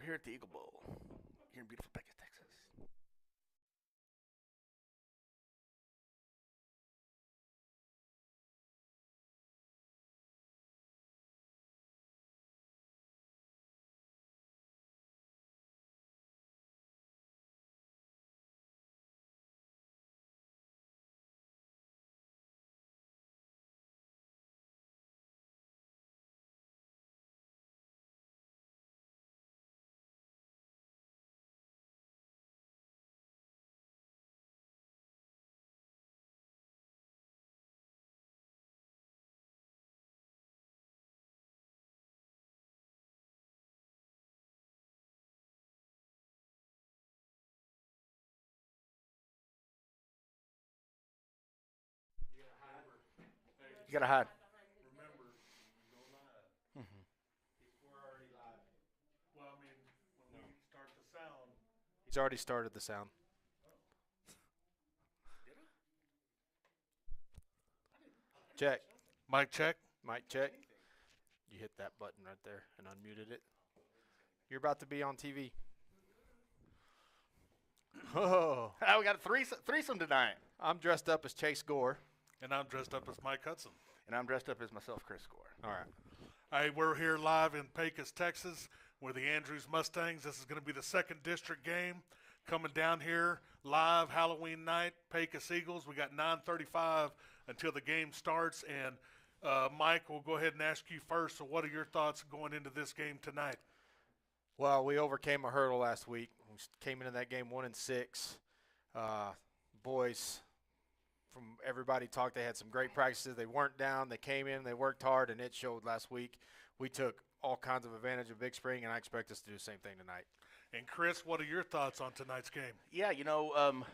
We're here at the Eagle Bowl, here in beautiful Pecos, Texas. You gotta hide. Remember, when we go live, Mm-hmm. we're already live. Well, I mean, when we start the sound. He's already started the sound. Check. Mic check. Mic check. You hit that button right there and unmuted it. You're about to be on TV. Oh, Oh, we got a threesome tonight. I'm dressed up as Chase Gore. And I'm dressed up as Mike Hudson. And I'm dressed up as myself, Chris Gore. All right. All right, we're here live in Pecos, Texas, with the Andrews Mustangs. This is going to be the second district game coming down here live Halloween night. Pecos Eagles. We got 9:35 until the game starts. And Mike, we'll go ahead and ask you first. So, what are your thoughts going into this game tonight? Well, we overcame a hurdle last week. We came into that game 1-6. Boys, from everybody talked, they had some great practices. They weren't down. They came in. They worked hard, and it showed last week. We took all kinds of advantage of Big Spring, and I expect us to do the same thing tonight. And Chris, what are your thoughts on tonight's game? Yeah,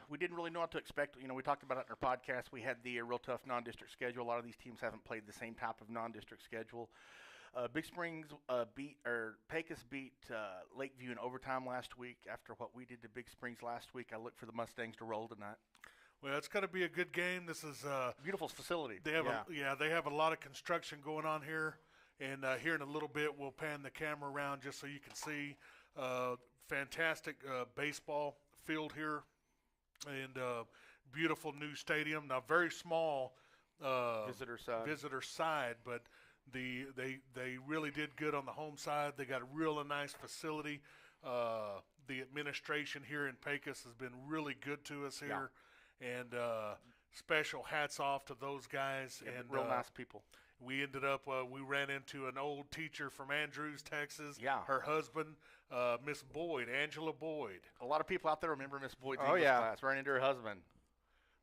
we didn't really know what to expect. We talked about it in our podcast. We had the real tough non-district schedule. A lot of these teams haven't played the same type of non-district schedule. Big Springs Pecos beat Lakeview in overtime last week. After what we did to Big Springs last week, I look for the Mustangs to roll tonight. Well, it's going to be a good game. This is Beautiful facility. they have a lot of construction going on here, and here in a little bit we'll pan the camera around just so you can see. Fantastic baseball field here, and beautiful new stadium. Now very small visitor side, but they really did good on the home side. They got a really nice facility. The administration here in Pecos has been really good to us here. And special hats off to those guys. Yeah, and real nice people. We ended up, we ran into an old teacher from Andrews, Texas. Yeah. Her husband, Miss Boyd, Angela Boyd. A lot of people out there remember Miss Boyd's Oh, English yeah. class. Ran into her husband.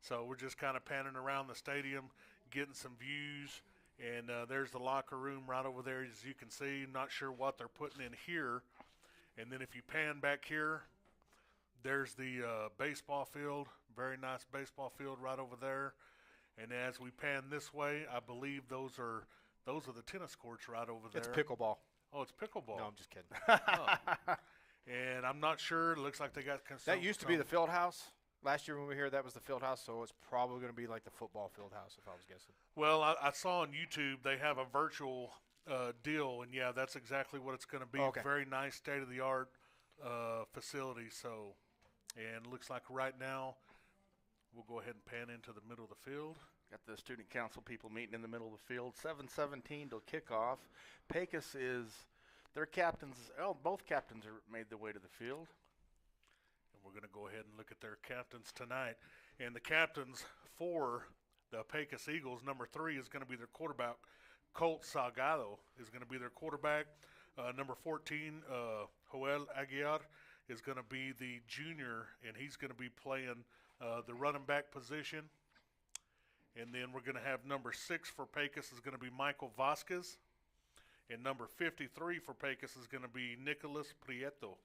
So we're just kind of panning around the stadium, getting some views. And there's the locker room right over there, as you can see. Not sure what they're putting in here. And then if you pan back here, there's the baseball field. Very nice baseball field right over there. And as we pan this way, I believe those are the tennis courts right over there. It's pickleball. Oh, it's pickleball. No, I'm just kidding. Oh. And I'm not sure. It looks like they got That used to be the field house. Last year when we were here, that was the field house, so it's probably going to be like the football field house if I was guessing. Well, I saw on YouTube they have a virtual deal, and yeah, that's exactly what it's going to be. Okay. Very nice, state-of-the-art facility. So, and looks like right now we'll go ahead and pan into the middle of the field. Got the student council people meeting in the middle of the field. 7:17 till kickoff. Pecos is their captains. Oh, both captains are made their way to the field. And we're going to go ahead and look at their captains tonight. And the captains for the Pecos Eagles, number 3 is going to be their quarterback. Colt Salgado is going to be their quarterback. Number 14, Joel Aguiar, is going to be the junior, and he's going to be playing the running back position. And then we're going to have number 6 for Pecos is going to be Michael Vasquez. And number 53 for Pecos is going to be Nicholas Prieto.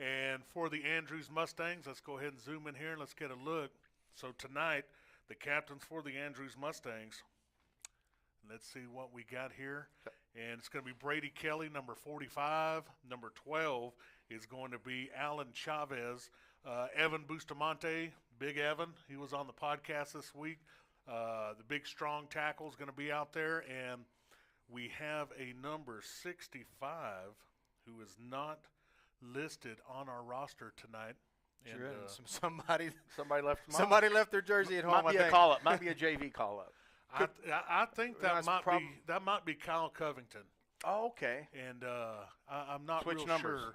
And for the Andrews Mustangs, let's go ahead and zoom in here and let's get a look. So tonight, the captains for the Andrews Mustangs, let's see what we got here. And it's going to be Brady Kelly, number 45. Number 12 is going to be Alan Chavez. Evan Bustamante, Big Evan, he was on the podcast this week. The big strong tackle is going to be out there. And we have a number 65 who is not listed on our roster tonight. And, Sure, and somebody Somebody left their jersey at home. Might be I a think. call up. Might be a JV call up. I think that might be Kyle Covington. Oh, okay. And I'm not Switch real numbers. sure,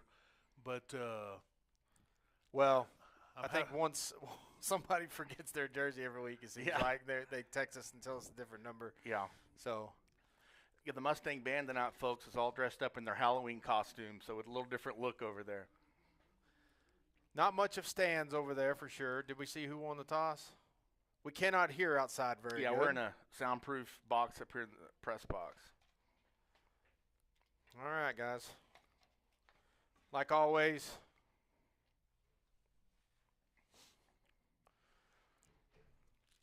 but Well, I think once somebody forgets their jersey every week, it seems like they text us and tell us a different number. Yeah. So, Yeah, the Mustang band tonight, folks, is all dressed up in their Halloween costumes, so with a little different look over there. not much of stands over there for sure. Did we see who won the toss? We cannot hear outside very good. Yeah, we're in a soundproof box up here in the press box. All right, guys. Like always,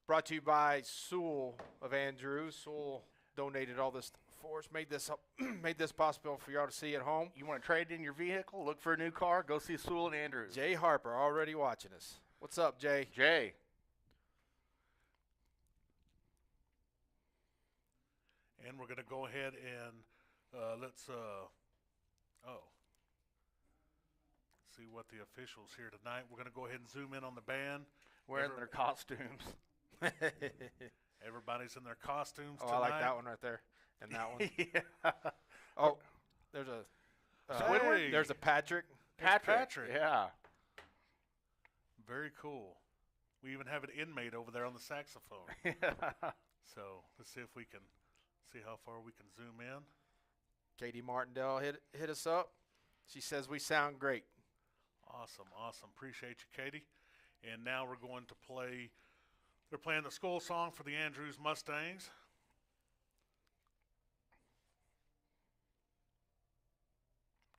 brought to you by Sewell of Andrews. Sewell donated all this for us, made this possible for y'all to see at home. You want to trade in your vehicle, look for a new car, go see Sewell and Andrews. Jay Harper already watching us. What's up, Jay? Jay. and we're going to go ahead and let's see what the officials here tonight. We're going to go ahead and zoom in on the band. Wearing their costumes. Everybody's in their costumes Oh, tonight. I like that one right there. And that one. Yeah. Oh, there's a Hey. there's a Patrick. Patrick. Yeah. Very cool. We even have an inmate over there on the saxophone. So let's see if we can see how far we can zoom in. Katie Martindale hit us up. She says we sound great. Awesome. Appreciate you, Katie. And now we're going to play. They're playing the school song for the Andrews Mustangs.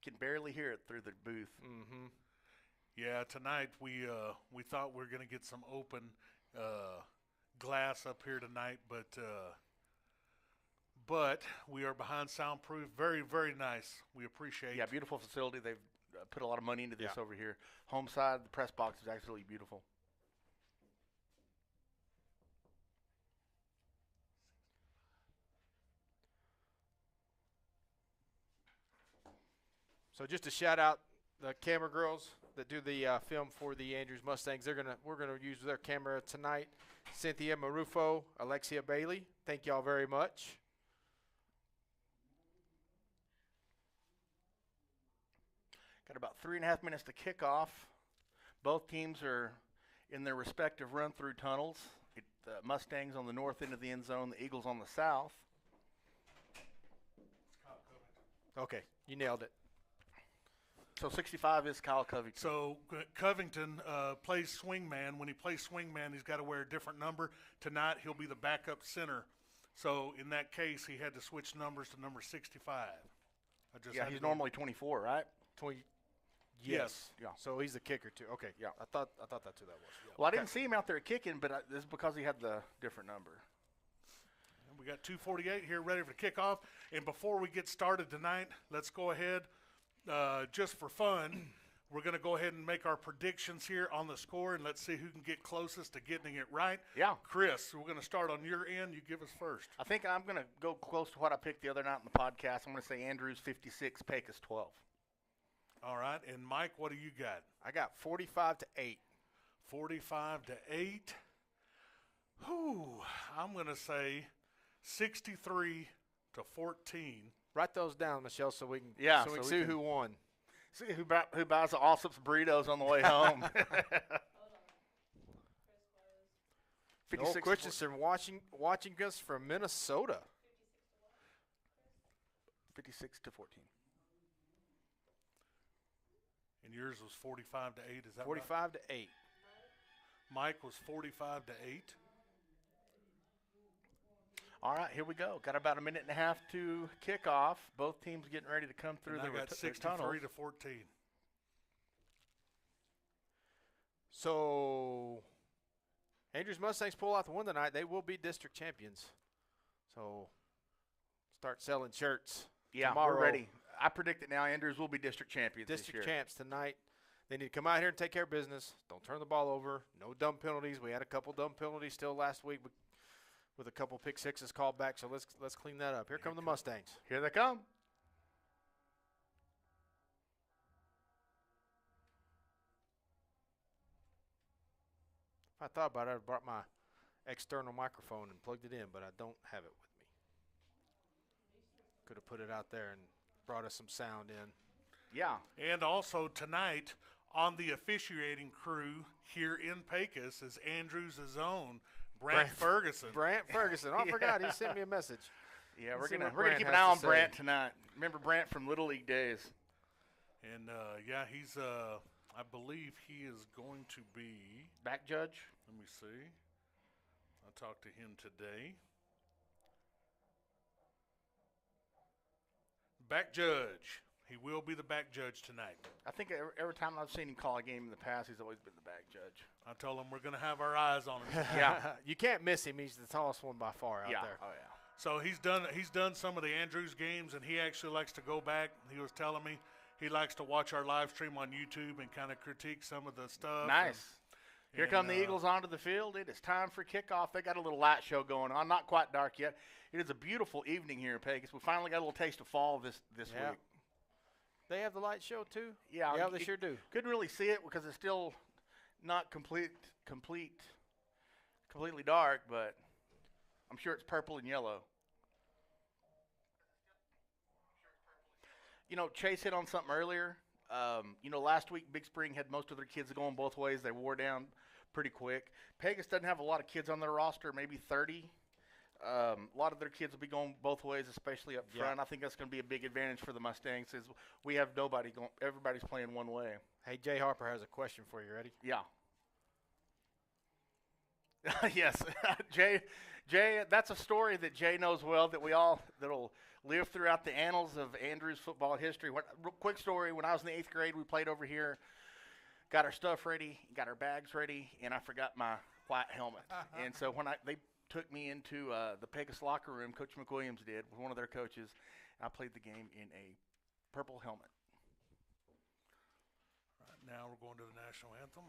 Can barely hear it through the booth. Mm-hmm. Yeah, tonight we thought we were going to get some open glass up here tonight, but we are behind soundproof. Very, very nice. We appreciate. Yeah, beautiful facility. They've put a lot of money into this Yeah. over here. Home side, the press box is absolutely beautiful. So just to shout out the camera girls that do the film for the Andrews Mustangs. We're gonna use their camera tonight. Cynthia Marufo, Alexia Bailey. Thank y'all very much. Got about 3.5 minutes to kick off. Both teams are in their respective run-through tunnels. The Mustangs on the north end of the end zone, the Eagles on the south. Okay, you nailed it. So 65 is Kyle Covington. So Covington plays swingman. When he plays swingman, he's got to wear a different number. Tonight he'll be the backup center. So in that case, he had to switch numbers to number 65. Yeah, he's normally 24, right? 20. Yes. Yeah. So he's the kicker too. Okay. Yeah. I thought that's who that was. Yeah. Well, I didn't see him out there kicking, but this is because he had the different number. And we got 2:48 here ready for kickoff. And before we get started tonight, let's go ahead, just for fun, we're going to go ahead and make our predictions here on the score, and let's see who can get closest to getting it right. Yeah. Chris, we're going to start on your end. You give us first. I think I'm going to go close to what I picked the other night in the podcast. I'm going to say Andrews 56, Pecos 12. All right. And Mike, what do you got? I got 45-8. 45-8. Whew. I'm going to say 63-14. Write those down, Michelle, so we can Yeah, so we so can we see can- who won. See who buys the Allsup's burritos on the way home. 56 Noel to Christensen watching us from Minnesota. 56 to 14. And yours was 45-8. Is that 45-8. right? Mike was 45-8. All right, here we go. Got about a minute and a half to kick off. Both teams getting ready to come through And I their got their tunnels. 63-14. So, Andrews Mustangs pull out the win tonight. They will be district champions. So, start selling shirts. Yeah, tomorrow. we're ready. I predict it now. Andrews will be district champions District this year. champs tonight. They need to come out here and take care of business. Don't turn the ball over. No dumb penalties. We had a couple dumb penalties still last week with a couple pick sixes called back. So let's clean that up. Here come the Mustangs. Here they come. I thought about it. I brought my external microphone and plugged it in, but I don't have it with me. Could have put it out there and brought us some sound in. Yeah. And also tonight on the officiating crew here in Pecos is Andrews' own Brant Ferguson. Brant Ferguson. Oh, I forgot. He sent me a message. Yeah, Let's we're see gonna what keep Brant an eye has on to say. Brant tonight. Remember Brant from Little League days? And he's I believe he is going to be. Back judge. Let me see. I talked to him today. Back judge. He will be the back judge tonight. I think every time I've seen him call a game in the past, he's always been the back judge. I told him we're going to have our eyes on him. Yeah. You can't miss him. He's the tallest one by far out there. Oh yeah. So he's done some of the Andrews games, and he actually likes to go back. He was telling me he likes to watch our live stream on YouTube and kind of critique some of the stuff. Nice. Here come the Eagles onto the field. It is time for kickoff. They got a little light show going on. Not quite dark yet. It is a beautiful evening here in Pecos. We finally got a little taste of fall this Yeah. week. They have the light show too? Yeah, Yeah, they sure do. Couldn't really see it because it's still not completely dark, but I'm sure it's purple and yellow. You know, Chase hit on something earlier. Last week Big Spring had most of their kids going both ways. They wore down pretty quick. Pecos doesn't have a lot of kids on their roster, maybe 30. A lot of their kids will be going both ways, especially up front. I think that's going to be a big advantage for the Mustangs is we have nobody going. Everybody's playing one way. Hey, Jay Harper has a question for you. Ready? Yeah. Yes, Jay, that's a story that Jay knows well that'll live throughout the annals of Andrews football history. Quick story, when I was in the 8th grade, we played over here, got our stuff ready, got our bags ready, and I forgot my white helmet. And so when they took me into the Pecos locker room, Coach McWilliams did, with one of their coaches, I played the game in a purple helmet. Right now we're going to the national anthem.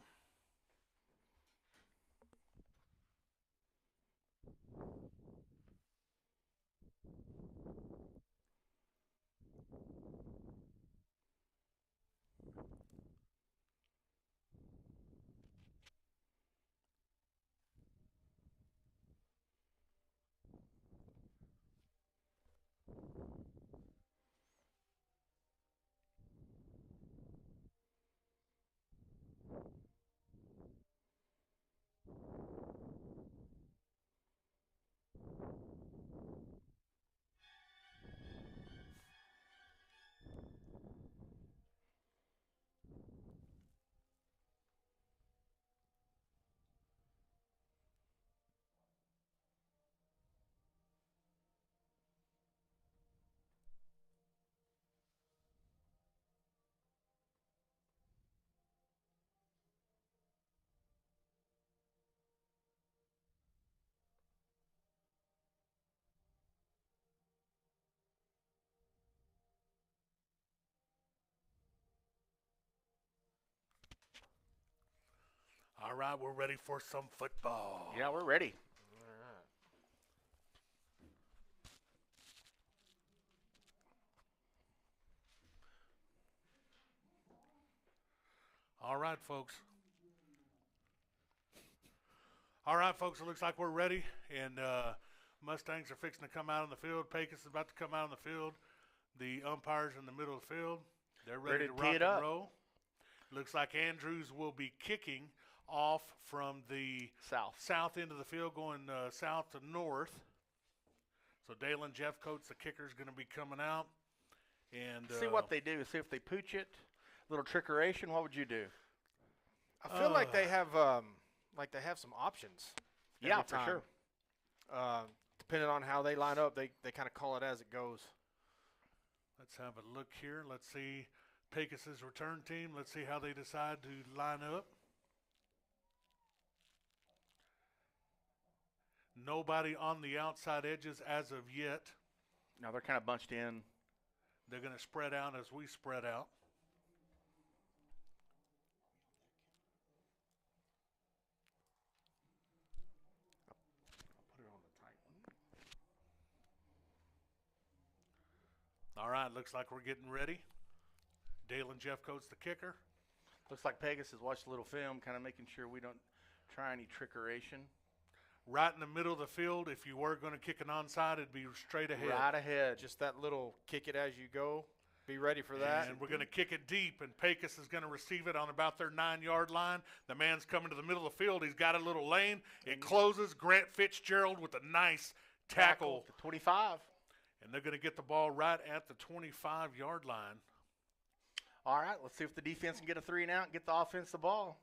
All right, we're ready for some football. Yeah, we're ready. All right, folks. All right, folks, it looks like we're ready, and Mustangs are fixing to come out on the field. Pecos is about to come out on the field. The umpires in the middle of the field. They're ready to tee rock it and up. roll. Looks like Andrews will be kicking off from the south end of the field, going south to north. So Dalen Jeffcoats, the kicker, is going to be coming out. And See what they do. See if they pooch it. Little trickeration. What would you do? I feel like they have some options. Yeah, every for time. sure. Depending on how they line up, they kind of call it as it goes. Let's have a look here. Let's see Pecos' return team. Let's see how they decide to line up. Nobody on the outside edges as of yet. No, they're kind of bunched in. They're going to spread out as we spread out. Put it on the tight one. All right, looks like we're getting ready. Dalen Jeffcoats, the kicker. Looks like Pecos has watched a little film, kind of making sure we don't Try any trickeration. Right in the middle of the field. If you were going to kick an onside, it'd be straight ahead. Right ahead. Just that little kick it as you go. Be ready for that. And we're going to kick it deep, and Pecos is going to receive it on about their 9-yard line. The man's coming to the middle of the field. He's got a little lane. It closes. Grant Fitzgerald with a nice tackle. To 25. And they're going to get the ball right at the 25-yard line. All right, let's see if the defense can get a 3 and out and get the offense the ball.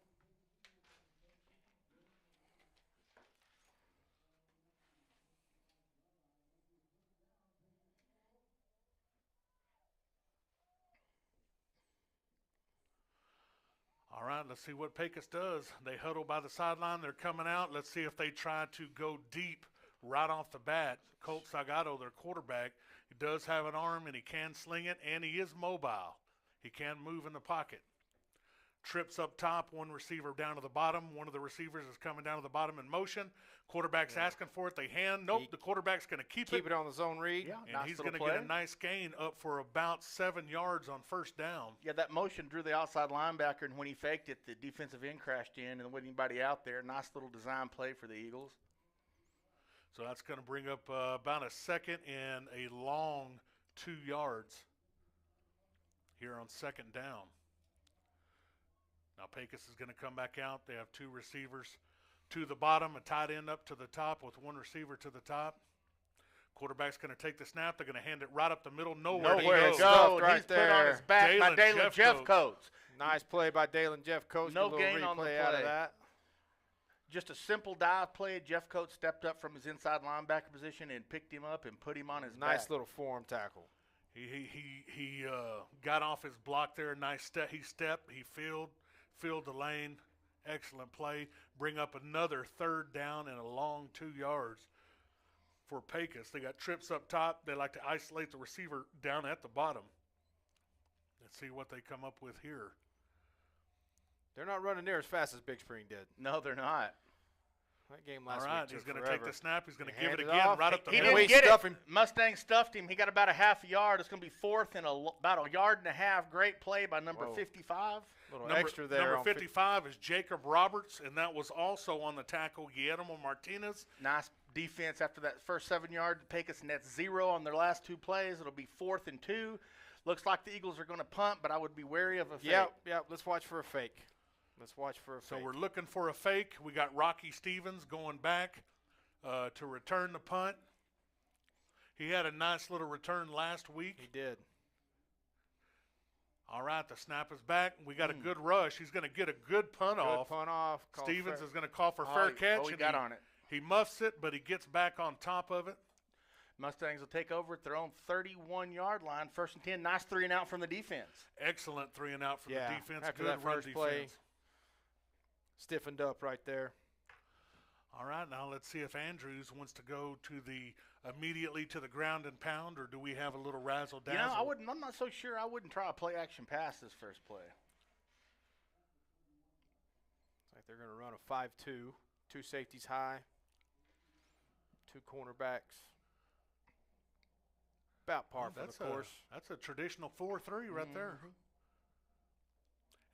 All right, let's see what Pecos does. They huddle by the sideline. They're coming out. Let's see if they try to go deep right off the bat. Colt Salgado, their quarterback, he does have an arm, and he can sling it, and he is mobile. He can move in the pocket. Trips up top, one receiver down to the bottom. One of the receivers is coming down to the bottom in motion. Quarterback's asking for it. They hand. Nope, the quarterback's going to keep it on the zone read. Yeah, and nice he's little going to play. get a nice gain up for about 7 yards on first down. Yeah, that motion drew the outside linebacker, and when he faked it, the defensive end crashed in, and there wasn't anybody out there. Nice little design play for the Eagles. So that's going to bring up about a second and a long 2 yards here on second down. Now Pecos is going to come back out. They have 2 receivers to the bottom, a tight end up to the top with 1 receiver to the top. Quarterback's going to take the snap. They're going to hand it right up the middle. Nowhere to to go. go. Right He's put on his back by Dalen Jeffcoats. Nice play by Dalen Jeffcoats. No Get a little gain on the replay out of play. that. Just a simple dive play. Jeffcoats stepped up from his inside linebacker position and picked him up and put him on his back. Nice little form tackle. He got off his block there. Nice step. He stepped. He filled the lane. Excellent play. Bring up another third down and a long 2 yards for Pecos. They got trips up top. They like to isolate the receiver down at the bottom. Let's see what they come up with here. They're not running near as fast as Big Spring did. No, they're not. That game All last right, week he's took going to take forever. the snap. He's going to He give it handed again off. right up the He middle. didn't get stuff it. him. Mustang stuffed him. He got about a half a yard. It's going to be fourth and about a yard and a half. Great play by number Whoa. 55. Little Number, extra there. number on 55 is Jacob Roberts, and that was also on the tackle, Guillermo Martinez. Nice defense after that first 7 yard. Pecos nets 0 on their last 2 plays. It'll be 4th and 2. Looks like the Eagles are going to punt, but I would be wary of a fake. Yep. Let's watch for a fake. So we're looking for a fake. We got Rocky Stevens going back to return the punt. He had a nice little return last week. He did. All right, the snap is back. We got a good rush. He's going to get a good punt off. Good punt off. Call Stevens fair. is going to call for fair catch. He and got on it. He muffs it, but he gets back on top of it. Mustangs will take over at their own 31-yard line. 1st and 10. Nice 3 and out from the defense. Excellent 3 and out from the defense. After Good that run first defense. play, stiffened up right there. All right, now let's see if Andrews wants to go to the immediately to the ground and pound, or do we have a little razzle dazzle? You know, I'm not so sure. I wouldn't try a play action pass this first play. It's like they're going to run a 5-2, 2 safeties high, 2 cornerbacks. About par for the course. That's a traditional 4-3 right there. Mm-hmm.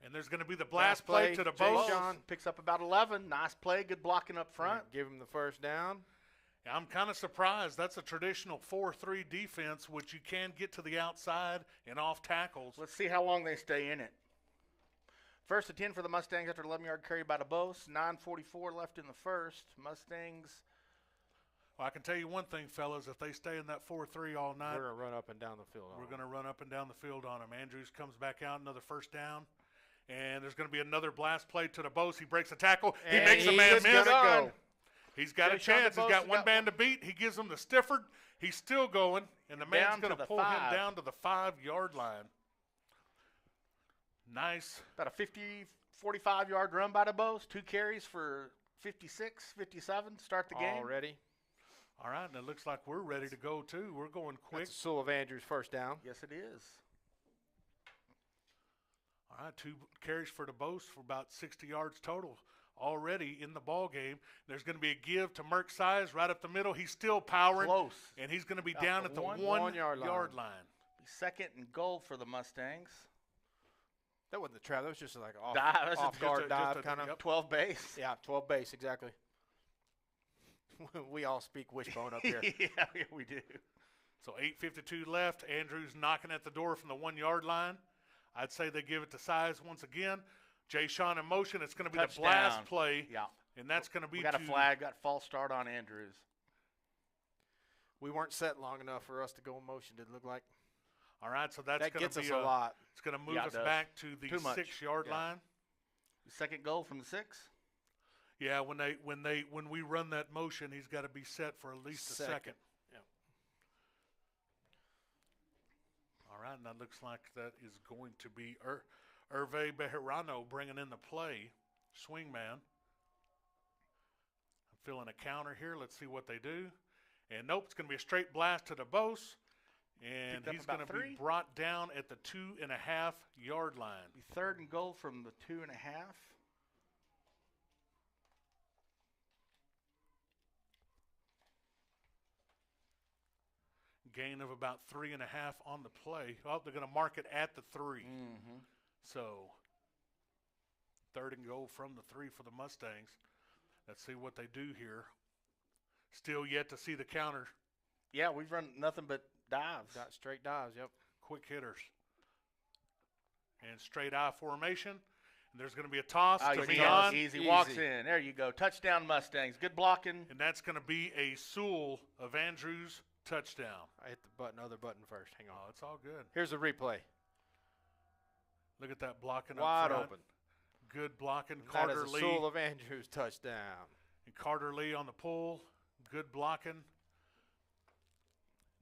And there's going to be the blast play to the Jay bow. Sean. Picks up about 11. Nice play. Good blocking up front. Give him the first down. I'm kind of surprised. That's a traditional 4-3 defense, which you can get to the outside and off tackles. Let's see how long they stay in it. 1st and 10 for the Mustangs after 11-yard carry by DeBose. 9:44 left in the first. Mustangs. Well, I can tell you one thing, fellas. If they stay in that 4-3 all night, We're going to run up and down the field. we're going to run up and down the field on him. Andrews comes back out, another first down. And there's going to be another blast play to DeBose. He breaks a tackle. He makes a man miss. Go. He's got a chance. He's got one man to beat. He gives him the Stifford. He's still going, and the man's going to pull him down to the 5-yard line. Nice. About a 45-yard run by DeBose. 2 carries for 56, 57 to start the game. Already. All right, and it looks like we're ready to go, too. We're going quick. That's Sewell of Andrews first down. Yes, it is. All right, 2 carries for DeBose for about 60 yards total already in the ball game. There's going to be a give to Merck Size right up the middle. He's still powering. Close. And he's going to be About down the at the one 1 yard line. Be 2nd and goal for the Mustangs. That wasn't the trap. That was just like an Dive. That's off guard dive kind of. yep. 12 base. Yeah, 12 base, exactly. We all speak wishbone up here. Yeah, we do. So 8:52 left. Andrews knocking at the door from the 1 yard line. I'd say they give it to Size once again. Jay Sean in motion. It's going to be the blast play. Yeah. And that's going to be We got a flag, got false start on Andrews. We weren't set long enough for us to go in motion, didn't look like. All right, so that's That going gets to be us a lot. It's going to move Yeah, it us does. back to the Too much. 6 yard Yeah. line. Second goal from the 6. Yeah, when we run that motion, he's got to be set for at least a second. Yeah. All right, and that looks like that is going to be Hervé Bejarano bringing in the play, swingman. I'm feeling a counter here. Let's see what they do. And nope, it's going to be a straight blast to the Bose. And Picked up he's going to about be 3. brought down at the 2.5 yard line. Be third and goal from the 2.5. Gain of about 3.5 on the play. Oh, they're going to mark it at the 3. Mm-hmm. So, third and goal from the 3 for the Mustangs. Let's see what they do here. Still yet to see the counter. Yeah, we've run nothing but dives. Got straight dives, yep. Quick hitters. And straight eye formation. And there's going to be a toss to easy, beyond. easy. Walks in. There you go. Touchdown Mustangs. Good blocking. And that's going to be a Sewell of Andrews touchdown. I hit the button, other button first. Hang on. Oh, it's all good. Here's the replay. Look at that blocking Wide up front. open. Good blocking. That Carter is a Lee. Sewell of Andrews touchdown. And Carter Lee on the pull. Good blocking.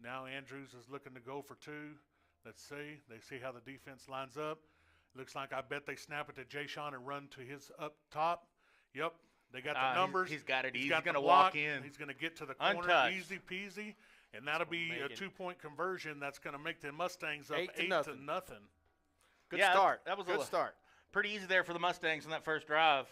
Now Andrews is looking to go for 2. Let's see. They see how the defense lines up. Looks like I bet they snap it to Jay Sean and run to his up top. Yep. They got the numbers. He's got it. He's got going the to block. walk in. He's going to get to the corner. Untouched. Easy peasy. And that'll be a 2-point conversion. That's going to make the Mustangs up 8 to nothing. Good Yeah, start. that was good a start. Pretty easy there for the Mustangs on that first drive.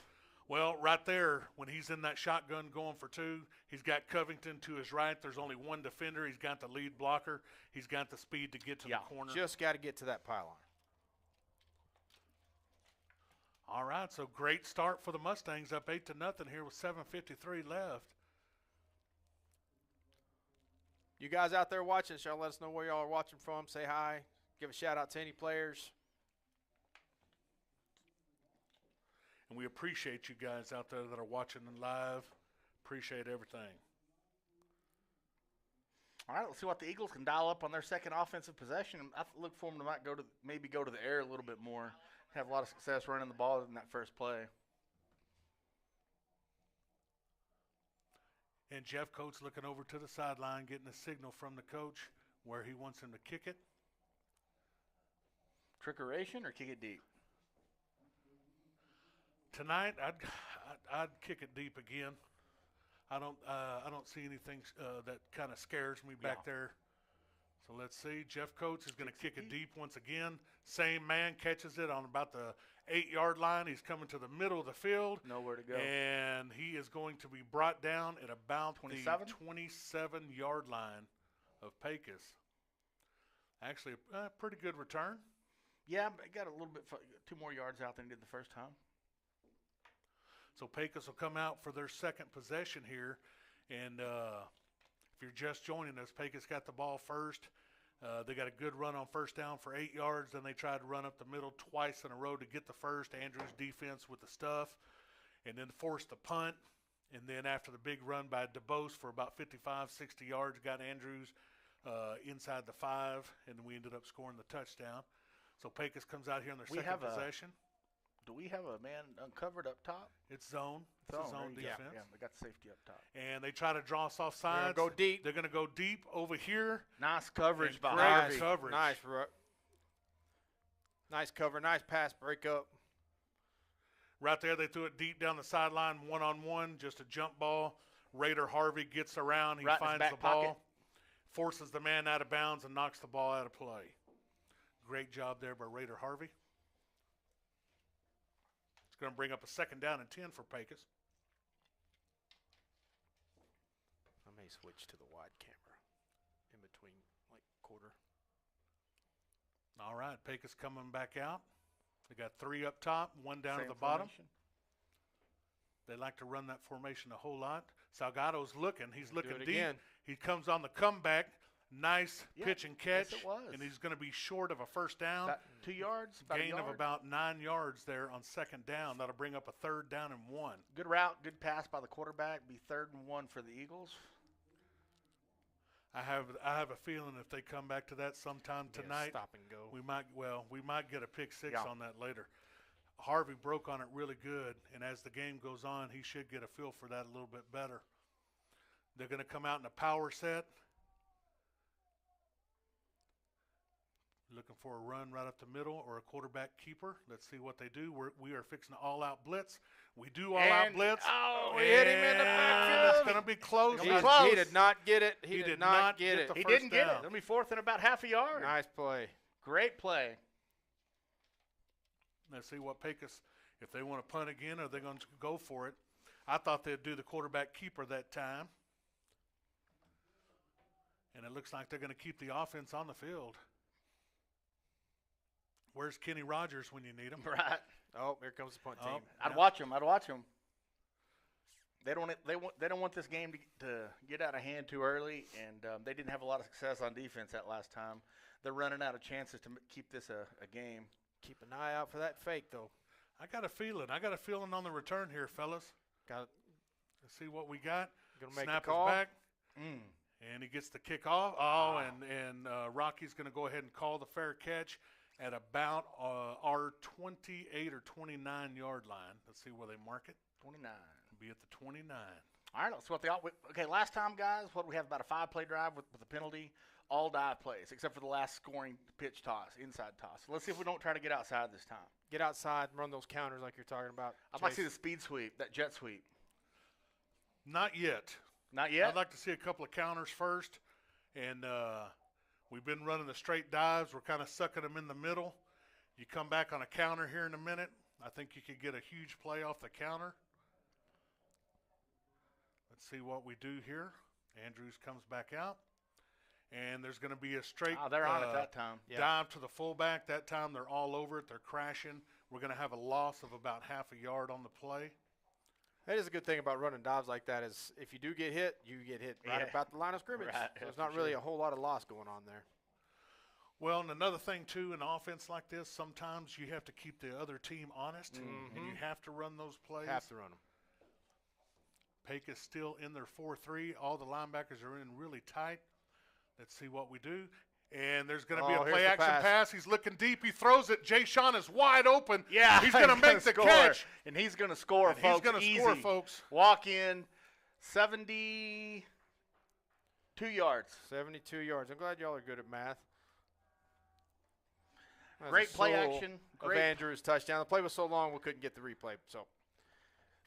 Well, right there, when he's in that shotgun going for 2, he's got Covington to his right. There's only one defender. He's got the lead blocker. He's got the speed to get to the corner. Just got to get to that pylon. All right, so great start for the Mustangs, up 8 to nothing here with 7:53 left. You guys out there watching, y'all let us know where y'all are watching from. Say hi. Give a shout out to any players. And we appreciate you guys out there that are watching live. Appreciate everything. All right, let's see what the Eagles can dial up on their second offensive possession. I look for them to maybe go to the air a little bit more. Have a lot of success running the ball in that first play. And Jeff Coates looking over to the sideline, getting a signal from the coach where he wants him to kick it. Trickeration or kick it deep? Tonight, I'd kick it deep again. I don't see anything that kind of scares me back there. So let's see. Jeff Coates is going to kick it deep once again. Same man catches it on about the 8-yard line. He's coming to the middle of the field. Nowhere to go. And he is going to be brought down at about 27? the 27-yard line of Pecos. Actually, a pretty good return. Yeah, but got a little bit, 2 more yards out than he did the first time. So Pecos will come out for their second possession here. And if you're just joining us, Pecos got the ball first. They got a good run on first down for 8 yards. Then they tried to run up the middle twice in a row to get the first. Andrews' defense with the stuff. And then forced the punt. And then after the big run by DeBose for about 55, 60 yards, got Andrews inside the 5. And we ended up scoring the touchdown. So Pecos comes out here on their second possession. Do we have a man uncovered up top? It's zone. It's a zone defense. Yeah, we got the safety up top. And they try to draw us off sides. Go deep. They're going to go deep over here. Nice coverage by Great Harvey. coverage. Nice cover. Nice pass breakup. Right there, they threw it deep down the sideline, one-on-one, just a jump ball. Raider Harvey gets around. He Right in his finds back the ball, pocket. forces the man out of bounds, and knocks the ball out of play. Great job there by Raider Harvey. It's going to bring up a 2nd down and 10 for Pecos. I may switch to the wide camera in between, like, quarter. All right, Pecos coming back out. They got 3 up top, 1 down Same at the bottom. formation. They like to run that formation a whole lot. Salgado's looking. He's looking it deep. again. He comes on the comeback. Nice Yeah, pitch and catch. yes, it was. And he's going to be short of a first down. About 2 yards. About a Gain of yard. about 9 yards there on second down. That'll bring up a 3rd down and 1. Good route, good pass by the quarterback. Be 3rd and 1 for the Eagles. I have a feeling if they come back to that sometime Yeah, tonight, stop and go. we might get a pick 6 Yeah. on that later. Harvey broke on it really good, and as the game goes on, he should get a feel for that a little bit better. They're going to come out in a power set. Looking for a run right up the middle or a quarterback keeper. Let's see what they do. We are fixing an all-out blitz. We do all-out And- blitz. oh, we hit him in the backfield. It's going to be close. He He, was did- close. he did not get it. He, He did not get it. the He first didn't get it. down. It'll be 4th and about half a yard. Nice play. Great play. Let's see what Pecos, if they want to punt again, are they going to go for it? I thought they'd do the quarterback keeper that time. And it looks like they're going to keep the offense on the field. Where's Kenny Rogers when you need him? Right. Oh, here comes the punt Oh. team. I'd watch them. I'd watch them. They don't want this game to get out of hand too early, and they didn't have a lot of success on defense that last time. They're running out of chances to keep this a game. Keep an eye out for that fake, though. I got a feeling on the return here, fellas. Got Let's see what we got. Gonna make Snap the call. is back, Mm. and he gets the kickoff. Oh, and Rocky's going to go ahead and call the fair catch at about our 28 or 29 yard line. Let's see where they mark it. 29. Be at the 29. All right, so okay, last time, guys, what we have about a 5-play drive with a penalty, all dive plays, except for the last scoring pitch toss, inside toss. So let's see if we don't try to get outside this time. Get outside and run those counters like you're talking about. I'd like to see Chase. the speed sweep, that jet sweep. Not yet. Not yet? I'd like to see a couple of counters first. And we've been running the straight dives. We're kind of sucking them in the middle. You come back on a counter here in a minute. I think you could get a huge play off the counter. Let's see what we do here. Andrews comes back out. And there's going to be a straight they're on it that time. Yeah. dive to the fullback. That time they're all over it. They're crashing. We're going to have a loss of about half a yard on the play. That is a good thing about running dives like that is if you do get hit, you get hit right Yeah. about the line of scrimmage. Right, So there's for not really sure. a whole lot of loss going on there. Well, and another thing, too, in offense like this, sometimes you have to keep the other team honest, and you have to run those plays. Have to run them. Pecos still in their 4-3. All the linebackers are in really tight. Let's see what we do. And there's going to be Oh, a here's the play-action pass. pass. He's looking deep. He throws it. Jay Sean is wide open. Yeah, He's going to make the score. catch. And he's going to score, And folks. he's going to Easy. score, folks. Walk in, 72 yards. 72 yards. I'm glad y'all are good at math. That was Great a play solo action. Of Great. Andrews' touchdown. The play was so long we couldn't get the replay. So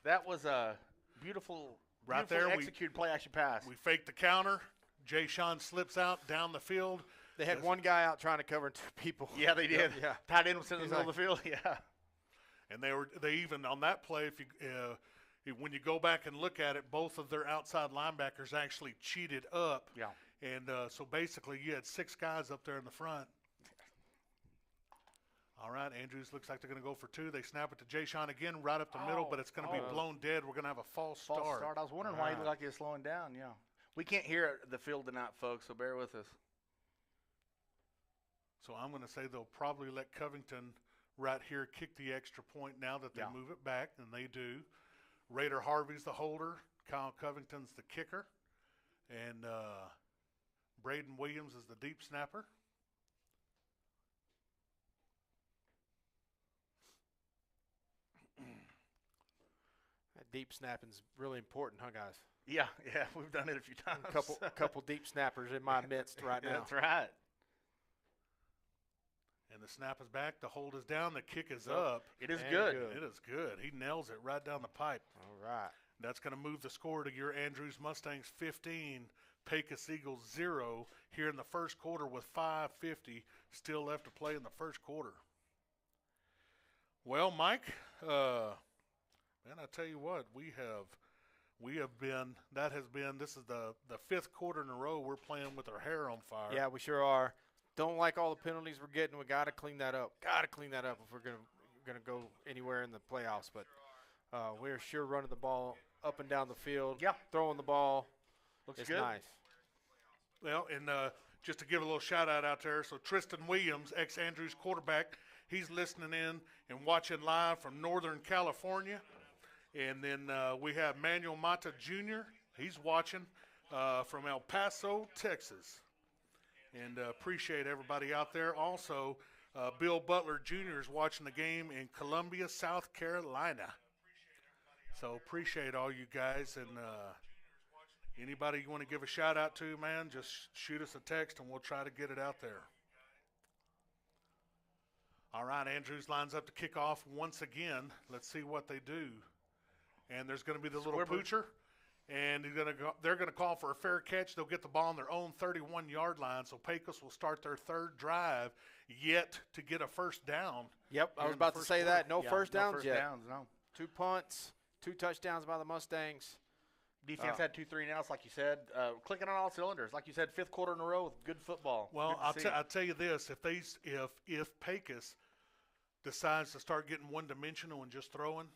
That was a beautiful, Right beautifully there, we- executed play action pass. We fake the counter. Jay Sean slips out down the field. they had one guy out trying to cover 2 people. Yeah, they did. Yeah. Tight end was in the He's middle of the field. Yeah. And they even on that play, if you when you go back and look at it, both of their outside linebackers actually cheated up. Yeah. And so basically, you had 6 guys up there in the front. All right, Andrews looks like they're going to go for 2. They snap it to Jay Sean again, right up the middle, but it's going to be blown dead. We're going to have a false False start. start. I was wondering why he looked like he was slowing down. Yeah. We can't hear the field tonight, folks, so bear with us. So I'm going to say they'll probably let Covington right here kick the extra point now that they Yeah. move it back, and they do. Raider Harvey's the holder. Kyle Covington's the kicker. And Braden Williams is the deep snapper. That deep snapping's really important, huh, guys? Yeah, we've done it a few times. A couple deep snappers in my midst right now. That's right. And the snap is back. The hold is down. The kick is up. It is And good. good. It is good. He nails it right down the pipe. All right. That's going to move the score to your Andrews Mustangs 15, Pecos Eagles 0 here in the first quarter with 5:50 still left to play in the first quarter. Well, Mike, man, I tell you what, we have been, this is the 5th quarter in a row we're playing with our hair on fire. Yeah, we sure are. Don't like all the penalties we're getting. We got to clean that up. Got to clean that up if we're going to going to go anywhere in the playoffs. But we're sure running the ball up and down the field. Yeah. Throwing the ball. Looks It's good. nice. Well, and just to give a little shout-out out there, so Tristan Williams, ex-Andrews quarterback, he's listening in and watching live from Northern California. And then we have Manuel Mata Jr., he's watching from El Paso, Texas. And appreciate everybody out there. Also, Bill Butler Jr. is watching the game in Columbia, South Carolina. So appreciate all you guys. And anybody you want to give a shout-out to, man, just shoot us a text, and we'll try to get it out there. All right, Andrews lines up to kick off once again. Let's see what they do. And there's going to be the little poocher. And they're going to call for a fair catch. They'll get the ball on their own 31-yard line. So Pecos will start their third drive yet to get a first down. Yep, I was about to say that. No first downs yet. No. 2 punts, 2 touchdowns by the Mustangs. Defense had 2 3-and-outs, like you said, clicking on all cylinders. Like you said, 5th quarter in a row with good football. Well, I'll tell you this: if Pecos decides to start getting one-dimensional and just throwing,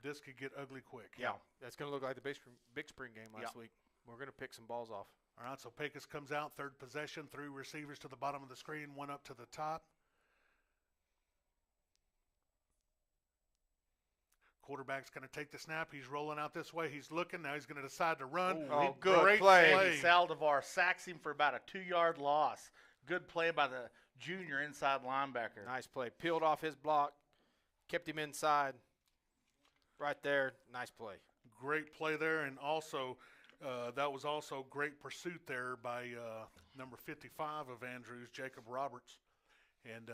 this could get ugly quick. Yeah, that's going to look like the Big Spring game last week. We're going to pick some balls off. All right, so Pecos comes out, third possession, 3 receivers to the bottom of the screen, 1 up to the top. Quarterback's going to take the snap. He's rolling out this way. He's looking. Now he's going to decide to run. Oh, good Great play. Saldivar sacks him for about a 2-yard loss. Good play by the junior inside linebacker. Nice play. Peeled off his block, kept him inside. Right there, nice play. Great play there, and also that was also great pursuit there by number 55 of Andrews, Jacob Roberts. And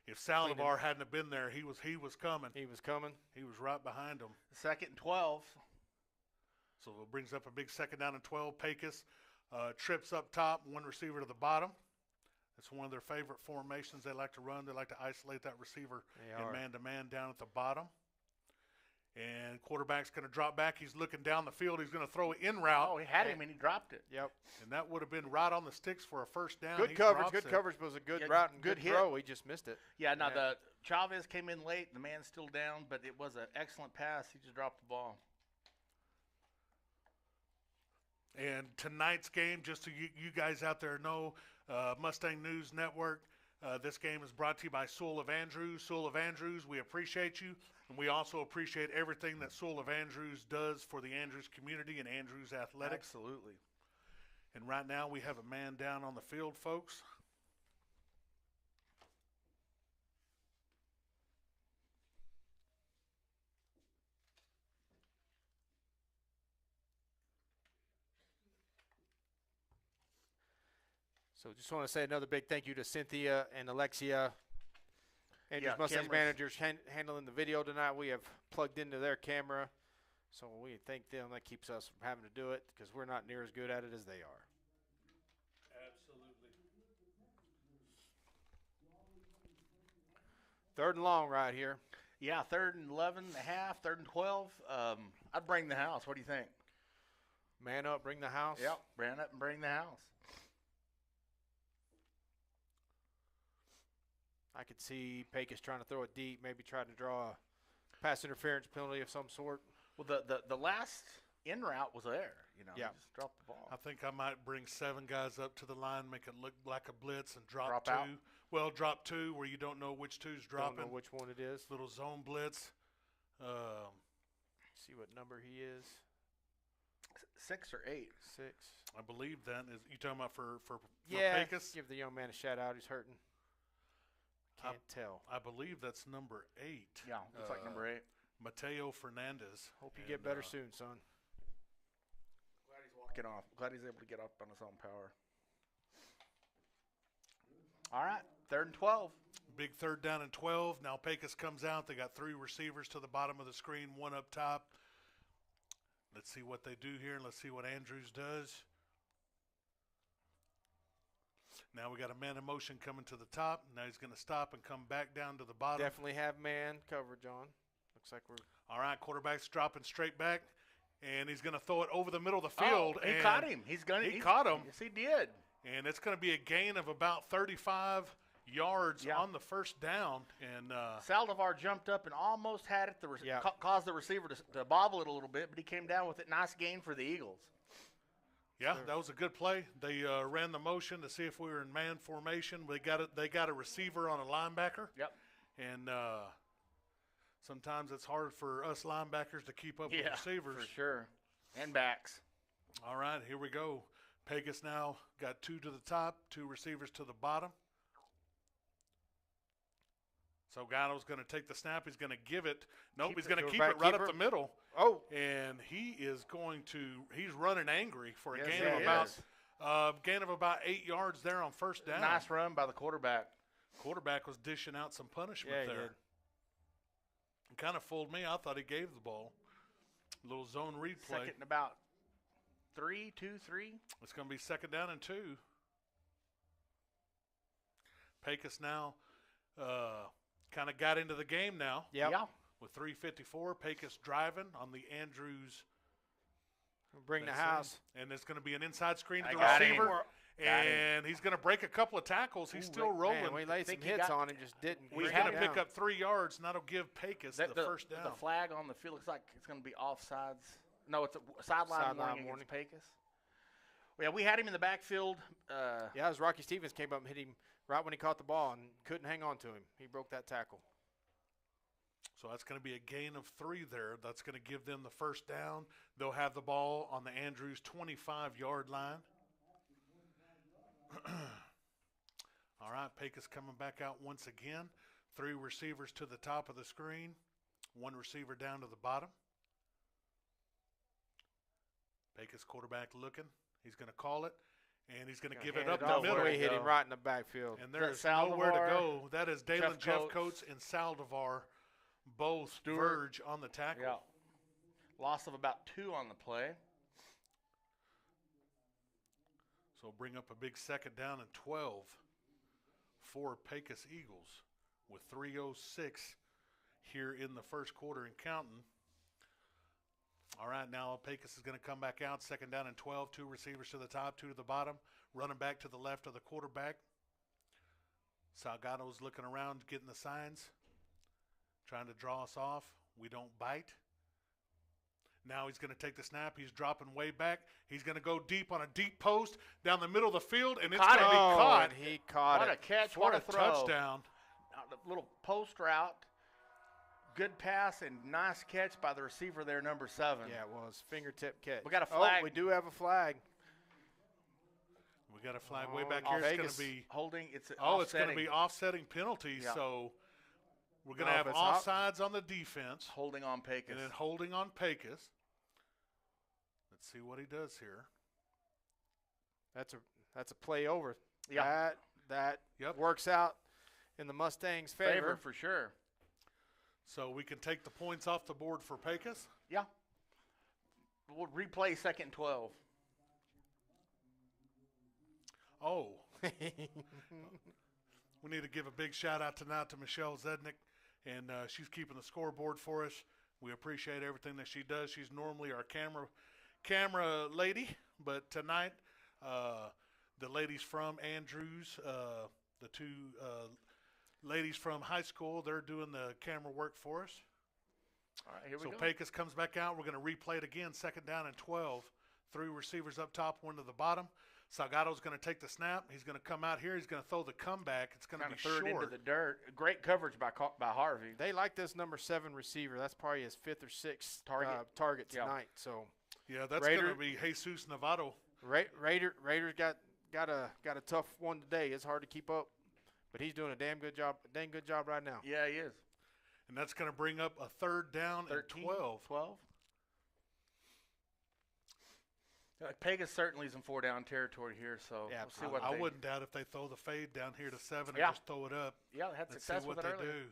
if Saldivar hadn't have been there, he was coming. He was coming. He was right behind him. 2nd and 12. So it brings up a big 2nd down and 12. Pecos trips up top, 1 receiver to the bottom. It's one of their favorite formations they like to run. They like to isolate that receiver in man-to-man down at the bottom. And quarterback's going to drop back. He's looking down the field. He's going to throw it in route. Oh, he had him and he dropped it. Yep. And that would have been right on the sticks for a first down. Good coverage. Good coverage was a good route and good throw. He just missed it. Yeah, now the Chavez came in late. The man's still down, but it was an excellent pass. He just dropped the ball. And tonight's game, just so you guys out there know, Mustang News Network, this game is brought to you by Sewell of Andrews. Sewell of Andrews, we appreciate you. And we also appreciate everything that Sewell of Andrews does for the Andrews community and Andrews athletics. Absolutely. And right now we have a man down on the field, folks. So just want to say another big thank you to Cynthia and Alexia, Andrews Mustangs cameras. managers handling the video tonight. We have plugged into their camera, so we thank them. That keeps us from having to do it because we're not near as good at it as they are. Absolutely. 3rd and long right here. Yeah, 3rd and 11 and a half, 3rd and 12. I'd bring the house. What do you think? Man up, bring the house. Yep, ran up and bring the house. I could see Pecos trying to throw it deep, maybe trying to draw a pass interference penalty of some sort. Well, the last in route was there. You just dropped the ball. I think I might bring 7 guys up to the line, make it look like a blitz, and drop 2. out? Well, drop 2 where you don't know which 2's dropping. Don't know which one it is. Little zone blitz. See what number he is. 6 or 8. 6. I believe that is. You talking about for Pecos? Give the young man a shout out. He's hurting. Can't tell. I believe that's number 8. Yeah, looks like number 8. Mateo Fernandez. Hope you get better soon, son. Glad he's walking off. Glad he's able to get up on his own power. All right, 3rd and 12. Big 3rd down and 12. Now Pecos comes out. They got 3 receivers to the bottom of the screen, 1 up top. Let's see what they do here, and let's see what Andrews does. Now we got a man in motion coming to the top. Now he's going to stop and come back down to the bottom. Definitely have man coverage on. Looks like we're – all right, quarterback's dropping straight back, and he's going to throw it over the middle of the field. He caught him. He caught him. Yes, he did. And it's going to be a gain of about 35, yards on the first down. And Saldivar jumped up and almost had it. Caused the receiver to bobble it a little bit, but he came down with it. Nice gain for the Eagles. Yeah, that was a good play. They ran the motion to see if we were in man formation. They got a receiver on a linebacker. Yep. And sometimes it's hard for us linebackers to keep up with receivers. For sure. And backs. All right, here we go. Pecos now got 2 to the top, 2 receivers to the bottom. Salgado's going to take the snap. He's going to give it. Nope, he's going to keep it right up the middle. Oh. And he is going to – he's running angry for a Yes, gain of about 8 yards there on first down. Nice run by the quarterback. Quarterback was dishing out some punishment there. Did. It kind of fooled me. I thought he gave the ball. A little zone read play. Second and about 3. It's going to be second down and 2. Pecos now kind of got into the game now. Yep. Yeah. With 3:54, Pecos driving on the Andrews. Bring the house. And it's going to be an inside screen to the got him. receiver. And he's going to break a couple of tackles. He's still rolling. Man, we laid some hits on him, just didn't. He's going to pick up 3 yards, and that'll give Pecos the first down. The flag on the field looks like it's going to be offsides. No, it's a sideline warning against Pecos. Well, yeah, we had him in the backfield. It was Rocky Stevens came up and hit him right when he caught the ball and couldn't hang on to him. He broke that tackle. So that's going to be a gain of 3 there. That's going to give them the first down. They'll have the ball on the Andrews 25-yard line. All right, Pecos coming back out once again. 3 receivers to the top of the screen. 1 receiver down to the bottom. Pecos quarterback looking. He's going to call it, and he's going to give it up the middle. He hit him right in the backfield. And there's nowhere to go. That is Dalen Jeffcoats and Saldivar both verge on the tackle. Yeah. Loss of about 2 on the play. So bring up a big second down and 12 for Pecos Eagles with 3:06 here in the first quarter and counting. All right, now Pecos is going to come back out. Second down and 12, 2 receivers to the top, 2 to the bottom. Running back to the left of the quarterback. Salgado's looking around, getting the signs. Trying to draw us off. We don't bite. Now he's going to take the snap. He's dropping way back. He's going to go deep on a deep post down the middle of the field, and it's going to be caught. And he caught it. What a catch, what what a a throw. Touchdown. A little post route. Good pass and nice catch by the receiver there, number 7. Yeah, it was. Fingertip catch. We got a flag. Oh, we do have a flag. We got a flag way back here. It's going to be holding. It's going to be offsetting penalties. Yeah. So we're going to have offsides on the defense. Holding on Pecos. And then holding on Pecos. Let's see what he does here. That's a play over. Yeah. That works out in the Mustangs' favor. For sure. So we can take the points off the board for Pecos? Yeah. We'll replay second and 12. Oh. We need to give a big shout-out tonight to Michelle Zednick, and she's keeping the scoreboard for us. We appreciate everything that she does. She's normally our camera lady, but tonight the ladies from Andrews, the 2 ladies from high school, they're doing the camera work for us. All right, here we go. So Pecos comes back out. We're going to replay it again. Second down and 12. 3 receivers up top, 1 to the bottom. Salgado's going to take the snap. He's going to come out here. He's going to throw the comeback. It's going to be short. Into the dirt. Great coverage by Harvey. They like this number 7 receiver. That's probably his 5th or 6th target tonight. So yeah, that's going to be Jesus Novato. Raiders got a tough one today. It's hard to keep up, but he's doing a damn good job right now. Yeah, he is. And that's going to bring up a third down and 12. 12. Pecos certainly is in 4-down territory here, so yeah, we'll see what I wouldn't doubt if they throw the fade down here to 7 and just throw it up. Yeah, they had success with it earlier. Let's see what they do.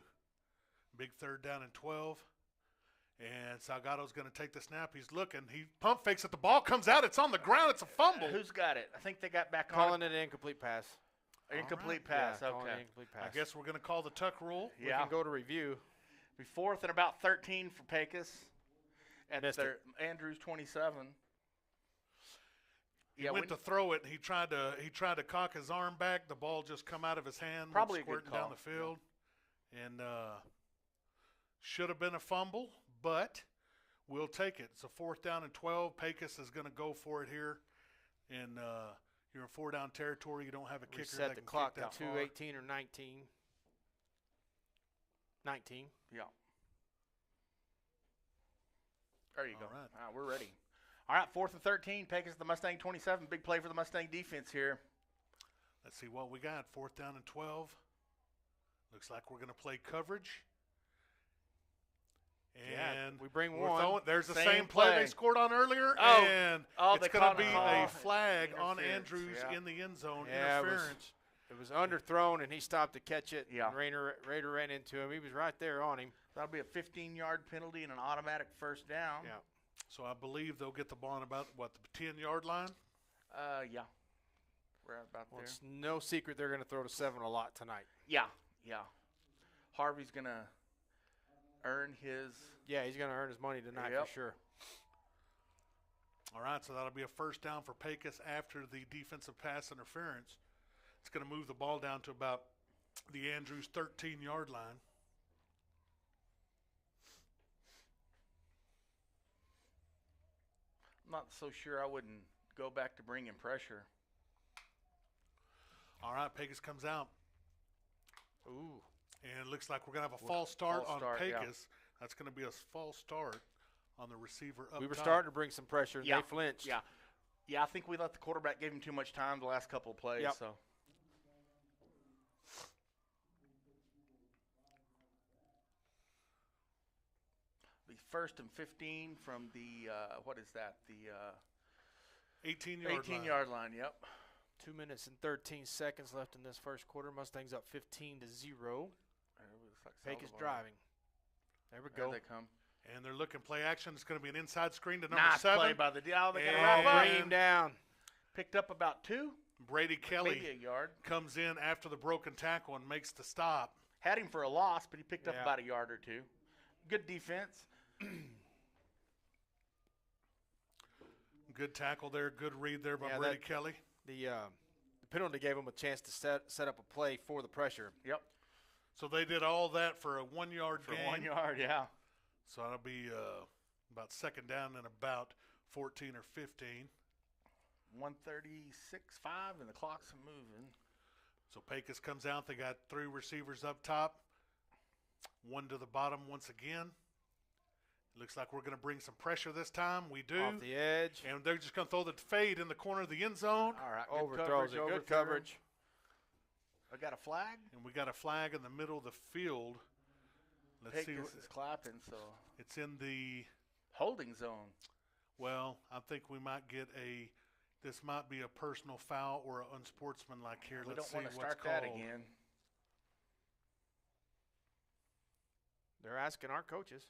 Big third down and 12. And Salgado's going to take the snap. He's looking. He pump fakes it. The ball comes out. It's on the ground. It's a fumble. Who's got it? I think they got back calling on it an incomplete pass. Incomplete pass. Yeah, okay. Incomplete pass. I guess we're going to call the tuck rule. We can go to review. Be 4th and about 13 for Pecos at their Andrews 27. He went to throw it, and he tried to cock his arm back. The ball just come out of his hand, probably squirting a good call. down the field, and should have been a fumble, but we'll take it. It's a 4th down and 12. Pecos is going to go for it here, and you're in 4-down territory. You don't have a kicker Reset that the can clock kick to that far. 2:18 or 19. 19. Yeah. There you go. All right. All right, we're ready. All right, 4th and 13. Pecos the Mustang 27. Big play for the Mustang defense here. Let's see what we got. 4th down and 12. Looks like we're going to play coverage. And we bring we're one. There's the Same same play play. they scored on earlier, Oh. and Oh, it's they going to caught be the a ball. flag on Interference, Andrews yeah. in the end zone. Yeah, Interference. it was underthrown, and he stopped to catch it. Yeah. And Raider ran into him. He was right there on him. That'll be a 15-yard penalty and an automatic 1st down. Yeah. So I believe they'll get the ball on about, the 10-yard line? Yeah. We're about Well, there. it's no secret they're going to throw to 7 a lot tonight. Yeah. Harvey's going to earn his. Yeah, he's going to earn his money tonight Yep. for sure. All right, so that'll be a 1st down for Pecos after the defensive pass interference. It's going to move the ball down to about the Andrews 13-yard line. I'm not so sure I wouldn't go back to bringing pressure. All right, Pecos comes out. Ooh. And it looks like we're going to have a false start on start, yeah. Pecos. That's going to be a false start on the receiver up We were top. starting to bring some pressure, and Yeah. they flinched. Yeah, I think we let the quarterback give him too much time the last couple of plays. Yep. So the 1st and 15 from the what is that? The 18-yard line. 18-yard line. Yep. 2 minutes and 13 seconds left in this first quarter. Mustangs up 15-0. Pecos driving. There we There go. they come. And they're looking play action. It's going to be an inside screen to number Nice 7. play by the deal. They got to And wrap up. Bring him down. Picked up about 2, Brady Kelly maybe a yard. comes in after the broken tackle and makes the stop. Had him for a loss, but he picked up Yeah. about a yard or 2. Good defense. Good tackle there. Good read there by Yeah, Brady Kelly. The penalty gave him a chance to set up a play for the pressure. Yep. So they did all that for a 1-yard For gain. 1 yard, yeah. So that'll be about 2nd down and about 14 or 15. 136.5, and the clock's moving. So Pecos comes out. They got 3 receivers up top. 1 to the bottom once again. Looks like we're going to bring some pressure this time. We do. Off the edge. And they're just going to throw the fade in the corner of the end zone. All right, good Overthrows it. coverage, Good coverage. I got a flag. And we got a flag in the middle of the field. Let's see. Pecos is clapping, so It's in the, holding zone. well, I think we might get this might be a personal foul or an unsportsmanlike here. We Let's don't want see to what's start called. that again. They're asking our coaches.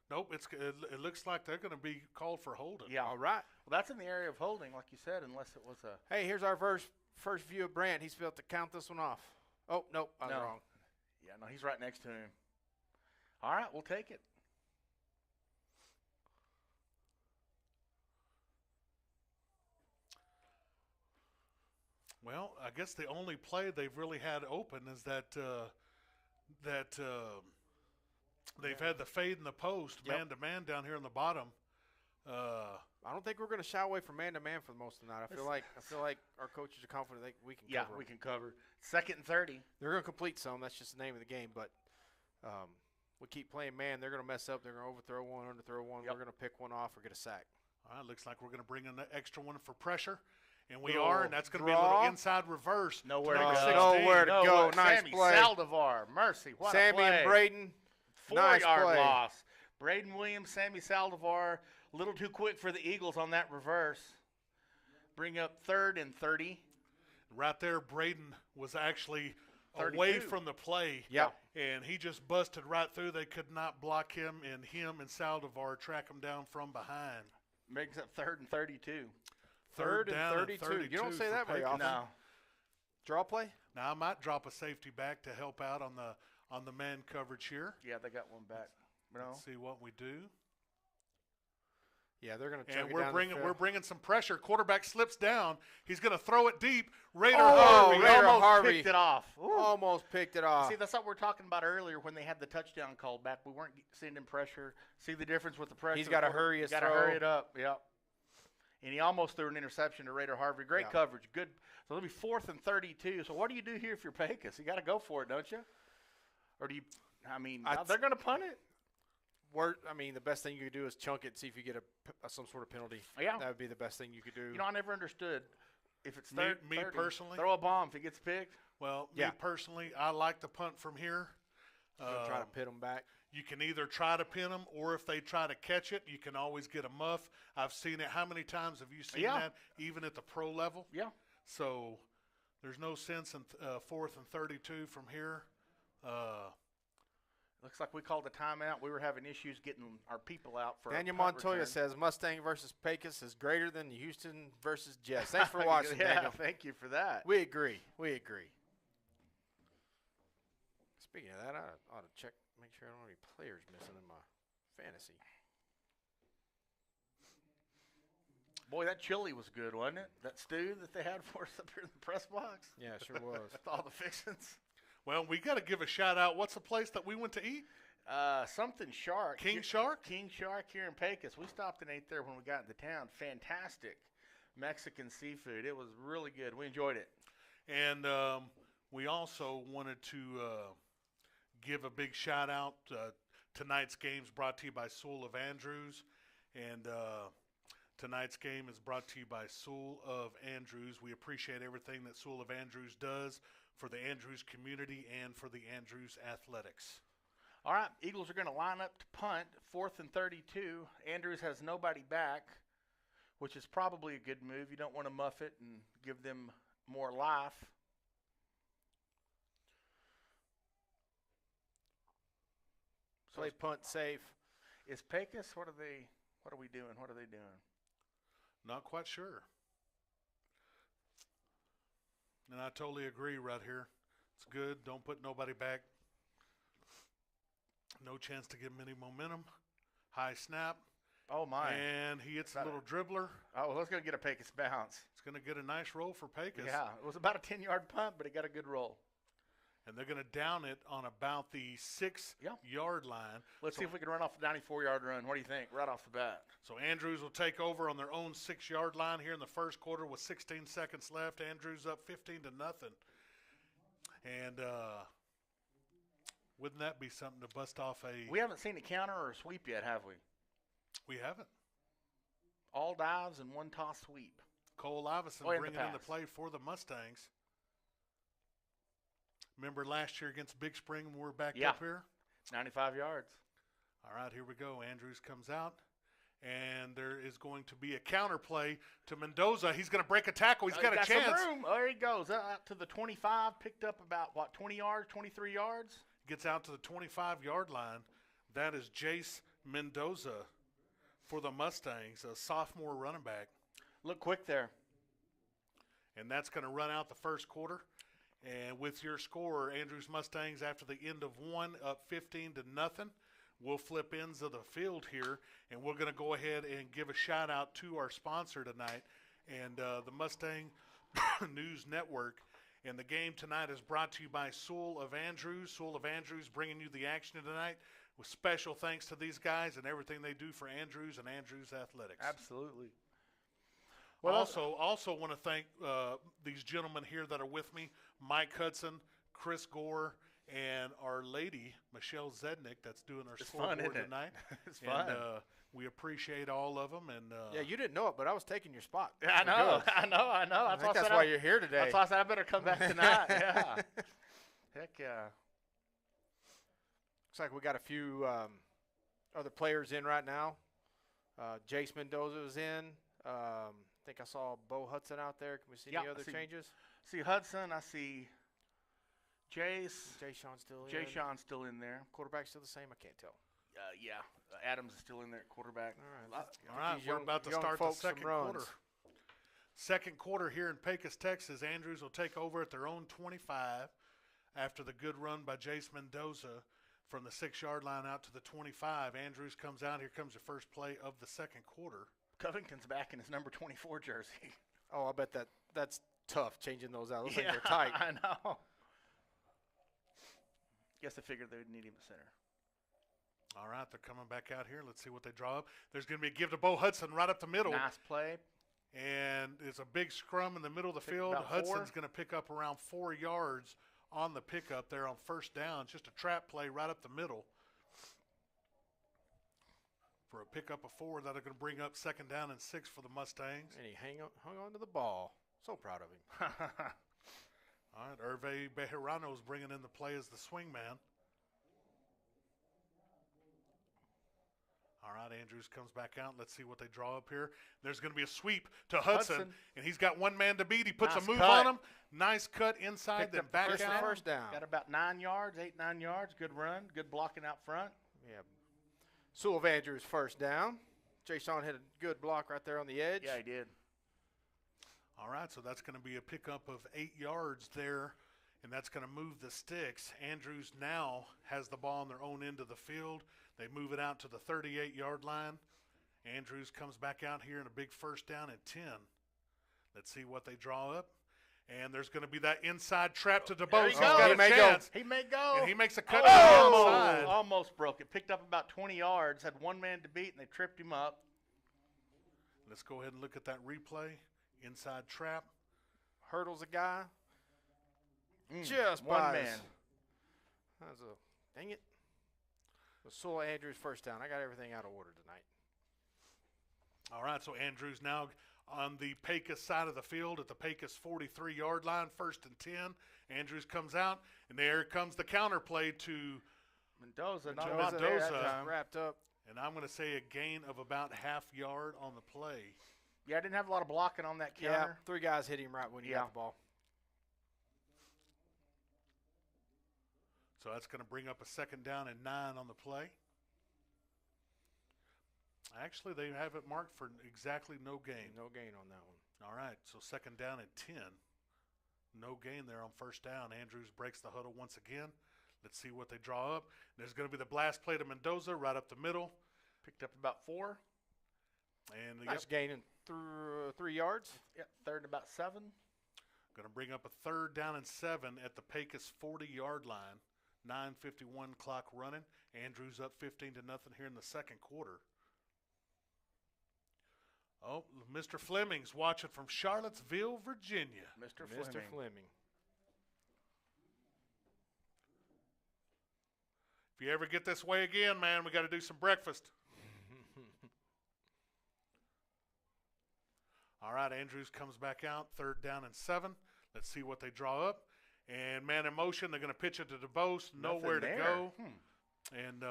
Nope, it looks like they're going to be called for holding. Yeah. All right. Well, that's in the area of holding, like you said, unless it was a. Hey, here's our first view of Brant. He's about to count this one off. Oh, nope, I was No. wrong. Yeah, no, he's right next to him. All right, we'll take it. Well, I guess the only play they've really had open is that they've had the fade in the post, Yep. man-to-man down here on the bottom. I don't think we're going to shy away from man-to-man for most of the night. I feel like our coaches are confident that we can cover. We can cover. 2nd and 30. They're going to complete some. That's just the name of the game. But we keep playing man. They're going to mess up. They're going to overthrow one, underthrow one. Yep. We're going to pick one off or get a sack. All right, looks like we're going to bring an extra one for pressure. And we Little are, and that's going to be a draw. little inside reverse. Nowhere to to number go. 16. Nowhere to go. Nice Sammy play. Saldivar. Mercy. What a Sammy play. and Braden. 4-yard nice play. loss. Braden Williams, Sammy Saldivar, a little too quick for the Eagles on that reverse. Bring up 3rd and 30. Right there, Braden was actually 32. away from the play. Yep. And he just busted right through. They could not block him, and Saldivar track him down from behind. Makes it 3rd and 32. Third and down 32. You don't say for that very Pecos. often. No. Draw play? Now I might drop a safety back to help out on the man coverage here. Yeah, they got one back. No. Let's see what we do. Yeah, they're going to And chunk it down the field. we're bringing some pressure. Quarterback slips down. He's going to throw it deep. Raider Oh, Harvey. Raider almost Harvey. picked it off. Ooh. Almost picked it off. See, that's what we were talking about earlier when they had the touchdown called back. We weren't sending pressure. See the difference with the pressure? He's gotta hurry his Got to throw. hurry it up. Yep. And he almost threw an interception to Raider Harvey. Great Yeah. coverage. Good. So it'll be 4th and 32. So what do you do here if you're Pecos? You got to go for it, don't you? Or do you? I mean, they're going to punt it. The best thing you could do is chunk it, see if you get some sort of penalty. Yeah. That would be the best thing you could do. You know, I never understood if it's Me 30, personally? throw a bomb if it gets picked. Well, Yeah. me personally, I like to punt from here. Try to pit them back. You can either try to pin them, or if they try to catch it, you can always get a muff. I've seen it. How many times have you seen Yeah. that, even at the pro level? Yeah. So there's no sense in 4th and 32 from here. Looks like we called a timeout. We were having issues getting our people out for Daniel a punt Montoya return. says Mustang versus Pecos is greater than Houston versus Jets. Thanks for watching, Yeah, Daniel. thank you for that. We agree. Speaking of that, I ought to check, make sure I don't have any players missing in my fantasy. Boy, that chili was good, wasn't it? That stew that they had for us up here in the press box. Yeah, it sure was. With all the fixings. Well, we got to give a shout out. What's the place that we went to eat? Something Shark. King Shark? King Shark here in Pecos. We stopped and ate there when we got into town. Fantastic Mexican seafood. It was really good. We enjoyed it. And we also wanted to give a big shout out. Tonight's game's brought to you by Sewell of Andrews. And tonight's game is brought to you by Sewell of Andrews. We appreciate everything that Sewell of Andrews does for the Andrews community and for the Andrews athletics. All right, Eagles are going to line up to punt, 4th and 32. Andrews has nobody back, which is probably a good move. You don't want to muff it and give them more life. So Play punt safe. is Pecos? What are we doing? What are they doing? Not quite sure. And I totally agree right here. It's good. Don't put nobody back. No chance to give him any momentum. High snap. Oh, my. And he hits a little dribbler. Oh, well, let's go get a Pecos bounce. It's going to get a nice roll for Pecos. Yeah, it was about a 10-yard punt, but it got a good roll. And they're going to down it on about the 6-yard line. Let's see if we can run off a 94-yard run. What do you think right off the bat? So Andrews will take over on their own 6-yard line here in the first quarter with 16 seconds left. Andrews up 15-0. And wouldn't that be something to bust off a – We haven't seen a counter or a sweep yet, have we? We haven't. All dives and one toss sweep. Cole Iverson And the bringing in the pass. play for the Mustangs. Remember last year against Big Spring when we were back up here? 95 yards. All right, here we go. Andrews comes out, and there is going to be a counter play to Mendoza. He's going to break a tackle. He's got a chance. Some room. There he goes. Out to the 25, picked up about, 20 yards, 23 yards? Gets out to the 25-yard line. That is Jace Mendoza for the Mustangs, a sophomore running back. Look quick there. And that's going to run out the first quarter. And with your score, Andrews Mustangs after the end of one up 15-0. We'll flip ends of the field here, and we're going to go ahead and give a shout out to our sponsor tonight, and the Mustang News Network. And the game tonight is brought to you by Sewell of Andrews. Sewell of Andrews bringing you the action tonight with special thanks to these guys and everything they do for Andrews and Andrews Athletics. Absolutely. Well, also want to thank these gentlemen here that are with me, Mike Hudson, Chris Gore, and our lady, Michelle Zednick, that's doing our scoreboard tonight. It's fun. And we appreciate all of them. And Yeah, you didn't know it, but I was taking your spot. Yeah, I know. I think that's why you're here today. That's why I said I better come back tonight. Yeah. Heck yeah. Looks like we got a few other players in right now. Jace Mendoza is in. I think I saw Bo Hudson out there. Can we see any other changes? See Hudson. I see Jace. Jay Sean's still in. Jay Sean's still in there. Quarterback's still the same? I can't tell. Yeah. Adams is still in there at quarterback. All right. all right, we're about to start the second quarter. Second quarter here in Pecos, Texas. Andrews will take over at their own 25 after the good run by Jace Mendoza. from the 6-yard line out to the 25. Andrews comes out. Here comes the first play of the second quarter. Covington's back in his number 24 jersey. Oh, I bet that's tough changing those out. Those things are tight. I know. Guess I figured they would need him at center. All right, they're coming back out here. Let's see what they draw up. There's going to be a give to Bo Hudson right up the middle. Nice play. And it's a big scrum in the middle of the field. Hudson's going to pick up around 4 yards on the pickup there on first down. Just a trap play right up the middle for a pickup of 4 that are going to bring up 2nd down and 6 for the Mustangs. And he hung on to the ball. So proud of him. All right, Hervé Bejarano is bringing in the play as the swing man. All right, Andrews comes back out. Let's see what they draw up here. There's going to be a sweep to Hudson, and he's got one man to beat. He puts Nice a move cut. on him. Nice cut inside, Picked then up the back out. First down. Got about 9 yards, 8-9 yards. Good run. Good blocking out front. Yeah. Sewell Andrews first down. Jay Sean hit a good block right there on the edge. Yeah, he did. All right, so that's going to be a pickup of 8 yards there, and that's going to move the sticks. Andrews now has the ball on their own end of the field. They move it out to the 38-yard line. Andrews comes back out here in a big first down at 10. Let's see what they draw up. And there's going to be that inside trap to DeBose. There he He's goes. got He a may go. chance. He may go. And he makes a cut to the Almost, outside. almost broke it. Picked up about 20 yards. Had one man to beat, and they tripped him up. Let's go ahead and look at that replay. Inside trap. Hurdles a guy. Just one by man. That's a dang it. It was Sewell Andrews first down. I got everything out of order tonight. All right, so Andrews now on the Pecos side of the field at the Pecos 43-yard line, 1st and 10. Andrews comes out, and there comes the counter play to Mendoza. Not Mendoza. about there that time. Wrapped up. and I'm going to say a gain of about half yard on the play. Yeah, I didn't have a lot of blocking on that Yeah, counter. 3 guys hit him right when he got the ball. So that's going to bring up a 2nd down and 9 on the play. Actually, they have it marked for exactly no gain. No gain on that one. All right, so 2nd down at 10. No gain there on 1st down. Andrews breaks the huddle once again. Let's see what they draw up. There's going to be the blast play to Mendoza right up the middle. Picked up about 4. And Nice gaining through 3 yards. Yep, 3rd and about 7. Going to bring up a 3rd down and 7 at the Pecos 40-yard line. 9:51 clock running. Andrews up 15-0 here in the 2nd quarter. Oh, Mr. Fleming's watching from Charlottesville, Virginia. Mr. Fleming. If you ever get this way again, man, we got to do some breakfast. All right, Andrews comes back out, 3rd down and 7. Let's see what they draw up. And man in motion, they're going to pitch it to DeBose. Nowhere to go. And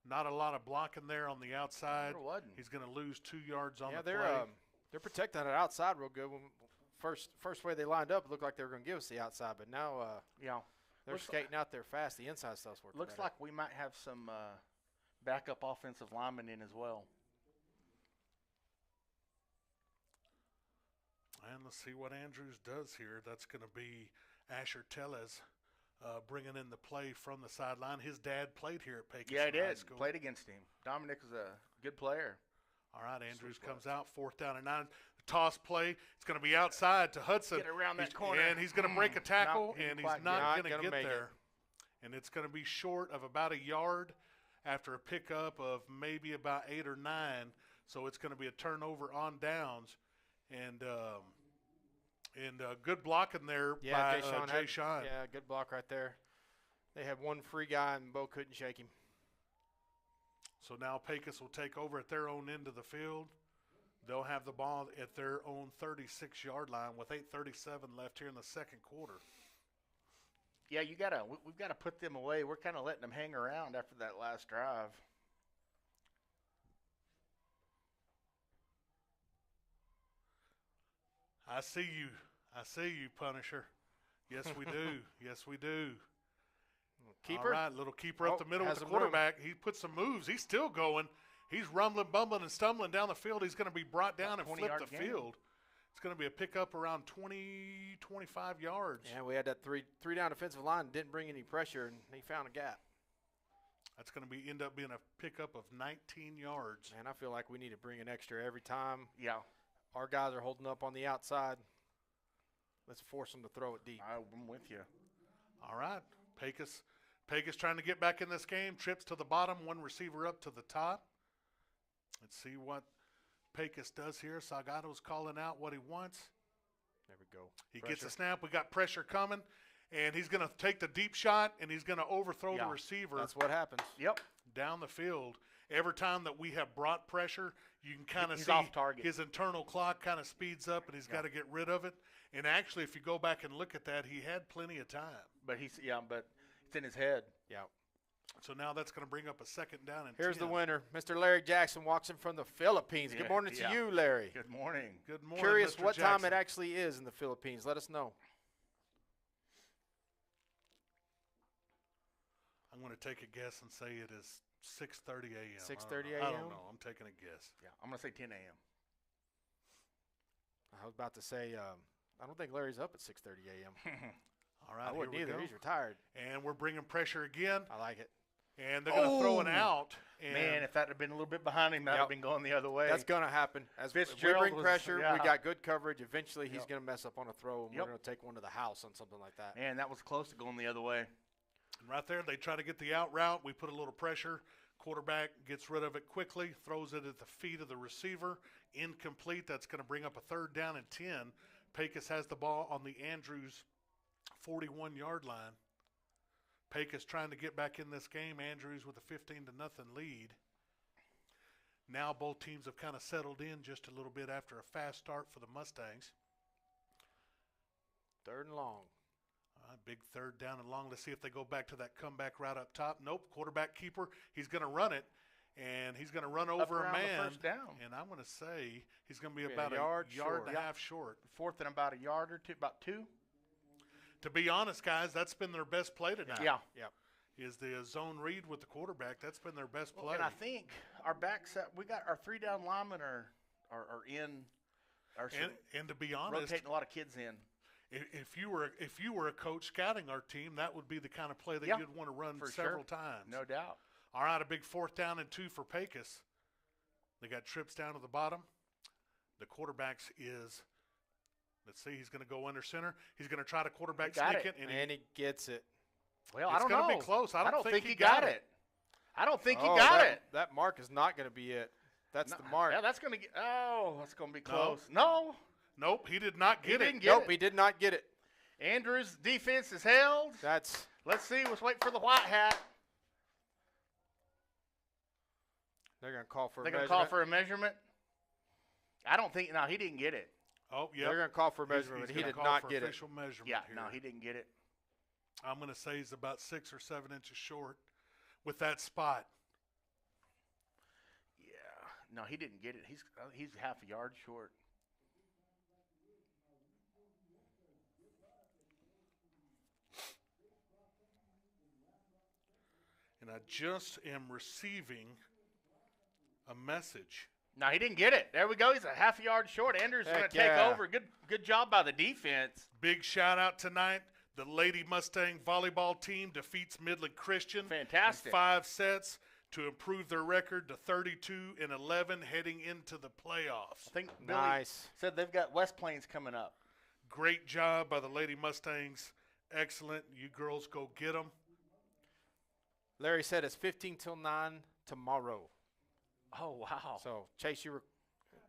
not a lot of blocking there on the outside. There wasn't. He's going to lose 2 yards on the they're play. they're protecting it outside real good. When first way they lined up, it looked like they were going to give us the outside, but now Yeah. they're skating out there fast. The inside stuff's working. Looks better. like we might have some backup offensive linemen in as well. And let's see what Andrews does here. That's going to be Asher Tellez bringing in the play from the sideline. His dad played here at Pecos Yeah, he High did. School. Played against him. Dominic is a good player. All right, Andrews comes out, 4th down and 9. The toss play. It's going to be outside to Hudson. Get around that He's- corner. And he's going to break a tackle, Not and he's quite not not going to gonna get make it. there. And it's going to be short of about a yard after a pickup of maybe about 8 or 9. So it's going to be a turnover on downs. And good blocking there by Jay Sean. Yeah, good block right there. They had one free guy, and Bo couldn't shake him. So now Pecos will take over at their own end of the field. They'll have the ball at their own 36-yard line with 8:37 left here in the 2nd quarter. Yeah, we've got to put them away. We're kind of letting them hang around after that last drive. I see you, Punisher. Yes, we do. Yes, we do. Keeper? All right, little keeper up the middle with has the some room. quarterback. He put some moves. He's still going. He's rumbling, bumbling, and stumbling down the field. He's going to be brought down and flip 20-yard the gain. field. It's going to be a pickup around 20, 25 yards. Yeah, we had that three down defensive line, didn't bring any pressure, and he found a gap. That's going to end up being a pickup of 19 yards. Man, I feel like we need to bring an extra every time. Yeah. Our guys are holding up on the outside. Let's force them to throw it deep. I'm with you. All right. Pecos trying to get back in this game. Trips to the bottom, one receiver up to the top. Let's see what Pecos does here. Salgado's calling out what he wants. There we go. He gets a snap. We got pressure coming. And he's going to take the deep shot, and he's going to overthrow the receiver. That's what happens. Yep. Down the field. Every time that we have brought pressure, you can kind of see off target. His internal clock kind of speeds up, and he's got to get rid of it. And actually, if you go back and look at that, he had plenty of time. But it's in his head. Yeah. So now that's going to bring up a second down and Here's 10. the winner. Mr. Larry Jackson walks in from the Philippines. Good morning to you, Larry. Good morning. Good morning, Curious Mr. what Jackson. time it actually is in the Philippines. Let us know. I'm going to take a guess and say it is 6:30 a.m. 6:30 I a.m.? don't know. I'm taking a guess. Yeah, I'm going to say 10 a.m. I was about to say, I don't think Larry's up at 6:30 a.m. All right, I wouldn't here we either. go. He's retired. And we're bringing pressure again. I like it. And they're going to throw it out. And Man, if that had been a little bit behind him, that would have been going the other way. That's going to happen. As we Fitzgerald bring was- pressure, we yeah. got good coverage. Eventually, he's Yep. going to mess up on a throw, and Yep. we're going to take one to the house on something like that. Man, that was close to going the other way. And right there, they try to get the out route. We put a little pressure. Quarterback gets rid of it quickly, throws it at the feet of the receiver. Incomplete. That's going to bring up a 3rd down and 10. Pecos has the ball on the Andrews 41-yard line. Pecos trying to get back in this game. Andrews with a 15-0 lead. Now both teams have kind of settled in just a little bit after a fast start for the Mustangs. 3rd and long. Big 3rd down and long. Let's see if they go back to that comeback route up top. Nope. Quarterback keeper. He's going to run it, and he's going to run over a around man. the first down. And I'm going to say he's going to be Yeah, about a yard yard and short. a half short. 4th and about a yard or two, about 2. To be honest, guys, that's been their best play tonight. Yeah. Is the zone read with the quarterback. That's been their best play. And I think our back set, we got our 3 down linemen are in. And to be honest, rotating a lot of kids in. if you were a coach scouting our team, that would be the kind of play that Yeah, you'd want to run for several sure. times. No doubt. All right, a big 4th down and 2 for Pecos. They got trips down to the bottom. The quarterback's is, let's see, he's going to go under center. He's going to try to quarterback He got sneak it. it. And he gets it. Well, It's I don't gonna know. be close. I don't think he got got it. I don't think he Oh, got that, it. That mark is not going to be it. That's No, the mark. Yeah, that's gonna get. Oh, that's gonna be close. No, Nope, he did not get it. didn't get Nope, it. he did not get it. Andrews' defense is held. That's Let's see. Let's wait for the white hat. they're going to call for They're a gonna measurement. call for a measurement. I don't think. No, he didn't get it. Oh, yeah. They're going to call for a He's measurement. He gonna did call not for get it. official measurement Yeah, here. no, he didn't get it. I'm going to say he's about 6 or 7 inches short with that spot. Yeah, no, he didn't get it. He's half a yard short. And I just am receiving a message. No, he didn't get it. There we go. He's a half a yard short. Andrews going Heck to take yeah. over. Good job by the defense. Big shout out tonight. The Lady Mustang volleyball team defeats Midland Christian Fantastic. in 5 sets to improve their record to 32-11 heading into the playoffs. I think Billy Nice. said they've got West Plains coming up. Great job by the Lady Mustangs. Excellent. You girls go get them. Larry said it's 15 till 9 tomorrow. Oh, wow. So, Chase, you were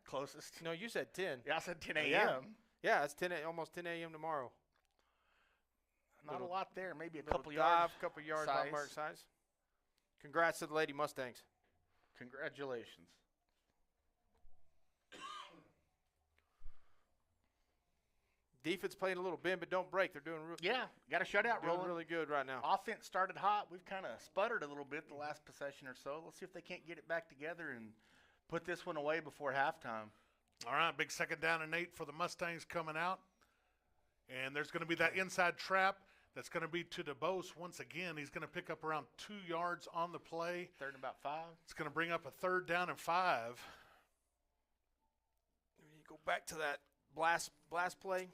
Closest. no, you said 10. Yeah, I said 10 a.m. Yeah. Yeah, it's 10 almost 10 a.m. tomorrow. Not a lot there. Maybe a Little couple dive, yards. couple yards size. by mark size. Congrats to the Lady Mustangs. Congratulations. Defense playing a little bend, but don't break. They're doing, Yeah, got a shutout doing rolling. really good right now. Offense started hot. We've kind of sputtered a little bit the last possession or so. Let's see if they can't get it back together and put this one away before halftime. All right, big 2nd down and 8 for the Mustangs coming out. And there's going to be that inside trap that's going to be to DeBose once again. He's going to pick up around 2 yards on the play. 3rd and about 5. It's going to bring up a 3rd down and 5. You go back to that blast play.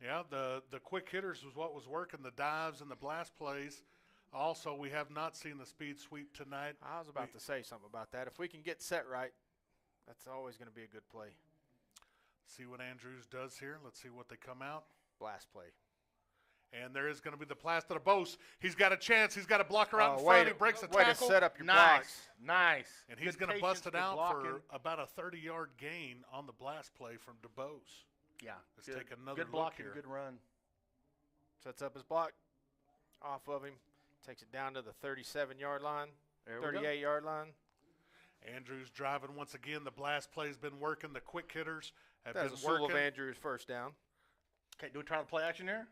Yeah, the quick hitters was what was working, the dives and the blast plays. Also, we have not seen the speed sweep tonight. I was about to say something about that. If we can get set right, that's always going to be a good play. See what Andrews does here. Let's see what they come out. Blast play. And there is going to be the blast to the Bose. He's got a chance. He's got a blocker out in way front. to- He breaks the way to tackle. set up your Nice, blocks. nice. And he's Good going to bust patience, it good out blocking. for about a 30-yard gain on the blast play from DeBose. Yeah. Let's good, take another good look blocking, here. good run. Sets up his block off of him. Takes it down to the 37-yard line, There we go. 38-yard line. Andrews driving once again. The blast play's been working. The quick hitters have That's a been Sewell of working. Andrews first down. Okay, do we try the play action here?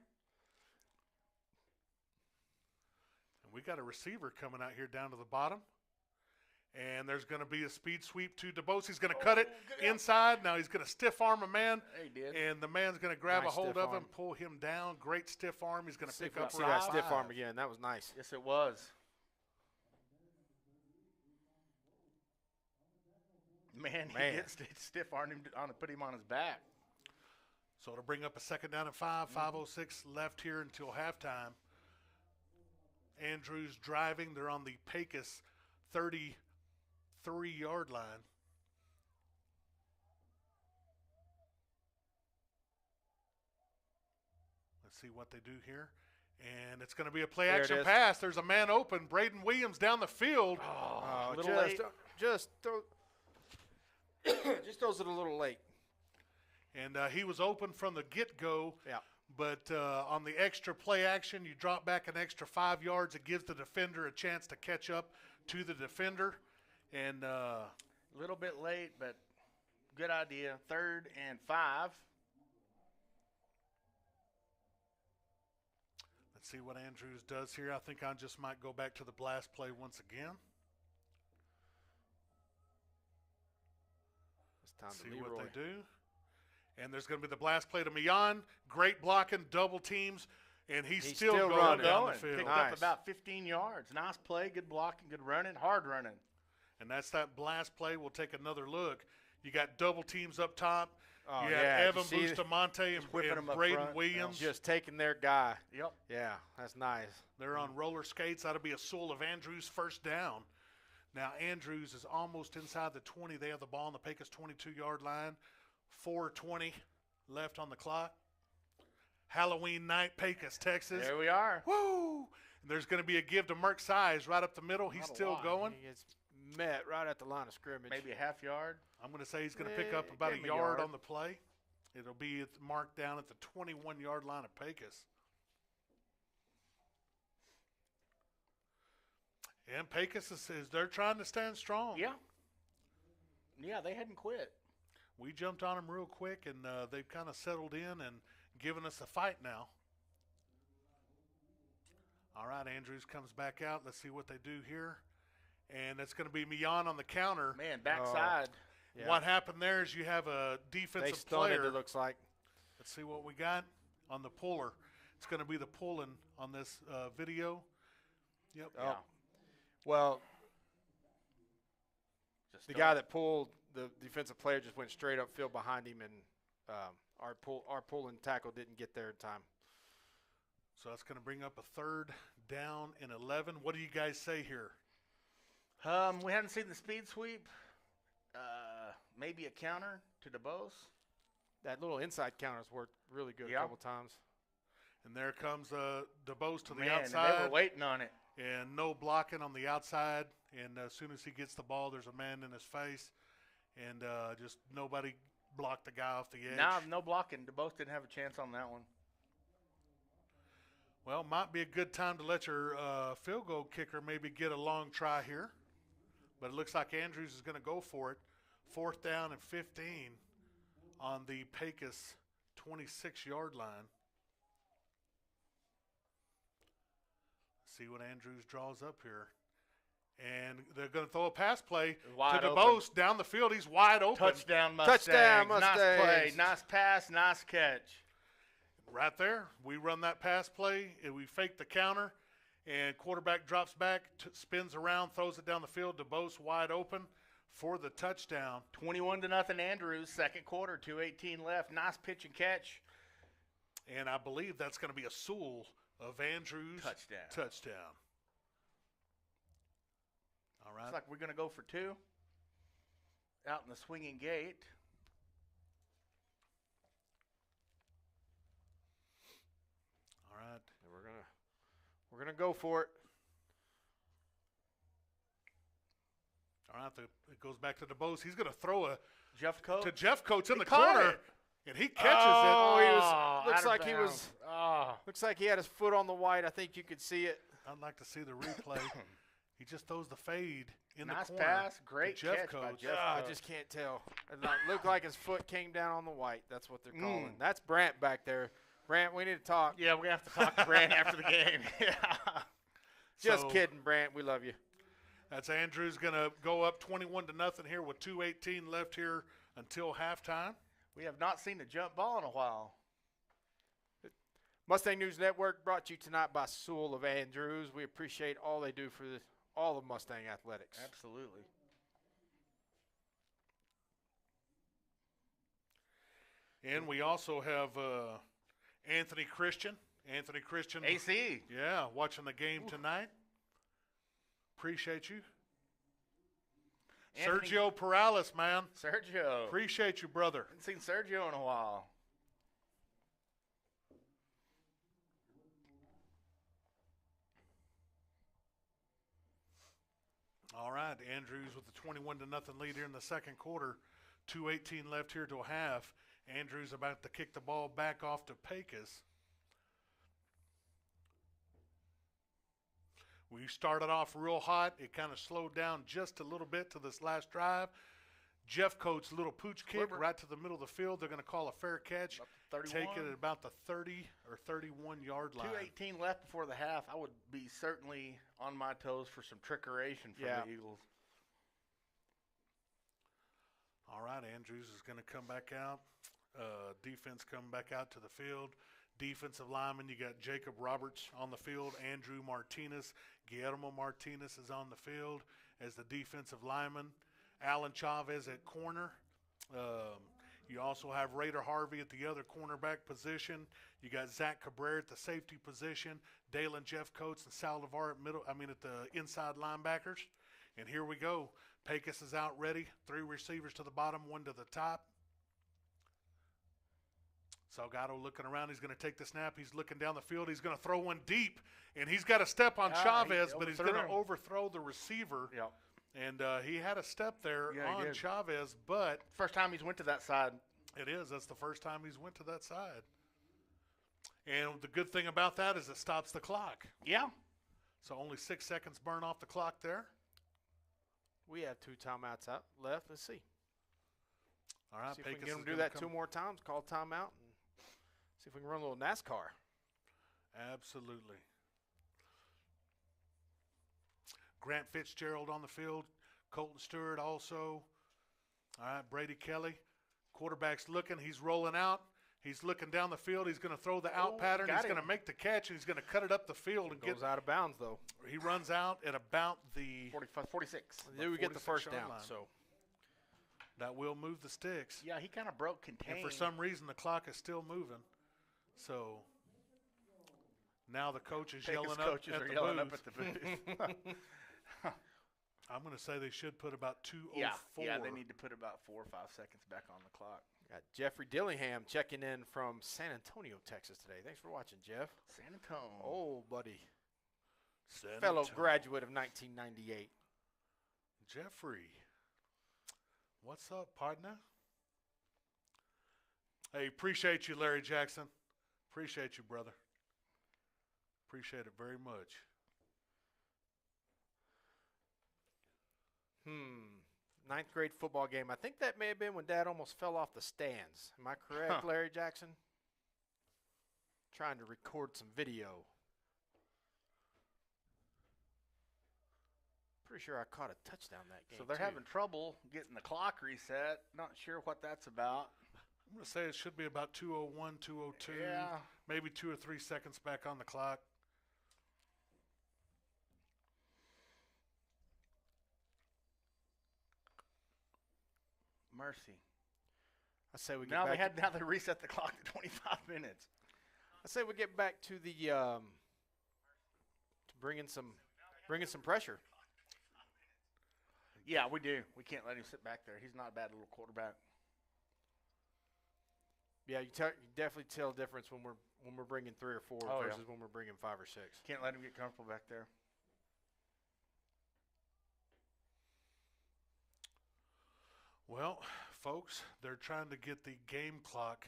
And we got a receiver coming out here down to the bottom. And there's going to be a speed sweep to DeBose. He's going to cut it inside. Now he's going to stiff arm a man. He did. And the man's going to grab Nice a hold stiff of him, arm. pull him down. Great stiff arm. He's going to pick up See around that stiff 5. arm again. That was nice. Yes, it was. Man, he gets stiff armed him on put him on his back. So it'll bring up a second down and 5. 5:06 left here until halftime. Andrews driving. They're on the Pecos 33-yard line. Let's see what they do here. And it's going to be a play There it action is. pass. There's a man open. Braden Williams down the field. Oh, a just, little late. just throws it a little late. And he was open from the get-go. Yeah. But on the extra play action, you drop back an extra 5 yards. It gives the defender a chance to catch up to the defender. And A little bit late, but good idea. 3rd and 5. let's see what Andrews does here. I think I just might go back to the blast play once again. It's time See to what Leroy. they do. And there's going to be the blast play to Millan. Great blocking, double teams, and he's still going running. down the field. Picked Nice. up about 15 yards. Nice play, good blocking, good running, hard running. And that's that blast play. We'll take another look. You got double teams up top. Oh, you have yeah. Evan You see Bustamante and whipping them up Braden front. Williams. Just taking their guy. Yep. Yeah, that's nice. They're on roller skates. That'll be a Sewell of Andrews first down. Now, Andrews is almost inside the 20. They have the ball on the Pecos 22-yard line. 4:20 left on the clock. Halloween night, Pecos, Texas. There we are. Woo! And there's going to be a give to Merck Size right up the middle. He's Not a still lot. going. He gets met right at the line of scrimmage. Maybe a half yard. I'm going to say he's going to pick up about give a him a yard yard. on the play. It'll be marked down at the 21-yard line of Pecos. And Pecos is they're trying to stand strong. Yeah. Yeah, they hadn't quit. We jumped on them real quick, and they've kind of settled in and given us a fight now. All right, Andrews comes back out. Let's see what they do here. And it's going to be Millan on the counter. Man, backside. Yeah. What happened there is you have a They defensive stunned it, player. it looks like. Let's see what we got on the puller. It's going to be the pulling on this video. Yep. Oh. Well, Just the don't- guy that pulled, the defensive player just went straight upfield behind him, and our pulling tackle didn't get there in time. So that's going to bring up a 3rd down and 11. What do you guys say here? We haven't seen the speed sweep. Maybe a counter to DeBose. That little inside counter's worked really good Yeah. a couple times. And there comes DeBose to the Man, and outside. they were waiting on it. And no blocking on the outside. And as soon as he gets the ball, there's a man in his face. And just nobody blocked the guy off the edge. Now, no blocking. DeBose didn't have a chance on that one. Well, might be a good time to let your field goal kicker maybe get a long try here. But it looks like Andrews is going to go for it. 4th down and 15 on the Pecos 26-yard line. See what Andrews draws up here. And they're going to throw a pass play Wide to open. DeBose down the field. He's wide open. Touchdown, Mustangs. Touchdown, Nice play. Mustangs. Nice pass. Nice catch. Right there. We run that pass play, and we fake the counter, and quarterback drops back, spins around, throws it down the field. DeBose wide open for the touchdown. 21-0 Andrews. Second quarter. 2:18 left. Nice pitch and catch. And I believe that's going to be a Sewell of Andrews. Touchdown. Touchdown. All right. Looks like we're going to go for 2. Out in the swinging gate. All right. And we're gonna go for it. All right. It goes back to DeBose. He's going to throw Jeff Coates. to Jeff Coates in the caught corner, it. and he catches Oh, he out was. Looks of like he was. bounds. Oh. Looks like he had his foot on the white. I think you could see it. it. I'd like to see the replay. He just throws the fade in Nice the corner. pass. Great Jeff catch by Coates. Jeff I Coates. just can't tell. It looked like his foot came down on the white. That's what they're calling. Mm. That's Brant back there. Brant, we need to talk. Yeah, we have to talk to Brand after the game. Yeah. Just So- kidding, Brant. We love you. That's Andrews going to go up 21-0 here with 2:18 left here until halftime. We have not seen a jump ball in a while. Mustang News Network brought to you tonight by Sewell of Andrews. We appreciate all they do for all of Mustang athletics. Absolutely. And we also have Anthony Christian. Anthony Christian. AC. Yeah, watching the game tonight. Appreciate you. Anthony- Sergio Perales, man. Sergio. Appreciate you, brother. Haven't seen Sergio in a while. All right, Andrews with the 21-0 lead here in the second quarter. 2:18 left here till half. Andrews about to kick the ball back off to Pecos. We started off real hot. It kind of slowed down just a little bit to this last drive. Jeff Coates' little pooch kick right to the middle of the field. They're going to call a fair catch. About Take 31. it at about the 30 or 31-yard line. 2:18 left before the half. I would be certainly on my toes for some trickeration from Yeah. the Eagles. All right, Andrews is going to come back out. Defense coming back out to the field. Defensive lineman, you got Jacob Roberts on the field. Andrew Martinez. Guillermo Martinez is on the field as the defensive lineman. Alan Chavez at corner. You also have Raider Harvey at the other cornerback position. You got Zach Cabrera at the safety position. Dalen Jeff Coates and Saldivar at the inside linebackers. And here we go. Pecos is out ready. 3 receivers to the bottom, 1 to the top. Salgado looking around. He's going to take the snap. He's looking down the field. He's going to throw one deep. And he's got a step on Chavez, but he's going to overthrow the receiver. Yep. And he had a step there Yeah, he on did. Chavez, but First time he's went to that side. it is. That's the first time he's went to that side. And the good thing about that is it stops the clock. Yeah. So only 6 seconds burn off the clock there. We have 2 timeouts out left. Let's see. All right, See if we Pecos can get them is to do gonna that 2 more times. Call timeout and see if we can run a little NASCAR. Absolutely. Grant Fitzgerald on the field. Colton Stewart also. All right, Brady Kelly. Quarterback's looking. He's rolling out. He's looking down the field. He's going to throw the out pattern. got He's going to him. make the catch, and he's going to cut it up the field and Goes out of bounds, though. He runs out at about the 45, 46. Did we get the 46 first yard down? line. So that will move the sticks. Yeah, he kind of broke contain. And for some reason, the clock is still moving. So now the coach is Pecos yelling up coaches at are the yelling booth. up at the booth. I'm going to say they should put about 2:04. yeah, they need to put about 4 or 5 seconds back on the clock. got Jeffrey Dillingham checking in from San Antonio, Texas today. Thanks for watching, Jeff. San Antonio. Oh, buddy. San Fellow Antonio. graduate of 1998. Jeffrey. What's up, partner? Hey, appreciate you, Larry Jackson. Appreciate you, brother. Appreciate it very much. Ninth grade football game. I think that may have been when Dad almost fell off the stands. Am I correct, Huh. Larry Jackson? Trying to record some video. Pretty sure I caught a touchdown that game. So they're too. having trouble getting the clock reset. Not sure what that's about. I'm going to say it should be about 2:01, 2:02. Yeah. Maybe 2 or 3 seconds back on the clock. Mercy. I say we get Now back. now they reset the clock to 25 minutes. I say we get back to the to bringing some pressure. Yeah, we do. We can't let him sit back there. He's not a bad little quarterback. Yeah, you definitely tell a difference when we're bringing 3 or 4 versus when we're bringing 5 or 6. Can't let him get comfortable back there. Well, folks, they're trying to get the game clock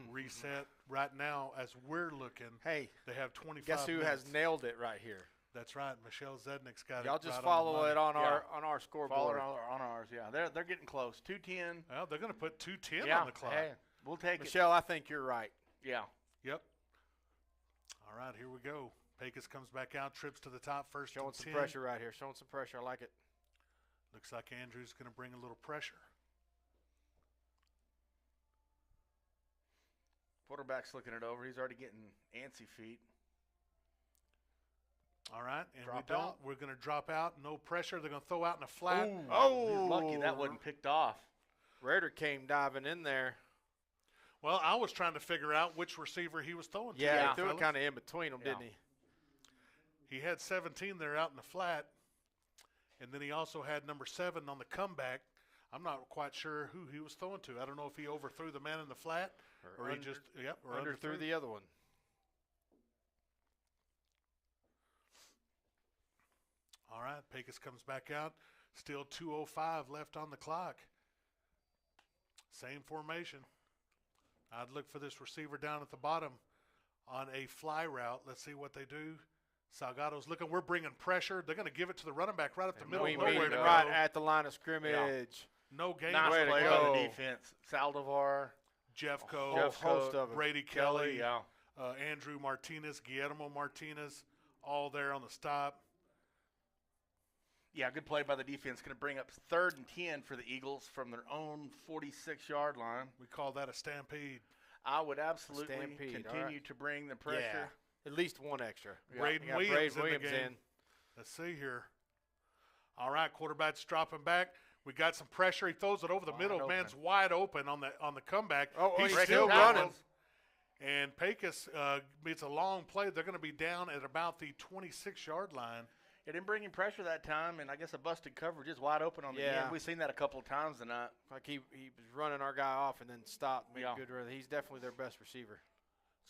reset right now as we're looking. Hey, they have 25 guess who minutes. has nailed it right here? That's right. Michelle Zednick's got Y'all it. just right follow it on Yeah. our scoreboard. Follow it on ours. Yeah, they're getting close. 2:10. Well, they're going to put 2:10 Yeah, on the clock. hey, we'll take Michelle, I think you're right. it. Yeah. Yep. All right, here we go. Pecos comes back out, trips to the top, first Showing and some 10. pressure right here. Showing some pressure. I like it. Looks like Andrew's going to bring a little pressure. Quarterback's looking it over. He's already getting antsy feet. All right, and Drop we don't. out. We're going to drop out. No pressure. They're going to throw out in a flat. He's lucky that wasn't picked off. Raider came diving in there. Well, I was trying to figure out which receiver he was throwing to. Yeah, there, he threw it fellas. kind of in between them, Yeah. didn't he? He had 17 there out in the flat, and then he also had number 7 on the comeback. I'm not quite sure who he was throwing to. I don't know if he overthrew the man in the flat or he just or Underthrew the other one. All right, Pecos comes back out. Still 2:05 left on the clock. Same formation. I'd look for this receiver down at the bottom on a fly route. Let's see what they do. Salgado's looking. We're bringing pressure. They're going to give it to the running back right up the middle. We Nowhere mean to right go. at the line of scrimmage. No gain. Nice Way to play go. by the defense. Saldivar, Jeffco, Jeff host of them. Brady Kelly, yeah. Andrew Martinez, Guillermo Martinez, all there on the stop. Yeah, good play by the defense. Going to bring up 3rd and 10 for the Eagles from their own 46-yard line. We call that a stampede. I would absolutely Stampede, all continue right. to bring the pressure. Yeah, at least one extra. Braden You got Williams, Braden in the game. in. Let's see here. All right, quarterback's dropping back. We got some pressure. He throws it over the Wide middle. open. Man's wide open on the comeback. Oh, he's he's still still running. running. And Pecos, it's a long play. They're going to be down at about the 26-yard line. It didn't bring him pressure that time, and I guess a busted coverage is wide open on the Yeah. end. We've seen that a couple of times tonight. Like he was running our guy off and then stopped. Made Yeah. good run. He's definitely their best receiver.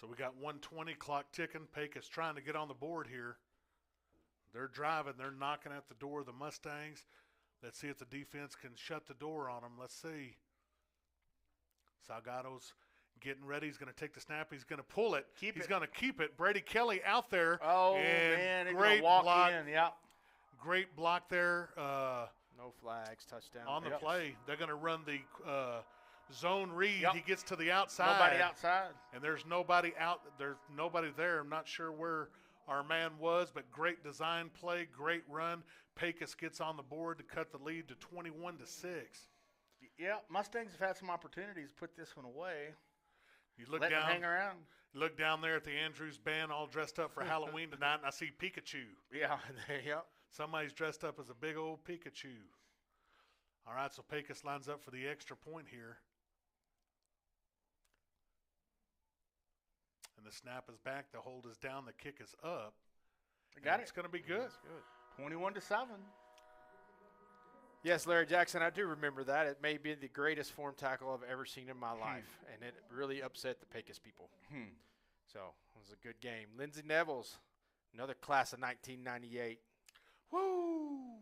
So we got 1:20 clock ticking. Pecos trying to get on the board here. They're driving. They're knocking at the door of the Mustangs. Let's see if the defense can shut the door on them. Let's see. Salgado's getting ready. He's going to take the snap. He's going to pull it. He's going to keep it. Brady Kelly out there. Oh, and man, he's great going to walk block. in. Yeah. Great block there No flags, touchdown. on the Yep. play. They're going to run the zone read. Yep. He gets to the outside. Nobody outside. And there's nobody out. There's nobody there. I'm not sure where our man was, but great design play, great run. Pecos gets on the board to cut the lead to 21-6. Yeah, Mustangs have had some opportunities to put this one away. You look Let them down. hang around. Look down there at the Andrews band, all dressed up for Halloween tonight, and I see Pikachu. Yeah. Yep. Somebody's dressed up as a big old Pikachu. All right, so Pecos lines up for the extra point here. And the snap is back. The hold is down. The kick is up. Got It's it. going to be good. 21-7. Yes, Larry Jackson, I do remember that. It may be the greatest form tackle I've ever seen in my life, and it really upset the Pecos people. So it was a good game. Lindsey Neville's, another class of 1998. Woo!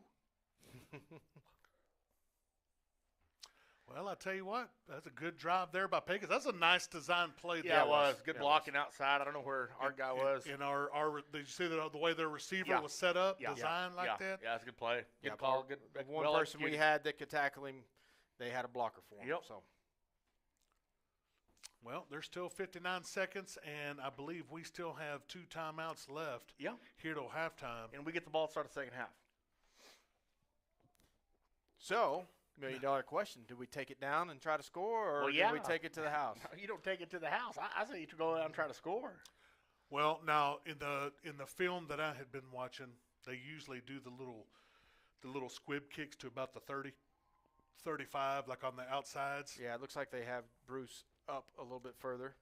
Well, I tell you what, that's a good drive there by Pecos. That's a nice design play there. Yeah, it was. Good Yeah, it blocking outside. I don't know where our guy was. And our did you see the way their receiver Yeah. was set up, Yeah. designed like that? Yeah, it's a good play. Good Yeah, call. Good. The one well person we executed. had that could tackle him, they had a blocker for him. Yep. So Well, there's still 59 seconds, and I believe we still have 2 timeouts left Yeah. here till halftime. And we get the ball to start the second half. $1 million question. Do we take it down and try to score, or Well, do yeah. we take it to the house? You don't take it to the house. I say you go out and try to score. Well, now in the film that I had been watching, they usually do the little squib kicks to about the 30, 35, like on the outsides. Yeah, it looks like they have Bruce up a little bit further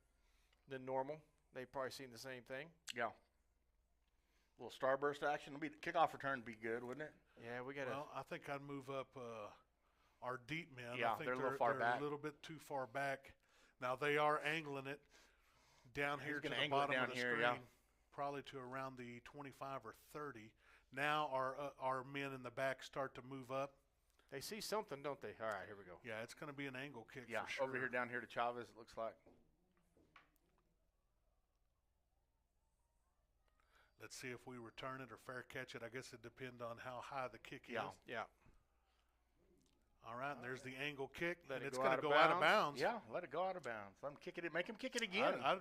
than normal. They've probably seen the same thing. Yeah. little starburst action. The kickoff return would be good, wouldn't it? Yeah, we got to. Well, I think I'd move up our deep men. Yeah, I think they're a little far back. a little bit too far back. Now they are angling it down here to the bottom of the screen, probably to around the 25 or 30. Now our men in the back start to move up. They see something, don't they? All right, here we go. Yeah, it's going to be an angle kick Yeah, for sure. over here, down here to Chavez, it looks like. Let's see if we return it or fair catch it. I guess it depends on how high the kick is. Yeah. All right, and there's the angle kick, and it's go going to go out of bounds. Yeah, let it go out of bounds. Let him kick it. Make him kick it again. I'll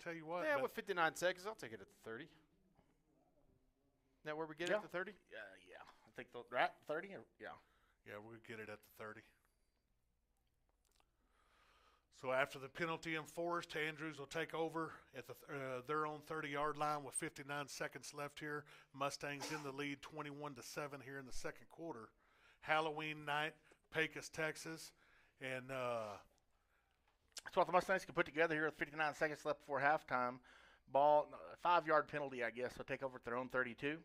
tell you what. Yeah, with 59 seconds, I'll take it at the 30. Is that where we get it at the 30? Yeah. I think they're at 30. Yeah, we'll get it at the 30. So after the penalty enforced, Andrews will take over at their own 30-yard line with 59 seconds left here. Mustangs in the lead, 21-7 here in the second quarter. Halloween night, Pecos, Texas, and that's what the Mustangs can put together here with 59 seconds left before halftime. Ball, 5-yard penalty, I guess. They'll take over at their own 32.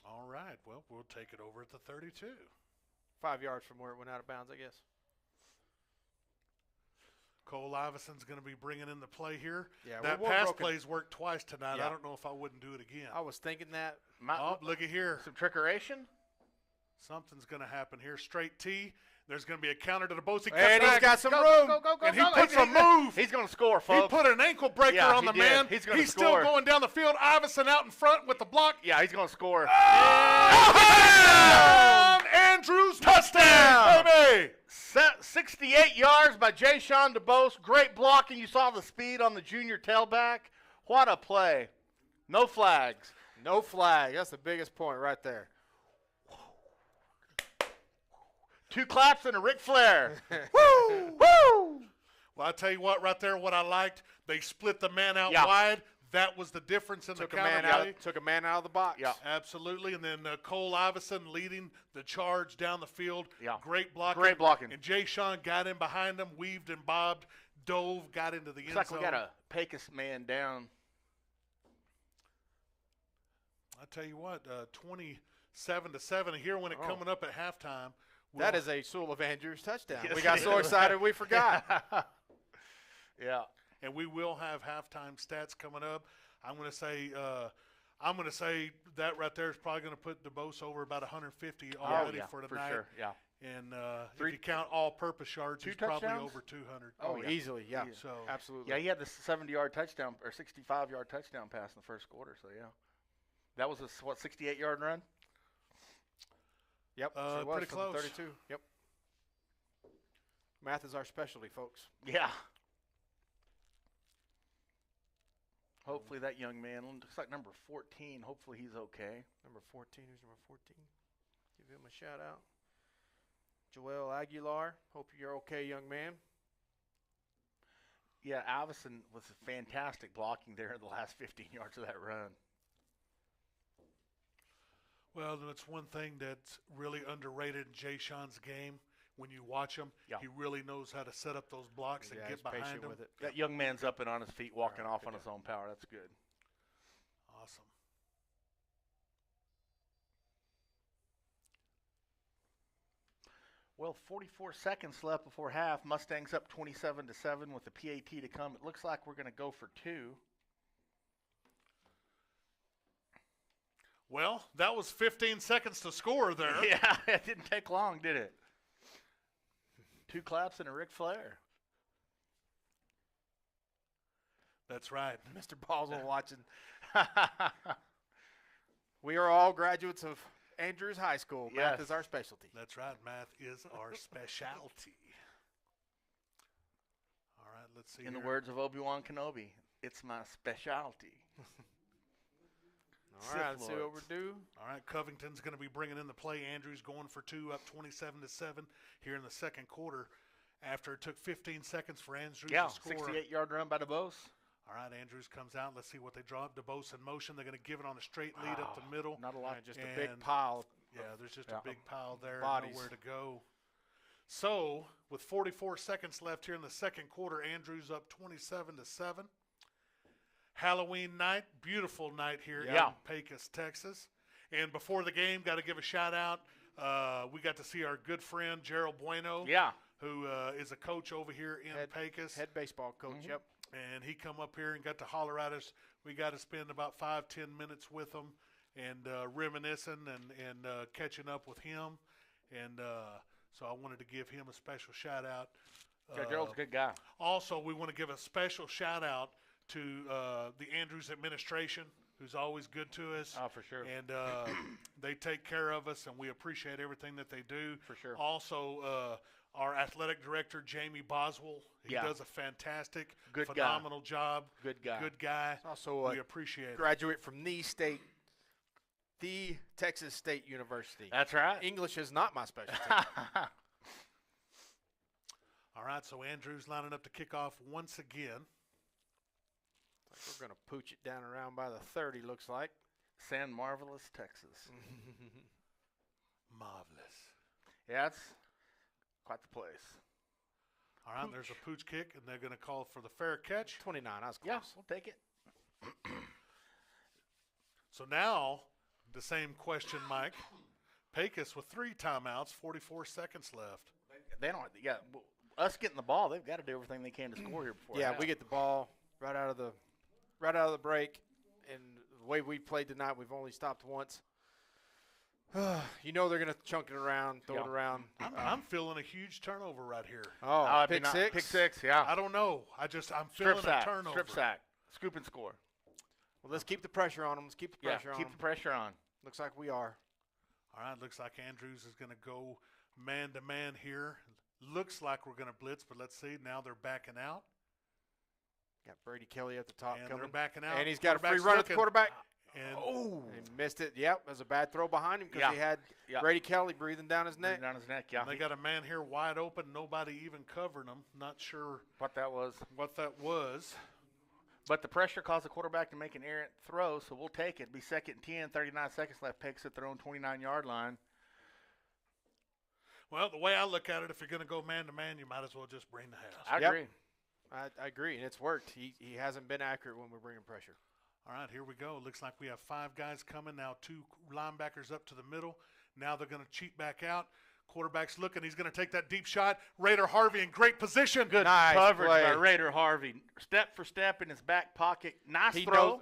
All right. Well, we'll take it over at the 32. 5 yards from where it went out of bounds, I guess. Cole Iverson's going to be bringing in the play here. Yeah, that pass play's worked twice tonight. Yeah. I don't know if I wouldn't do it again. I was thinking that. Look at here. Some trickeration. Something's going to happen here. Straight T. There's going to be a counter to the Bose. And he's got some room. Go, and he puts a move. He's going to score, folks. He put an ankle breaker on the man. He's still going down the field. Iverson out in front with the block. Yeah, he's going to score. Andrews touchdown, baby. 68 yards by Jay-Sean DeBose. Great blocking. You saw the speed on the junior tailback. What a play. No flags. No flag. That's the biggest point right there. 2 claps and a Ric Flair. Woo! Woo! Well, I tell you what, right there, what I liked, they split the man out wide. That was the difference in the counter play. Took a man out of the box. Yeah, absolutely. And then Cole Iverson leading the charge down the field. Yeah, great blocking. Great blocking. And Jay Sean got in behind him, weaved and bobbed, dove, got into the end zone. Looks like we got a Pecos man down. I tell you what, 27-7 here when it coming up at halftime. That is a Sullivan Andrews touchdown. Yes, we got so excited we forgot. Yeah. And we will have halftime stats coming up. I'm going to say that right there is probably going to put DeBose over about 150 already for tonight. For sure. Yeah. And if you count all-purpose yards, he's probably over 200. Oh, yeah. Easily, yeah. So absolutely. Yeah, he had the 70-yard touchdown or 65-yard touchdown pass in the first quarter. So yeah, that was a 68-yard run. Yep, pretty close. 32. Yep. Math is our specialty, folks. Yeah. Hopefully that young man looks like number 14. Hopefully he's okay. Number 14. Who's number 14? Give him a shout out. Joel Aguilar. Hope you're okay, young man. Yeah, Iverson was fantastic blocking there in the last 15 yards of that run. Well, that's one thing that's really underrated in Jay Sean's game. When you watch him, he really knows how to set up those blocks and get behind them. With it. That young man's up and on his feet, walking off on his own power. That's good. Awesome. Well, 44 seconds left before half. Mustangs up 27-7 with the PAT to come. It looks like we're going to go for 2. Well, that was 15 seconds to score there. Yeah, it didn't take long, did it? 2 claps and a Ric Flair. That's right. Mr. Boswell watching. We are all graduates of Andrews High School. Yes. Math is our specialty. That's right. Math is our specialty. All right, let's see. In the words of Obi-Wan Kenobi, it's my specialty. All right, let's see what we're due. All right, Covington's going to be bringing in the play. Andrews going for 2, up 27-7 here in the second quarter. After it took 15 seconds for Andrews to score. 68-yard run by DeBose. All right, Andrews comes out. Let's see what they draw. DeBose in motion. They're going to give it on a straight lead up the middle. Not a lot, just a big pile. Yeah, there's just a big pile there. Bodies. Nowhere to go. So, with 44 seconds left here in the second quarter, Andrews up 27-7. Halloween night, beautiful night here in Pecos, Texas. And before the game, got to give a shout out. We got to see our good friend Gerald Bueno, who is a coach over here in Pecos. Head baseball coach, yep. And he come up here and got to holler at us. We got to spend about 5-10 minutes with him and reminiscing and catching up with him. And so I wanted to give him a special shout out. Gerald's a good guy. Also, we want to give a special shout out to the Andrews administration, who's always good to us. Oh, for sure. And they take care of us, and we appreciate everything that they do. For sure. Also, our athletic director, Jamie Boswell, he does a fantastic, phenomenal job. Good guy. Good guy. Also, we appreciate it. Graduate from the Texas State University. That's right. English is not my specialty. All right, so Andrews lining up to kick off once again. We're going to pooch it down around by the 30, looks like. San Marvelous, Texas. Marvelous. Yeah, it's quite the place. All right, there's a pooch kick, and they're going to call for the fair catch. 29, I was close. Yeah, we'll take it. So now, the same question, Mike. Pecos with 3 timeouts, 44 seconds left. They don't. Yeah, us getting the ball, they've got to do everything they can to score here before. Yeah, we get the ball right out of the break, and the way we played tonight, we've only stopped once. You know they're going to chunk it around, throw it around. I'm feeling a huge turnover right here. Oh, pick six? Pick six, yeah. I don't know. I'm feeling a turnover. Strip sack. Scoop and score. Well, let's keep the pressure on them. Let's keep the pressure on them. Keep the pressure on. Looks like we are. All right, looks like Andrews is going to go man-to-man here. Looks like we're going to blitz, but let's see. Now they're backing out. Got Brady Kelly at the top and coming. They're backing out. And he's got a free run at the quarterback. And he missed it. Yep, it was a bad throw behind him because he had Brady Kelly breathing down his neck. Breathing down his neck, yeah. And they got a man here wide open, nobody even covering him. Not sure what that was. But the pressure caused the quarterback to make an errant throw, so we'll take it. Be 2nd and 10, 39 seconds left. Pecos at their own 29-yard line. Well, the way I look at it, if you're going to go man-to-man, you might as well just bring the house. I agree. I agree, and it's worked. He hasn't been accurate when we're bringing pressure. All right, here we go. Looks like we have 5 guys coming. Now 2 linebackers up to the middle. Now they're going to cheat back out. Quarterback's looking. He's going to take that deep shot. Raider Harvey in great position. Good coverage by Raider Harvey. Step for step in his back pocket. Nice throw.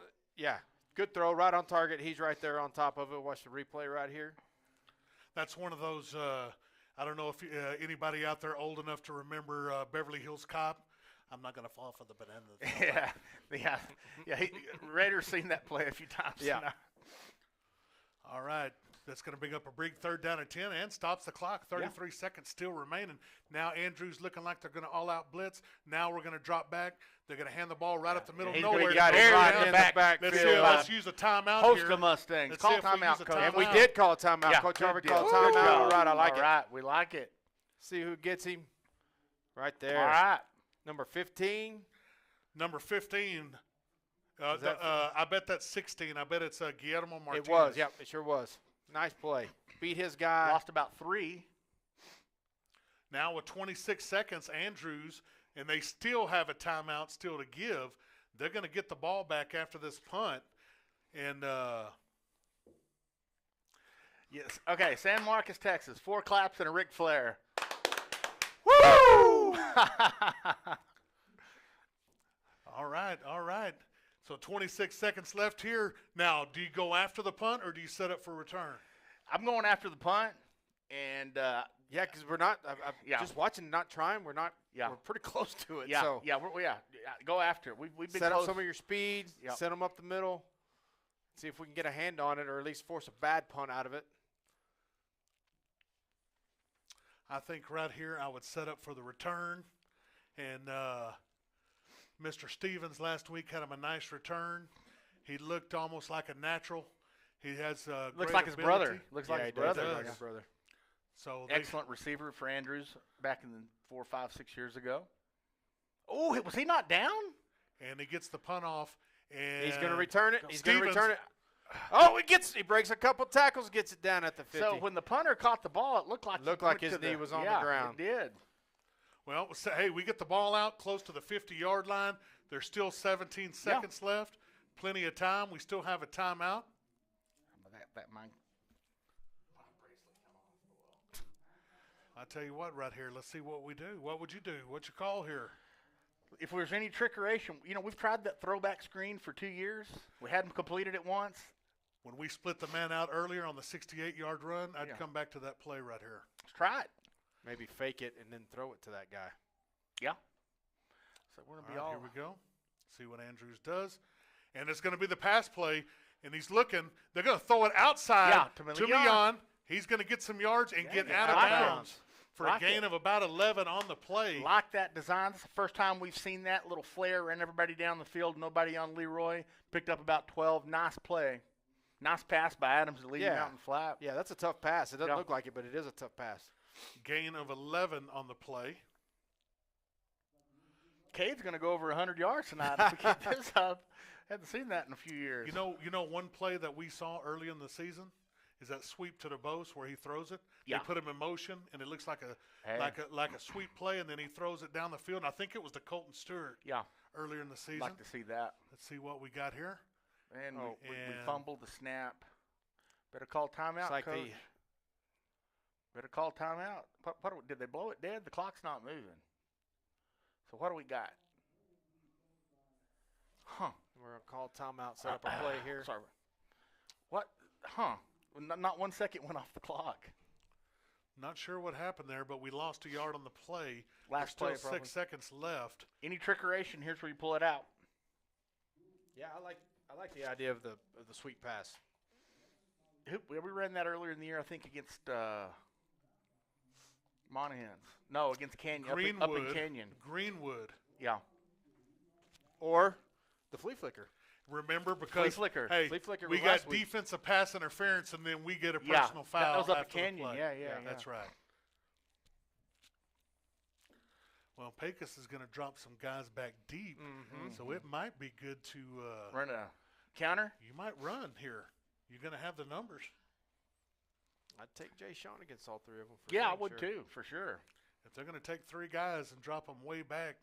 Good throw, right on target. He's right there on top of it. Watch the replay right here. That's one of those, I don't know if anybody out there old enough to remember Beverly Hills Cop. I'm not going to fall for the banana. Raider's seen that play a few times. Yeah. All right. That's going to bring up a big 3rd down and 10 and stops the clock. 33 seconds still remaining. Now Andrews looking like they're going to all-out blitz. Now we're going to drop back. They're going to hand the ball right up the middle. Nowhere to go. Right in the back. Let's use a timeout Host here. the Mustangs. Call timeout, Coach. And we did call a timeout. Yeah, Coach Harvey called timeout. All right, I like it. All right, we like it. See who gets him. Right there. All right. Number 15. Number 15. I bet that's 16. I bet it's Guillermo Martinez. It was. Yep, it sure was. Nice play. Beat his guy. Lost about 3. Now with 26 seconds, Andrews, and they still have a timeout still to give. They're going to get the ball back after this punt. And yes. Okay, San Marcos, Texas. 4 claps and a Ric Flair. Woo! All right. So 26 seconds left here. Now, do you go after the punt or do you set up for return? I'm going after the punt, and because we're not. Just watching, not trying. We're not. Yeah, we're pretty close to it. Yeah, so go after it. We've been set close. up some of your speed. Yep. Set them up the middle. See if we can get a hand on it, or at least force a bad punt out of it. I think right here I would set up for the return, and Mr. Stevens last week had him a nice return. He looked almost like a natural. He has looks great like his ability. brother. Looks like his brother. Does. Like his brother. So excellent receiver for Andrews back in 4, 5, 6 years ago. Oh, was he not down? And he gets the punt off, and he's going to return it. He's Stevens, going to return it. Oh, he breaks a couple tackles, gets it down at the 50. So when the punter caught the ball, it looked like his knee was on the ground. It did. Well, hey, we get the ball out close to the 50-yard line. There's still 17 seconds left. plenty of time. We still have a timeout. That mine. I tell you what, right here, let's see what we do. What would you do? What's your call here? If there's any trickeration, we've tried that throwback screen for 2 years. We hadn't completed it once. When we split the man out earlier on the 68-yard run, I'd Yeah. come back to that play right here. Let's try it. Maybe fake it and then throw it to that guy. Yeah. So we're gonna be all. Here we go. See what Andrews does, and it's going to be the pass play. And he's looking. They're going to throw it outside to Millan. He's going to get some yards and get out of bounds for a gain of about 11 on the play. Like that design. It's the first time we've seen that little flare, ran everybody down the field. Nobody on Leroy. Picked up about 12. Nice play. Nice pass by Adams to lead him out in flat. Yeah, that's a tough pass. It doesn't look like it, but it is a tough pass. Gain of 11 on the play. Cade's going to go over 100 yards tonight if we keep this up. Hadn't seen that in a few years. You know one play that we saw early in the season is that sweep to the Bose where he throws it. Yeah. They put him in motion, and it looks like a sweep play, and then he throws it down the field. And I think it was to Colton Stewart. Earlier in the season. Like to see that. Let's see what we got here. And we fumbled the snap. Better call timeout, like Coach. Better call timeout. What did they blow it dead? The clock's not moving. So what do we got? Huh. We're going to call timeout, set up a play here. Sorry. What? Huh. Not 1 second went off the clock. Not sure what happened there, but we lost a yard on the play. Last There's play, still probably. 6 seconds left. Any trickeration, here's where you pull it out. Yeah, I like the idea of the sweep pass. We ran that earlier in the year, I think, against Monahans. No, against Canyon. Greenwood. Up in Canyon. Greenwood. Yeah. Or the flea flicker. Remember, because flea flicker. Flea flicker we was got last week. defensive pass interference, and then we get a Yeah, personal foul. that was up at after the Canyon. play. Yeah. That's right. Well, Pecos is going to drop some guys back deep, so it might be good to Run a counter. You might run here. You're going to have the numbers. I'd take Jay Sean against all three of them. Yeah, I would too, for sure. If they're going to take 3 guys and drop them way back,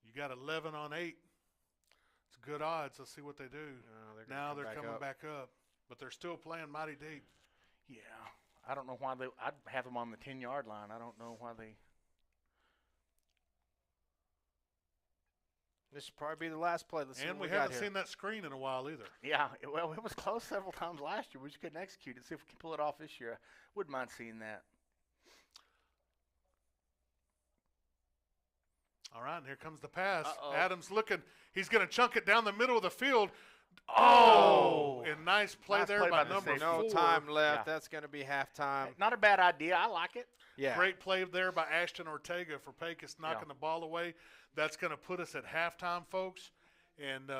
you got 11 on 8. It's good odds. Let's see what they do. Now they're coming back up, but they're still playing mighty deep. Yeah, I don't know why I'd have them on the 10-yard line. I don't know why they. This should probably be the last play. Let's see And what we got haven't here. seen that screen in a while either. Yeah, it was close several times last year. We just couldn't execute it. See if we can pull it off this year. Wouldn't mind seeing that. All right, and here comes the pass. Uh-oh. Adams looking. He's going to chunk it down the middle of the field. Oh! And nice play Nice there play by by the number safety. 4. No time left. Yeah. That's going to be halftime. Not a bad idea. I like it. Yeah. Great play there by Ashton Ortega for Pecos knocking the ball away. That's going to put us at halftime, folks. And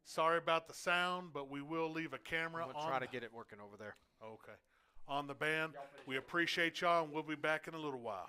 sorry about the sound, but we will leave a camera on. We'll try to get it working over there. Okay. On the band. We appreciate y'all, and we'll be back in a little while.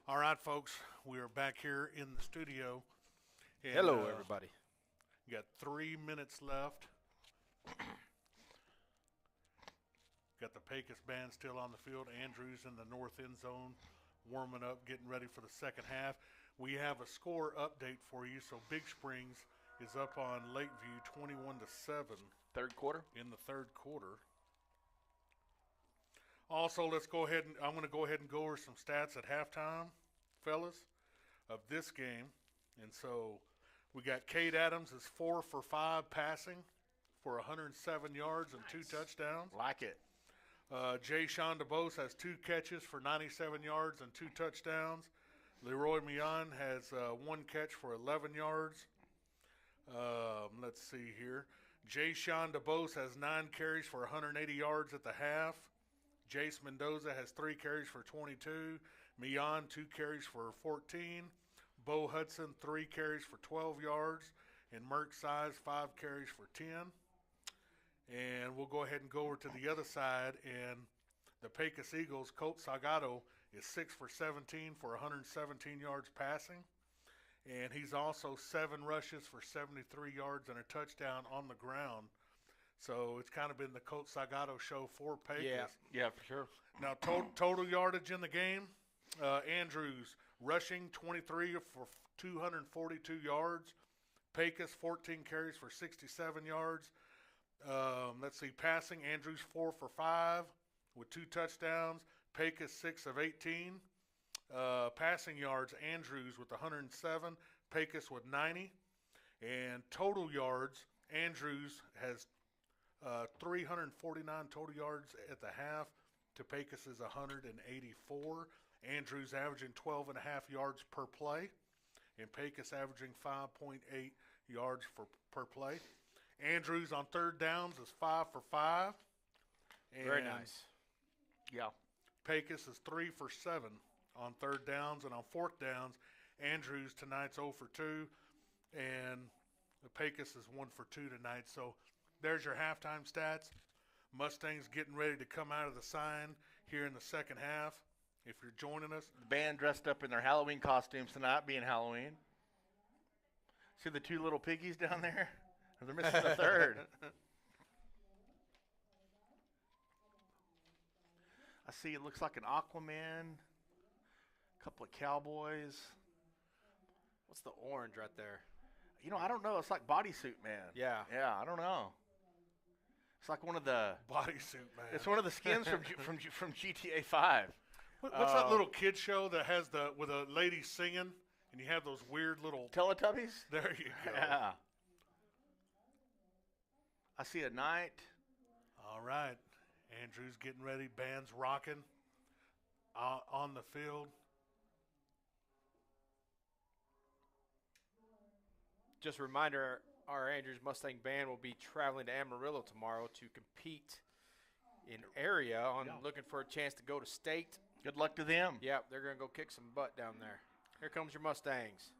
All right, folks, we are back here in the studio. And, Hello, everybody. Got 3 minutes left. Got the Pecos band still on the field. Andrews in the north end zone, warming up, getting ready for the second half. We have a score update for you. So Big Springs is up on Lakeview 21-7. Third quarter. In the third quarter. Also, let's go ahead and I'm going to go ahead and go over some stats at halftime, fellas, of this game. And so we got Cade Adams is 4 for 5 passing for 107 yards and 2 touchdowns. Like it. Jay Sean DeBose has 2 catches for 97 yards and 2 touchdowns. Leroy Mian has 1 catch for 11 yards. Let's see here. Jay Sean DeBose has 9 carries for 180 yards at the half. Jace Mendoza has 3 carries for 22. Mian, 2 carries for 14. Bo Hudson, 3 carries for 12 yards. And Merck Size, 5 carries for 10. And we'll go ahead and go over to the other side. And the Pecos Eagles, Colt Salgado, is 6 for 17 for 117 yards passing. And he's also 7 rushes for 73 yards and a touchdown on the ground. So it's kind of been the Colt Salgado show for Pecos. Yeah, for sure. Now, total yardage in the game, Andrews rushing 23 for 242 yards. Pecos 14 carries for 67 yards. Let's see, passing, Andrews 4 for 5 with 2 touchdowns. Pecos 6 of 18. Passing yards, Andrews with 107. Pecos with 90. And total yards, Andrews has 349 total yards at the half to Pecos is 184. Andrews averaging 12.5 yards per play, and Pecos averaging 5.8 yards per play. Andrews on third downs is 5 for 5. Very nice. Yeah. Pecos is 3 for 7 on third downs, and on fourth downs, Andrews tonight's 0 for 2, and Pecos is 1 for 2 tonight. So there's your halftime stats. Mustangs getting ready to come out of the sign here in the second half. If you're joining us, The band dressed up in their Halloween costumes tonight, being Halloween. See the 2 little piggies down there? They're missing the third. I see it looks like an Aquaman, a couple of cowboys. What's the orange right there? You know, I don't know. It's like Bodysuit Man. Yeah. Yeah, I don't know. It's like one of the bodysuit man. It's one of the skins from GTA 5. What's that little kid show that has with a lady singing, and you have those weird little Teletubbies? There you go. Yeah. I see a knight. All right. Andrew's getting ready. Band's rocking on the field. Just a reminder, our Andrews Mustang band will be traveling to Amarillo tomorrow to compete in area on looking for a chance to go to state. Good luck to them. Yep, they're going to go kick some butt down there. Here comes your Mustangs.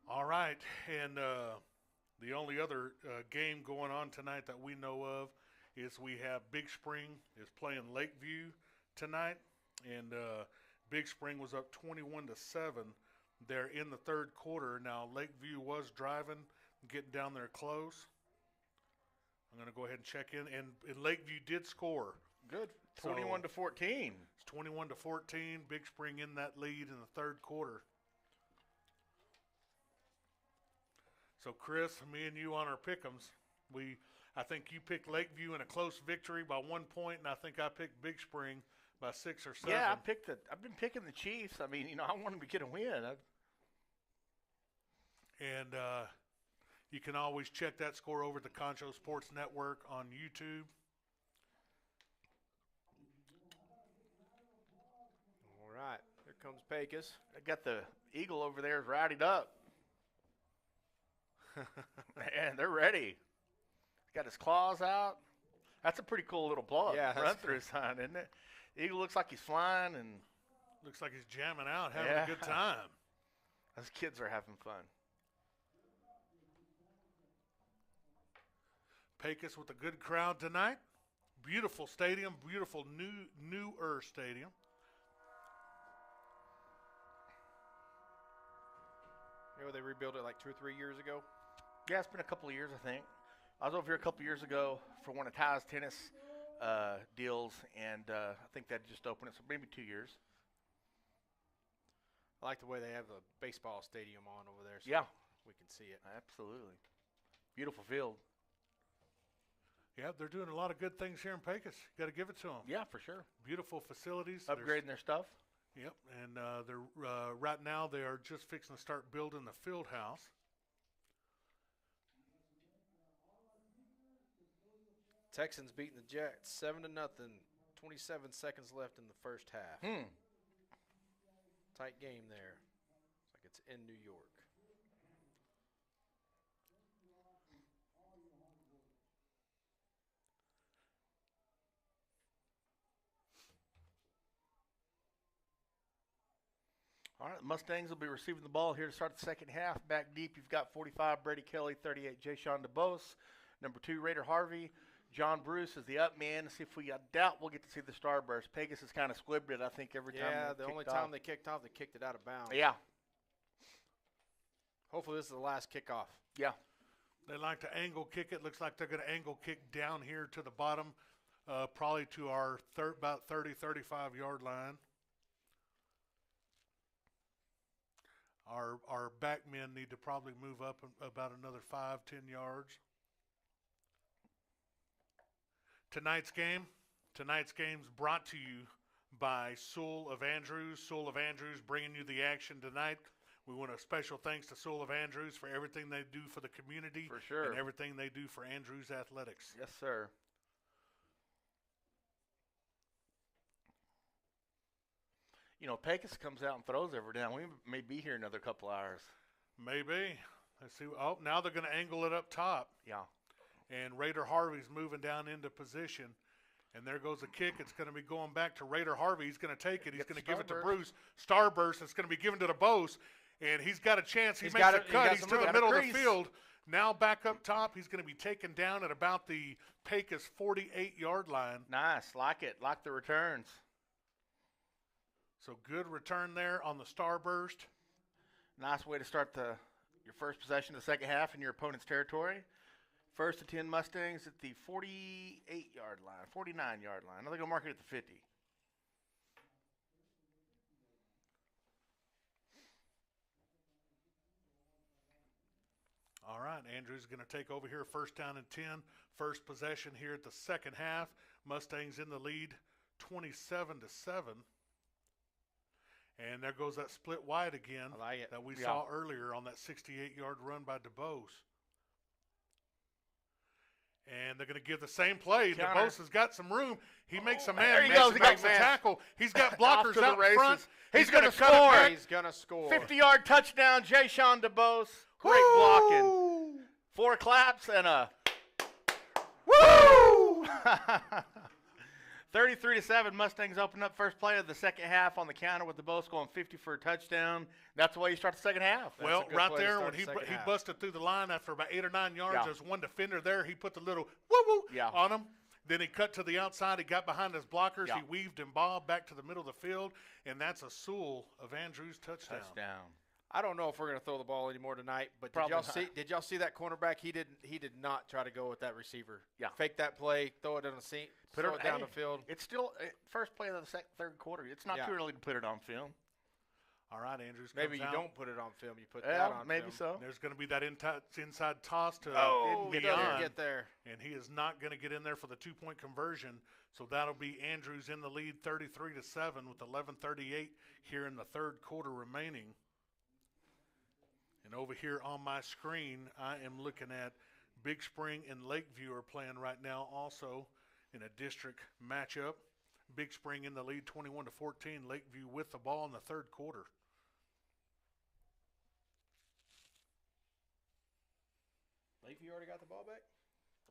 All right, and the only other game going on tonight that we know of is we have Big Spring is playing Lakeview tonight, and Big Spring was up 21-7 there in the third quarter. Now Lakeview was driving, getting down there close. I'm going to go ahead and check in, and Lakeview did score. Good. 21-14. It's 21-14. Big Spring in that lead in the third quarter. So, Chris, me and you on our pick'ems, I think you picked Lakeview in a close victory by 1 point, and I think I picked Big Spring by 6 or 7. Yeah, I've been picking the Chiefs. I mean, I want them to get a win. And you can always check that score over at the Concho Sports Network on YouTube. All right, here comes Pecos. I got the Eagle over there rowdied up. Man, they're ready. Got his claws out. That's a pretty cool little blow run through sign, isn't it? Eagle looks like he's flying and looks like he's jamming out, having a good time. Those kids are having fun. Pecos with a good crowd tonight. Beautiful stadium, beautiful newer stadium. You know, they rebuilt it like 2 or 3 years ago. Yeah, it's been a couple of years, I think. I was over here a couple of years ago for one of Ty's tennis deals, and I think that just opened it, so maybe 2 years. I like the way they have the baseball stadium on over there. So Yeah. we can see it. Absolutely. Beautiful field. Yeah, they're doing a lot of good things here in Pecos. Got to give it to them. Yeah, for sure. Beautiful facilities. Upgrading their stuff. Yep, and they're right now they are just fixing to start building the field house. Texans beating the Jets 7-0. 27 seconds left in the first half. Tight game there. Looks like it's in New York. All right, the Mustangs will be receiving the ball here to start the second half. Back deep, you've got 45, Brady Kelly, 38, Jay-Sean DeBose. Number 2, Raider Harvey. John Bruce is the up man. See if we got doubt, we'll get to see the Starburst. Pecos has kind of squibbed it, I think, every time. Yeah, the only time they kicked off, they kicked it out of bounds. Yeah. Hopefully this is the last kickoff. Yeah. They like to angle kick it. Looks like they're going to angle kick down here to the bottom, probably to our about 30, 35-yard line. Our back men need to probably move up about another 5, 10 yards. Tonight's game's brought to you by Sewell of Andrews. Sewell of Andrews bringing you the action tonight. We want a special thanks to Sewell of Andrews for everything they do for the community. For sure. And everything they do for Andrews Athletics. Yes, sir. You know, Pecos comes out and throws every down. We may be here another couple hours. Maybe. Let's see. Oh, now they're going to angle it up top. Yeah. And Raider Harvey's moving down into position. And there goes a kick. It's going to be going back to Raider Harvey. He's going to take it. He's going to give it to Bruce. Starburst. It's going to be given to DeBose. And he's got a chance. He makes a cut. He's to the middle of the field. Now back up top. He's going to be taken down at about the Pecos 48-yard line. Nice. Like it. Like the returns. So good return there on the Starburst. Nice way to start your first possession of the second half in your opponent's territory. First and 10 Mustangs at the 48-yard line, 49-yard line. Now they're going to mark it at the 50. All right, Andrew's going to take over here. First down and 10. First possession here at the second half. Mustangs in the lead, 27-7. And there goes that split wide again that we saw earlier on that 68-yard run by DeBose. And they're going to give the same play. DeBose has got some room. He makes a man. He makes a tackle. He's got blockers out in front. He's going to score. He's going to score. 50-yard touchdown, Jay-Sean DeBose. Great blocking. 4 claps and a woo! 33-7, Mustangs open up first play of the second half on the counter with DeBose going 50 for a touchdown. That's the way you start the second half. Well, right there when he busted through the line after about 8 or 9 yards, there's one defender there. He put the little woo-woo on him. Then he cut to the outside. He got behind his blockers. He weaved and bobbed back to the middle of the field, and that's a Sewell of Andrews touchdown. I don't know if we're going to throw the ball anymore tonight, but did y'all see that cornerback? He did not try to go with that receiver. Yeah. Fake that play, throw it on the seat, throw it down the field. It's still first play of the third quarter. It's not too early to put it on film. All right, Andrews. Maybe you don't put it on film. You put that on maybe film. so. There's going to be that inside toss to Beyond. Get there. And he is not going to get in there for the 2-point conversion. So that'll be Andrews in the lead 33-7 with 11:38 here in the third quarter remaining. And over here on my screen, I am looking at Big Spring and Lakeview are playing right now also in a district matchup. Big Spring in the lead 21-14. Lakeview with the ball in the third quarter. Lakeview already got the ball back?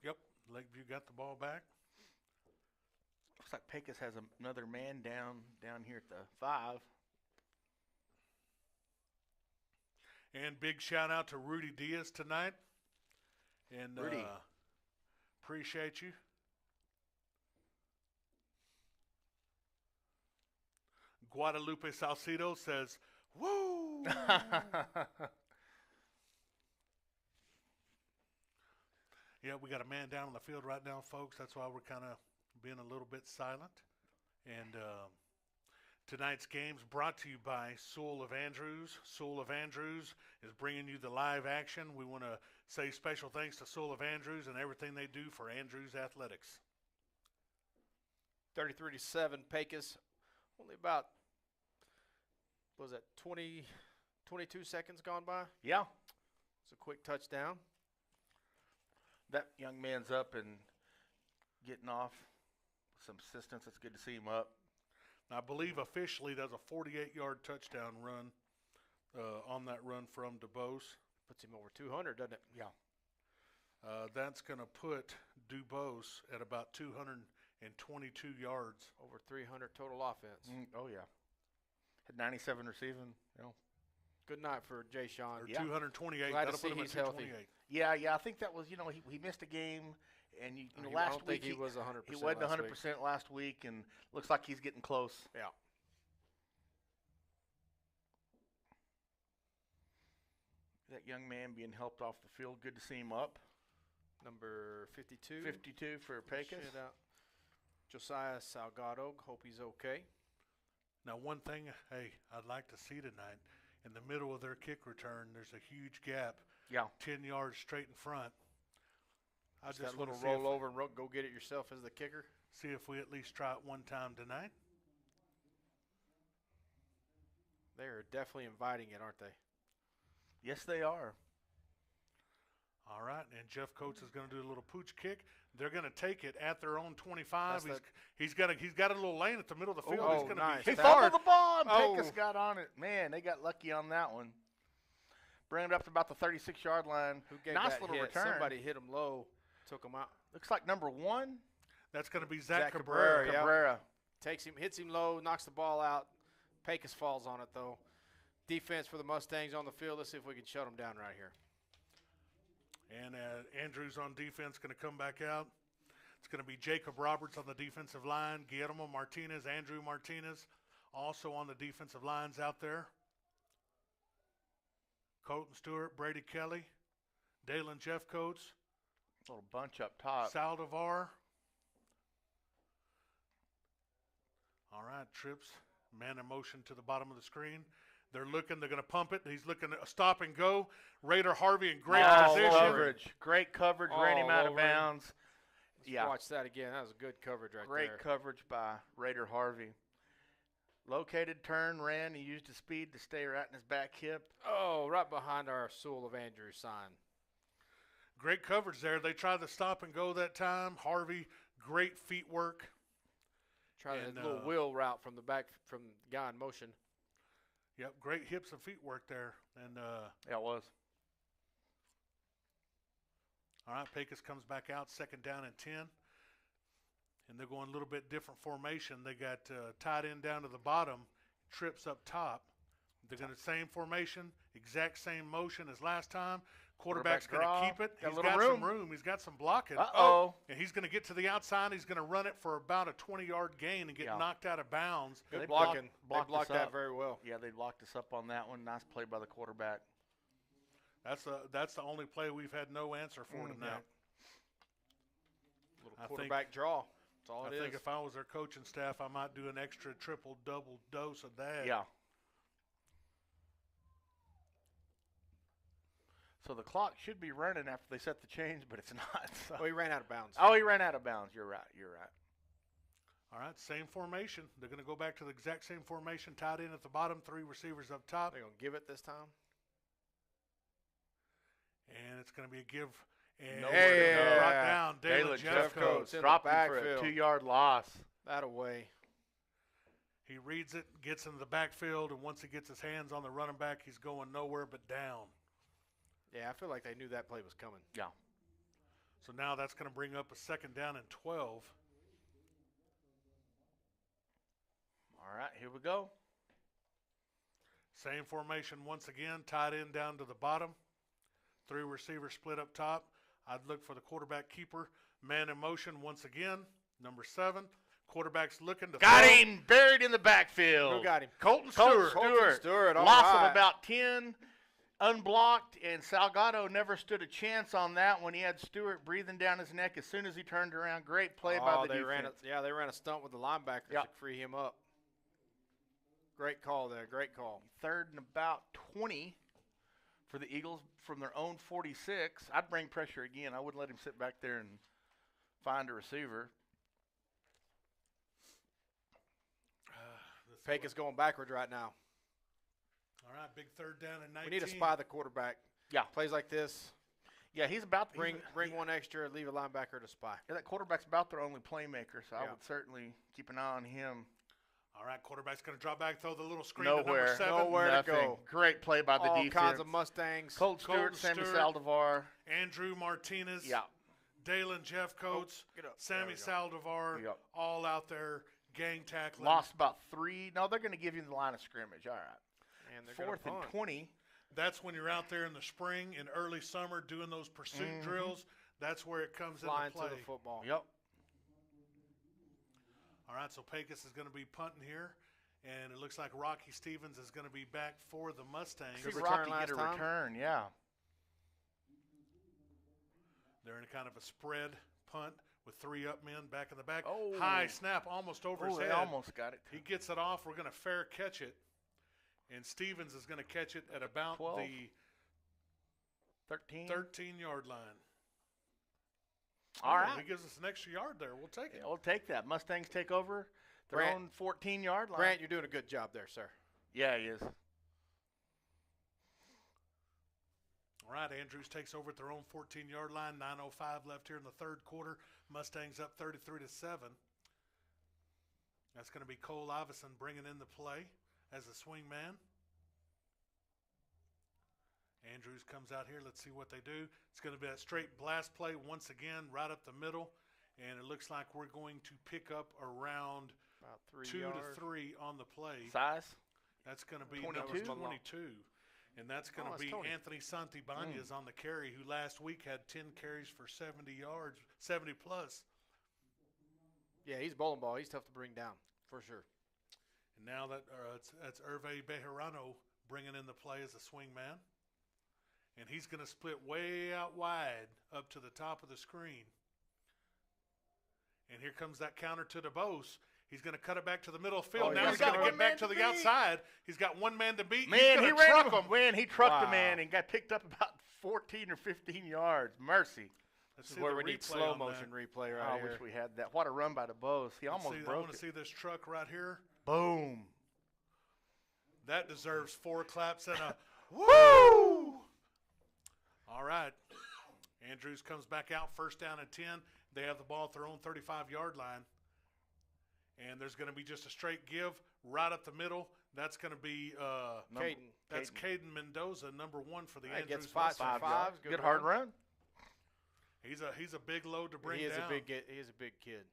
Yep, Lakeview got the ball back. Looks like Pecos has another man down here at the 5. And big shout out to Rudy Diaz tonight. And Rudy. Appreciate you. Guadalupe Salcido says, woo! Yeah, we got a man down on the field right now, folks. That's why we're kind of being a little bit silent. And tonight's game's brought to you by Sewell of Andrews. Sewell of Andrews is bringing you the live action. We want to say special thanks to Sewell of Andrews and everything they do for Andrews Athletics. 33-7 Pecos. Only about, what was that, 22 seconds gone by? Yeah. It's a quick touchdown. That young man's up and getting off with some assistance. It's good to see him up. I believe officially there's a 48-yard touchdown run on that run from DuBose. Puts him over 200, doesn't it? Yeah. That's going to put DuBose at about 222 yards. Over 300 total offense. Oh, yeah. Had 97 receiving, Good night for Jay Sean. Or Yeah. 228. Glad to That'll see put him he's at healthy. 228. Yeah, I think that was, he missed a game, and last I don't week think he was 100%. he wasn't last 100% week. last week, and looks like he's getting close. Yeah. That young man being helped off the field. Good to see him up. Number 52. 52 for Pecos. Shit out. Josiah Salgado. Hope he's okay. Now, one thing, I'd like to see tonight, in the middle of their kick return, there's a huge gap, Yeah. 10 yards straight in front. I Just just that want little to roll over and go get it yourself as the kicker. see if we at least try it one time tonight. They're definitely inviting it, aren't they? Yes, they are. All right, and Jeff Coates is going to do a little pooch kick. They're going to take it at their own 25. That's He's got a little lane at the middle of the field. Oh, He's going to nice. He be fumbled the ball, and Oh. Pecos got on it. Man, they got lucky on that one. Bring it up to about the 36-yard line. Who gave Nice that little hit? return. Somebody hit him low, took him out. Looks like number 1, That's going to be Zach Cabrera. Cabrera. Yep. Cabrera. Takes him, hits him low, knocks the ball out. Pecos falls on it, though. Defense for the Mustangs on the field. Let's see if we can shut them down right here. And Andrews on defense going to come back out. It's going to be Jacob Roberts on the defensive line, Guillermo Martinez, Andrew Martinez, also on the defensive lines out there. Colton Stewart, Brady Kelly, Dalen Jeffcoats, Little bunch up top. Saldivar. All right, trips, man in motion to the bottom of the screen. They're looking, they're going to pump it. He's looking to stop and go. Raider Harvey in great All position. coverage. Great coverage. Ran him All out of over him. bounds. Let's watch that again. That was a good coverage right Great there. coverage by Raider Harvey. Located, turn, ran. He used his speed to stay right in his back hip. Oh, right behind our Sewell of Andrews sign. Great coverage there. They tried to stop and go that time. Harvey, great feet work. Try And, that little wheel route from the back from the guy in motion. Yep, great hips and feet work there. And Yeah, it was. all right, Pecos comes back out, 2nd down and 10. And they're going a little bit different formation. They got tight end down to the bottom, trips up top. They're going to same formation, exact same motion as last time. Quarterback's going draw. to keep it. Got a He's little got room. some room. He's got some blocking. Uh-oh. And he's going to get to the outside. He's going to run it for about a 20-yard gain and get Yeah. knocked out of bounds. Good They blocking. blocked They blocked us that up. very well. Yeah, they locked us up on that one. Nice play by the quarterback. That's the only play we've had no answer for tonight. Little I think- quarterback draw. That's all I it is. think if I was their coaching staff, I might do an extra triple double dose of that. Yeah. So the clock should be running after they set the change, but it's not. So. Oh, he ran out of bounds. Oh, he ran out of bounds. You're right. All right, same formation. They're going to go back to the exact same formation. Tight end at the bottom, 3 receivers up top, They're going to give it this time. and it's going to be a give. And Nowhere to go. brought down Dalen Jeffcoats. Jeffcoats. in the Dropped him for a backfield. 2-yard loss. That away. He reads it, gets into the backfield, and once he gets his hands on the running back, he's going nowhere but down. Yeah, I feel like they knew that play was coming. Yeah. So now that's going to bring up a 2nd down and 12. All right, here we go. Same formation once again, tight end down to the bottom. 3 receivers split up top. I'd look for the quarterback keeper, Man in motion once again. Number 7. Quarterback's looking to Got throw. him buried in the backfield. Who got him? Colton Colton Stewart. Stewart, all Loss right. of about 10, unblocked, and Salgado never stood a chance on that when he had Stewart breathing down his neck as soon as he turned around. Great play by the defense. They ran a stunt with the linebackers Yep. to free him up. Great call there. Great call. 3rd and about 20 for the Eagles from their own 46. I'd bring pressure again. I wouldn't let him sit back there and find a receiver. Pecos going backwards right now. All right, big 3rd down and 19. We need to spy the quarterback. Yeah. Plays like this, Yeah, he's about bring one extra, leave a linebacker to spy. Yeah, that quarterback's about their only playmaker, so I Yeah. would certainly keep an eye on him. All right, quarterback's going to drop back, throw the little screen Nowhere. to number 7. Nowhere to Nothing. go. Great play by the All defense. kinds of Mustangs. Colt Stewart, Colton Sammy Stewart. Saldivar. Andrew Martinez. Yeah. Dalen Jeffcoats. Get up. Sammy Saldivar. Yep. All out there gang tackling. Lost about 3. No, they're going to give you the line of scrimmage. All right. And they're gonna 4th and punt. 20. That's when you're out there in the spring and early summer doing those pursuit drills. That's where it comes Flying into play. to the football. Yep. All right, so Pecos is going to be punting here. And it looks like Rocky Stevens is going to be back for the Mustangs. See return Rocky last get a time? return, yeah. They're in a kind of a spread punt with 3 up men back in the back. Oh. High snap almost over his Oh, they head. almost got it. He gets it off. We're going to fair catch it. And Stevens is going to catch it at about 12. the 13. 13-yard line. All right. He gives us an extra yard there. We'll take it. Yeah, we'll take that. Mustangs take over their Grant- own 14-yard line. Grant, you're doing a good job there, sir. Yeah, he is. All right, Andrews takes over at their own 14-yard line. 9:05 left here in the 3rd quarter. Mustangs up 33-7. That's going to be Cole Iverson bringing in the play as a swing man. Andrews comes out here. Let's see what they do. It's going to be that straight blast play once again, right up the middle. And it looks like we're going to pick up around About 3 2 yards. to 3 on the play. Size? That's going to be 22? number 22. And that's going to that's be Tony. Anthony Santibanez on the carry, who last week had 10 carries for 70 yards, 70 plus. Yeah, he's bowling ball. He's tough to bring down, for sure. And now that's Hervé Bejarano bringing in the play as a swing man. And he's going to split way out wide up to the top of the screen. And here comes that counter to DeBose. He's going to cut it back to the middle of the field. Oh, Now yeah. he's going to Got get one back man to to the beat. outside. He's got one man to beat. Man, he's he gonna truck ran him. Man, he trucked a Wow. man and got picked up about 14 or 15 yards. Mercy. Let's This see is where the we need replay slow on motion that. replay Oh, right I here. wish we had that. What a run by DeBose. He almost I broke want to it. see this truck right here. Boom. That deserves 4 claps and a woo! All right. Andrews comes back out, 1st down and 10. They have the ball at their own 35-yard line. And there's going to be just a straight give right up the middle. That's going to be Caden. that's Caden Mendoza, number 1 for the That Andrews. gets 5 Mustangs. for 5. Good hard run. He's a big load to bring He is down. he is a big kid.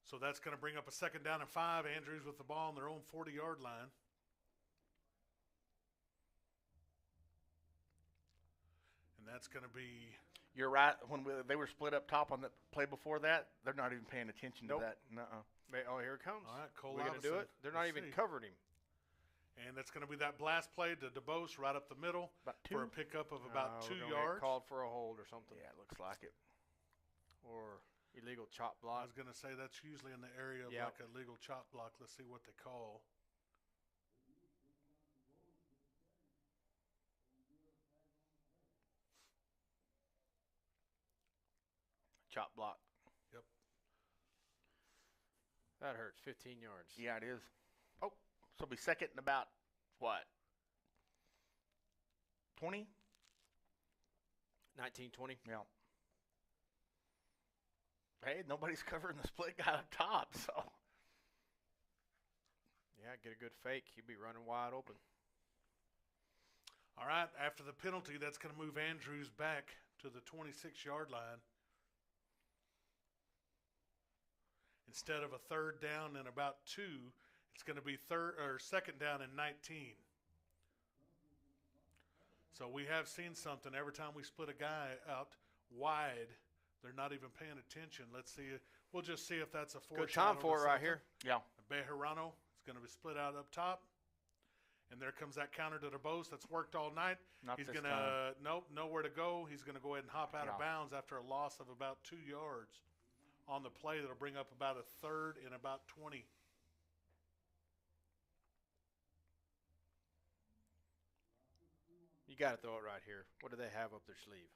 So that's going to bring up a 2nd down and 5. Andrews with the ball on their own 40-yard line. And that's going to be You're right. When they were split up top on the play before that, they're not even paying attention Nope. to that. Nuh-uh. Oh, here it comes. all right. Cole We're going to do Iverson. it? They're not Let's even see. covering him. And that's going to be that blast play to DeBose right up the middle About for a 2. pickup of about we're 2 gonna get yards. Called for a hold or something. Yeah, it looks like it. Or illegal chop I block. was going to say that's usually in the area of Yep. like a legal chop block. Let's see what they call. Chop block. That hurts. 15 yards. Yeah, it is. Oh, so it'll be 2nd and about, what, 20? 19, 20. Yeah. Hey, nobody's covering the split guy up top, so. Yeah, get a good fake. He'd be running wide open. All right, after the penalty, that's going to move Andrews back to the 26-yard line. Instead of a 3rd down and about 2, it's going to be 2nd down and 19. So we have seen something. Every time we split a guy out, wide. They're not even paying attention. Let's see. We'll just see if that's a foreshadow. Good time for it right here. Yeah. Bejarano is going to be split out up top. And there comes that counter to DeBose that's worked all night. Not He's this going to, nope, nowhere to go. He's going to go ahead and hop out of bounds after a loss of about 2 yards on the play. That'll bring up about a third and about 20. You got to throw it right here. What do they have up their sleeve?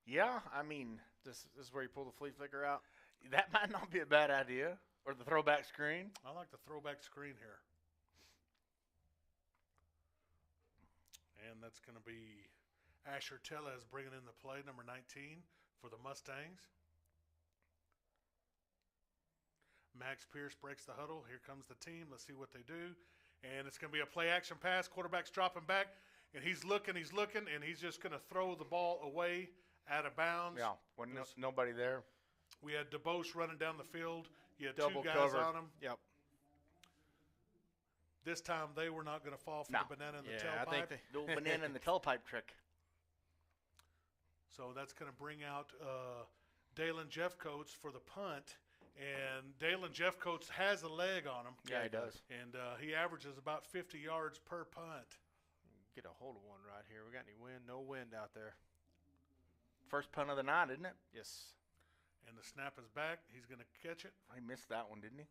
Yeah, I mean, This is where you pull the flea flicker out. that might not be a bad idea. Or the throwback screen. I like the throwback screen here. And that's going to be Asher Tellez bringing in the play, number 19 for the Mustangs. Max Pierce breaks the huddle. Here comes the team. Let's see what they do. And it's going to be a play-action pass. Quarterback's dropping back, and he's looking, and he's just going to throw the ball away out of bounds. Yeah, when nobody there. We had DeBose running down the field. You had Double two guys covered. on him. Yep. This time they were not going to fall for No. the banana in the Yeah, I tailpipe. think The old banana and the telepipe trick. So that's going to bring out Dalen Jeffcoats for the punt. And Dalen Jeffcoats has a leg on him. Yeah, he does. And he averages about 50 yards per punt. Get a hold of one right here. We got any wind? No wind out there. First punt of the night, isn't it? Yes. And the snap is back. He's going to catch it. He missed that one, didn't he?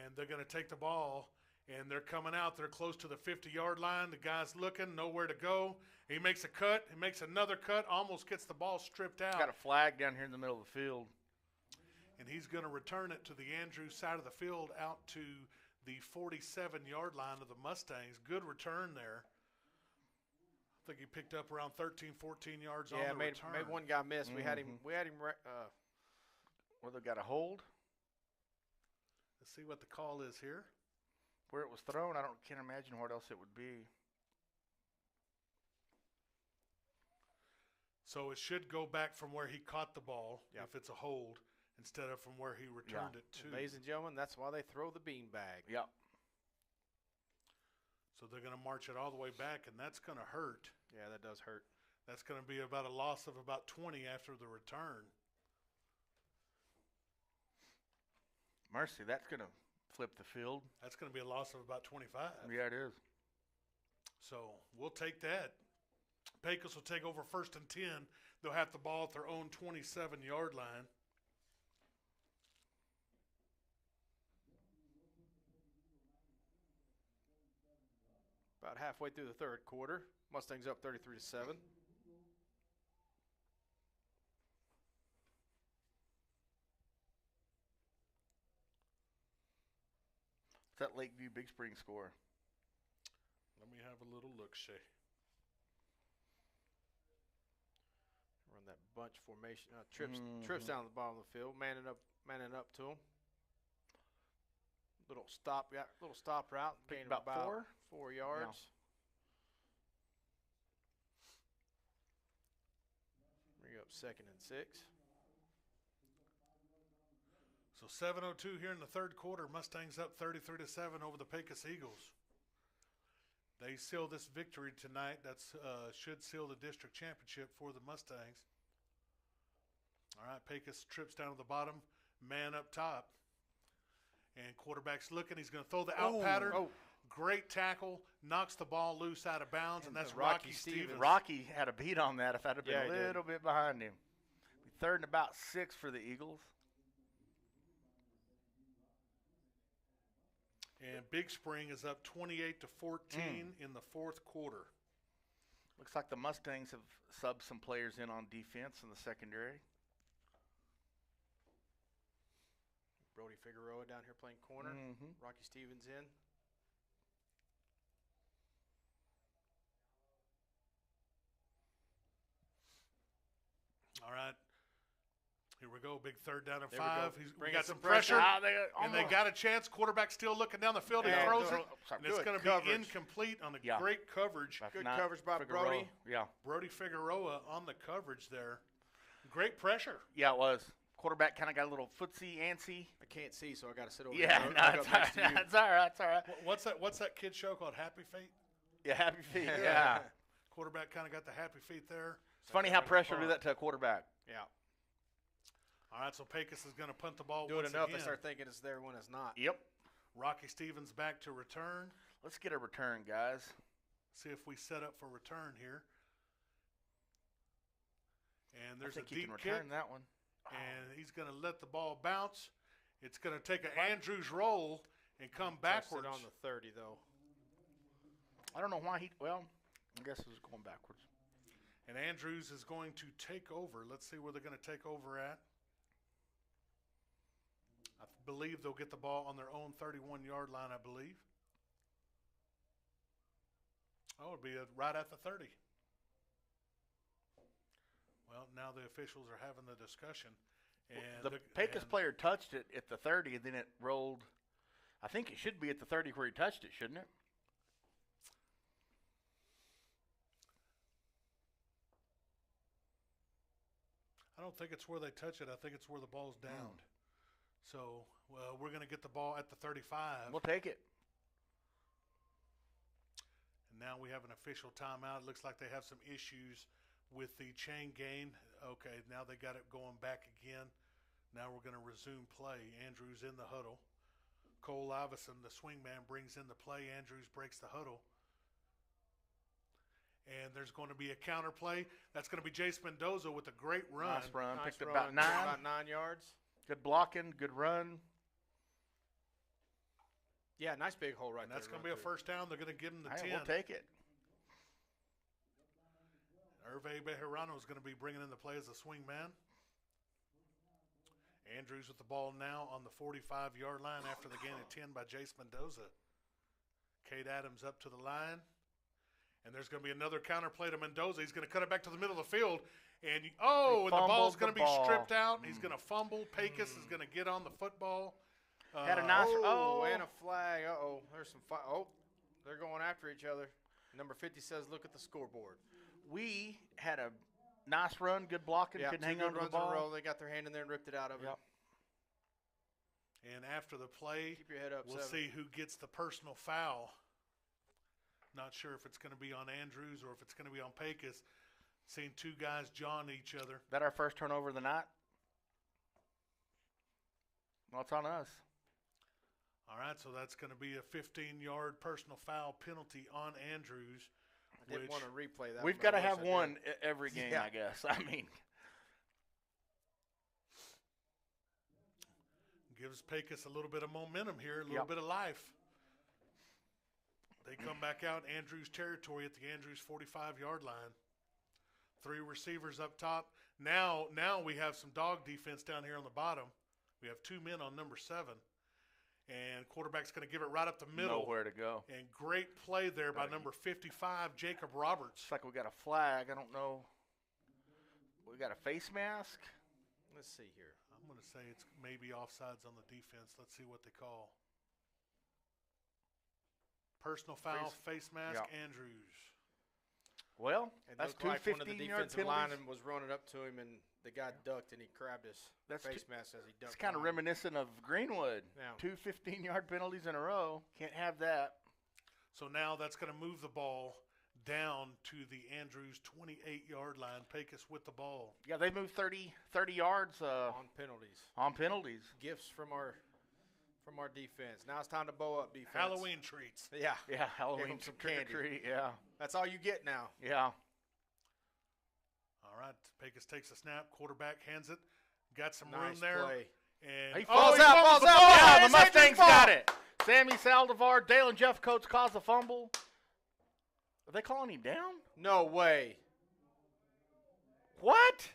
And they're going to take the ball. And they're coming out. They're close to the 50-yard line. The guy's looking, nowhere to go. He makes a cut. He makes another cut. Almost gets the ball stripped out. Got a flag down here in the middle of the field. And he's going to return it to the Andrews side of the field out to the 47-yard line of the Mustangs. Good return there. I think he picked up around 13, 14 yards on the return. Made one guy miss. We had him. Where they got a hold. Let's see what the call is here. Where it was thrown, can't imagine what else it would be. So it should go back from where he caught the ball if it's a hold instead of from where he returned it to. Ladies and gentlemen, that's why they throw the beanbag. Yeah. So they're going to march it all the way back, and that's going to hurt. Yeah, that does hurt. That's going to be about a loss of about 20 after the return. Mercy, that's going to flip the field. That's going to be a loss of about 25. Yeah, it is. So we'll take that. Pecos will take over 1st and 10. They'll have the ball at their own 27-yard line. About halfway through the third quarter, Mustangs up 33-7. It's that Lakeview Big Spring score. Let me have a little look-see. Run that bunch formation. Trips down the bottom of the field, manning up to him. Little stop route, gain about about 4 yards. Bring up 2nd and 6. So 7:02 here in the third quarter. Mustangs up 33-7 over the Pecos Eagles. They seal this victory tonight. That should seal the district championship for the Mustangs. All right, Pecos trips down to the bottom, man up top. And quarterback's looking. He's going to throw the out pattern. Oh. Great tackle. Knocks the ball loose out of bounds, and that's Rocky Stevens. Rocky had a beat on that if I'd have been Yeah, a little bit behind him. 3rd and about 6 for the Eagles. And Big Spring is up 28-14 in the fourth quarter. Looks like the Mustangs have subbed some players in on defense in the secondary. Brody Figueroa down here playing corner. Rocky Stevens in. All right. Here we go. Big 3rd down and There 5. we go. We Bringing got some some pressure. pressure. And they got a chance. Quarterback still looking down the field. He Yeah, throws good. it. Sorry. And it's Good going to be coverage. incomplete on the Yeah. great coverage. That's Good not coverage by Figueroa. Brody. Yeah. Brody Figueroa on the coverage there. Great pressure. Yeah, it was. Quarterback kind of got a little footsie, antsy. I can't see, so I got to sit over Yeah, here. no, Look it's up all next to right. you. It's all right. It's all right. What's that kid show called Happy Feet? Yeah, happy feet. Yeah. Quarterback kind of got the happy feet there. It's funny how pressure do that to a quarterback. Yeah. All right, so Pecos is going to punt the ball Do it once enough, again. they start thinking it's there when it's not. Yep. Rocky Stevens back to return. Let's get a return, guys. See if we set up for return here. And there's I think a he deep can kick, return that one. and he's going to let the ball bounce. It's going to take an Andrews roll and come backwards. On the 30, though. I don't know why he. Well, I guess it was going backwards. And Andrews is going to take over. Let's see where they're going to take over at. I believe they'll get the ball on their own 31-yard line, I believe. Oh, it'll be right at the 30. Well, now the officials are having the discussion. And The Pecos player touched it at the 30, and then it rolled. I think it should be at the 30 where he touched it, shouldn't it? I don't think it's where they touch it. I think it's where the ball's downed. So, we're going to get the ball at the 35. We'll take it. And now we have an official timeout. It looks like they have some issues with the chain gain. Okay, now they got it going back again. Now we're going to resume play. Andrews in the huddle. Cole Iverson, the swing man, brings in the play. Andrews breaks the huddle. And there's going to be a counter play. That's going to be Jace Mendoza with a great run. Nice run. Nice Picked it run. about 9. About 9 yards. Good blocking. Good run. Yeah, nice big hole right And there. that's going to be a first down. They're going to give him the 10. We'll take it. Hervé Bejarano is going to be bringing in the play as a swing man. Andrews with the ball now on the 45-yard line after the gain of 10 by Jace Mendoza. Cade Adams up to the line. And there's going to be another counter play to Mendoza. He's going to cut it back to the middle of the field. And, and the ball's going to be stripped out. He's going to fumble. Pecos is going to get on the football. Had a nice. And a flag. There's some they're going after each other. Number 50 says, look at the scoreboard. We had a nice run, good blocking, couldn't hang on to the ball. In a row. They got their hand in there and ripped it out of it. And after the play, keep your head up, we'll see who gets the personal foul. Not sure if it's going to be on Andrews or if it's going to be on Pecos. Seeing two guys jawing each other. That our first turnover of the night? Well, it's on us. All right, so that's going to be a 15-yard personal foul penalty on Andrews. I didn't want to replay that. We've got to have one every game, I guess. I mean. Gives Pecos a little bit of momentum here, a little bit of life. They come back out Andrews territory at the Andrews 45-yard line. 3 receivers up top. Now we have some dog defense down here on the bottom. We have 2 men on number 7. And quarterback's going to give it right up the middle. Nowhere to go. And great play there by number 55, Jacob Roberts. It's like we got a flag. I don't know. We got a face mask. Let's see here. I'm going to say it's maybe offsides on the defense. Let's see what they call. Personal foul, face mask, Andrews. Well, that's two like 1 of the 15-yard defensive penalties. linemen was running up to him, and the guy ducked, and he grabbed his face mask as he ducked. It's kind of reminiscent of Greenwood. Yeah. 2 15-yard penalties in a row. Can't have that. So now that's going to move the ball down to the Andrews 28-yard line. Pecos with the ball. Yeah, they moved 30 yards on penalties. On penalties. Gifts from our defense. Now it's time to bow up defense. Halloween treats. Yeah. Yeah, Halloween some candy. treat. Yeah. That's all you get now. Yeah. All right. Pecos takes a snap. Quarterback hands it. Got some Nice room there. play. And He falls out. Yeah, the Mustangs got it. Sammy Saldivar, Dale and Jeff Coates caused the fumble. Are they calling him down? No way. What?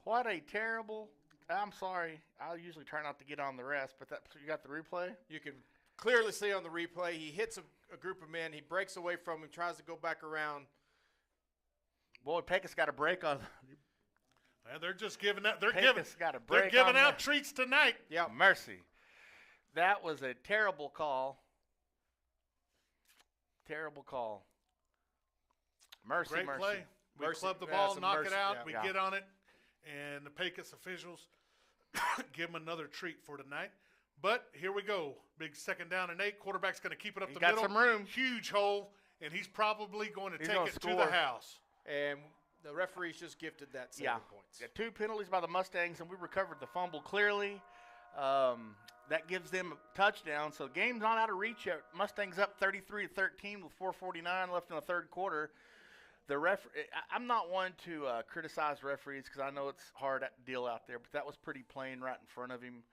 What a terrible. I'm sorry. I usually try not to get on the rest, but you got the replay? You can clearly see on the replay, he hits a group of men. He breaks away from him, tries to go back around. Boy, Pecos got a break on. And they're just giving out. They're They're giving out treats tonight. Yeah, mercy. That was a terrible call. Terrible call. Mercy, Great mercy. play. We Mercy. club the Yeah, ball, some knock mercy. it out. Yeah. We Yeah. get on it, and the Pecos officials give them another treat for tonight. But here we go. Big 2nd down and 8. Quarterback's going to keep it up He the got middle. some room. Huge hole, and he's probably going to He's take gonna it score. to the house. And The referees just gifted that 7 points. Yeah, 2 penalties by the Mustangs, and we recovered the fumble clearly. That gives them a touchdown, so the game's not out of reach yet. Mustangs up 33-13 with 4:49 left in the third quarter. I'm not one to criticize referees because I know it's hard deal out there, but that was pretty plain right in front of him.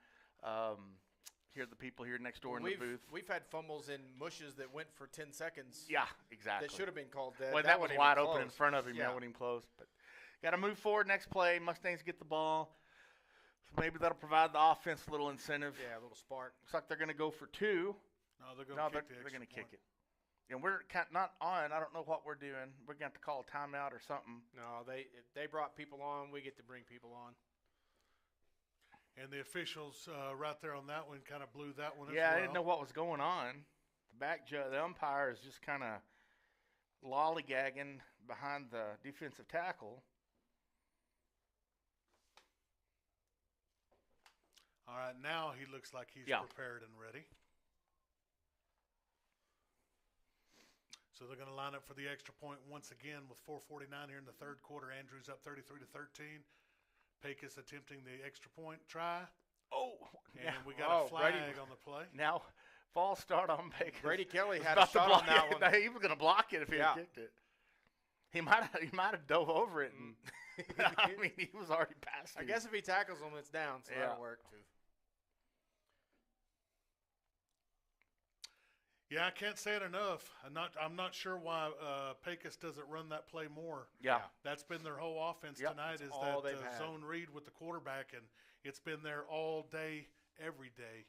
Here, the people here next door in the booth. We've had fumbles in mushes that went for 10 seconds. Yeah, exactly. That should have been called dead. Well, that was wide open in front of him. Yeah. That wasn't even close. But got to move forward. Next play, Mustangs get the ball. So maybe that'll provide the offense a little incentive. Yeah, a little spark. Looks like they're going to go for 2. No, they're going to kick it. And we're not on. I don't know what we're doing. We're going to have to call a timeout or something. No, they brought people on. We get to bring people on. And the officials right there on that one kind of blew that one as well. Yeah, I didn't know what was going on. The umpire is just kind of lollygagging behind the defensive tackle. All right, now he looks like he's prepared and ready. So they're going to line up for the extra point once again with 4:49 here in the third quarter. Andrews up 33-13. Pecos attempting the extra point try. Oh, and we got a flag on the play. Now, false start on Pecos. Brady Kelly had a shot on that one. He was going to block it if he had kicked it. He might have dove over it, and I mean, he was already past it. I guess if he tackles him, it's down, so that'll work too. Yeah, I can't say it enough. I'm not sure why Pecos doesn't run that play more. Yeah. That's been their whole offense tonight is that zone read with the quarterback, and it's been there all day, every day.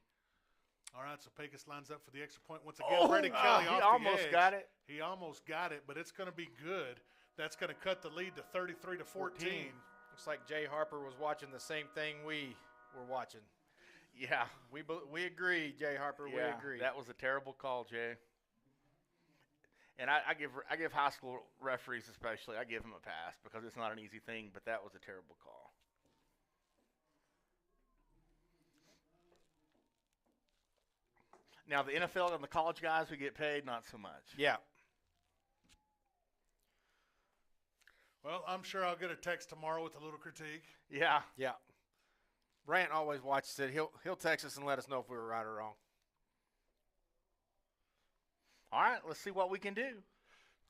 All right, so Pecos lines up for the extra point. Once again, Brady Kelly off the edge. He almost got it. He almost got it, but it's going to be good. That's going to cut the lead to 33-14. Looks like Jay Harper was watching the same thing we were watching. Yeah. We agree, Jay Harper. We agree. That was a terrible call, Jay. And I give high school referees especially, I give them a pass because it's not an easy thing, but that was a terrible call. Now, the NFL and the college guys who get paid, not so much. Yeah. Well, I'm sure I'll get a text tomorrow with a little critique. Yeah. Yeah. Brant always watches it. He'll text us and let us know if we were right or wrong. All right, let's see what we can do.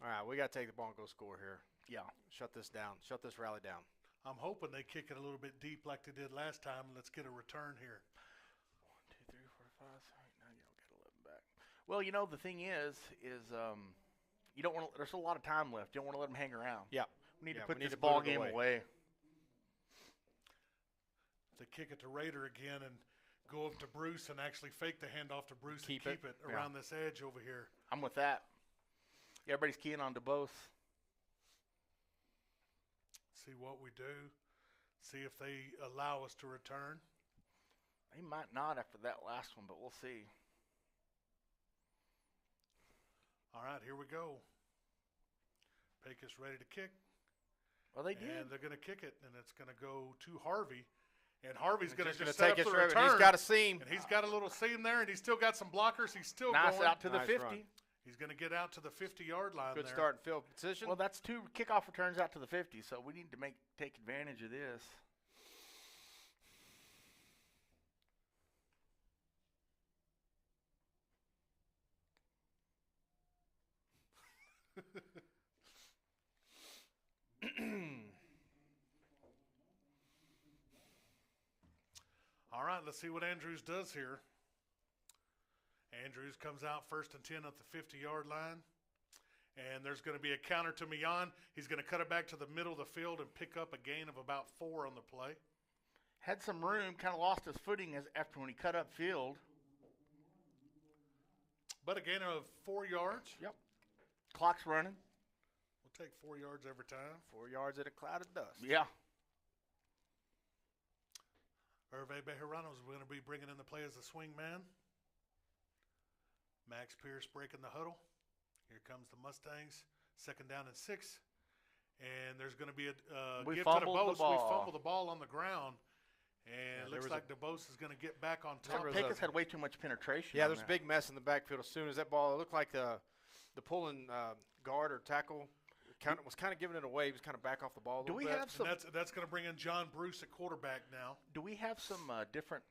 All right, we got to take the ball and go score here. Yeah. Shut this down. Shut this rally down. I'm hoping they kick it a little bit deep like they did last time. Let's get a return here. 1, 2, 3, 4, 5, 6, 8, 9. You don't get 11 back. Well, the thing is you don't want to. There's a lot of time left. You don't want to let them hang around. Yeah. We need to put this ball game away. To kick it to Raider again and go up to Bruce and actually fake the handoff to Bruce and keep it around this edge over here. I'm with that. Everybody's keying on DeBose. See what we do. See if they allow us to return. They might not after that last one, but we'll see. All right, here we go. Pecos ready to kick. Well, they did. And they're going to kick it, and it's going to go to Harvey. And Harvey's going to just take set it up the return. He's got a seam. And he's got a little seam there, and he's still got some blockers. He's still nice going. Out to the 50. Run. He's going to get out to the 50-yard line Good there. start and field position. Well, that's 2 kickoff returns out to the 50, so we need to take advantage of this. All right, let's see what Andrews does here. Andrews comes out 1st and 10 at the 50-yard line. And there's going to be a counter to Millan. He's going to cut it back to the middle of the field and pick up a gain of about 4 on the play. Had some room, kind of lost his footing after when he cut up field. But a gain of 4 yards. Yep. Clock's running. We'll take 4 yards every time. 4 yards at a cloud of dust. Yeah. Hervé Bejarano is going to be bringing in the play as the swing man. Max Pierce breaking the huddle. Here comes the Mustangs. 2nd down and 6. And there's going to be a give to DeBose. We fumbled the ball on the ground. And it looks like DeBose is going to get back on top. Pecos had way too much penetration. Yeah, there's a big mess in the backfield. As soon as that ball, it looked like the pulling guard or tackle was kind of giving it away. He was kind of back off the ball a Do little we bit. have some? That's going to bring in John Bruce at quarterback now. Do we have some different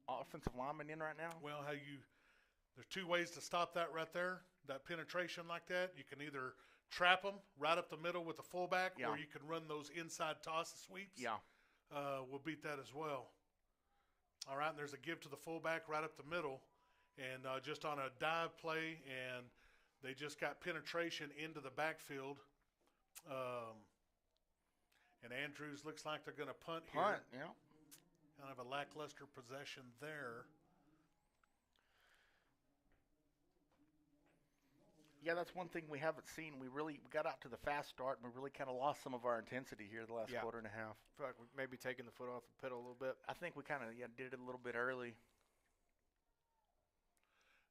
offensive linemen in right now? Well, there's two ways to stop that right there. That penetration like that, you can either trap them right up the middle with the fullback, Yeah. or you can run those inside toss sweeps. Yeah. We'll beat that as well. All right, and there's a give to the fullback right up the middle, and just on a dive play, and they just got penetration into the backfield. And Andrews looks like they're going to punt here. Punt, yeah. Kind of a lackluster possession there. Yeah, that's one thing we haven't seen. We got out to the fast start, and we really kind of lost some of our intensity here the last quarter and a half. I feel like we maybe taking the foot off the pedal a little bit. I think we kind of did it a little bit early.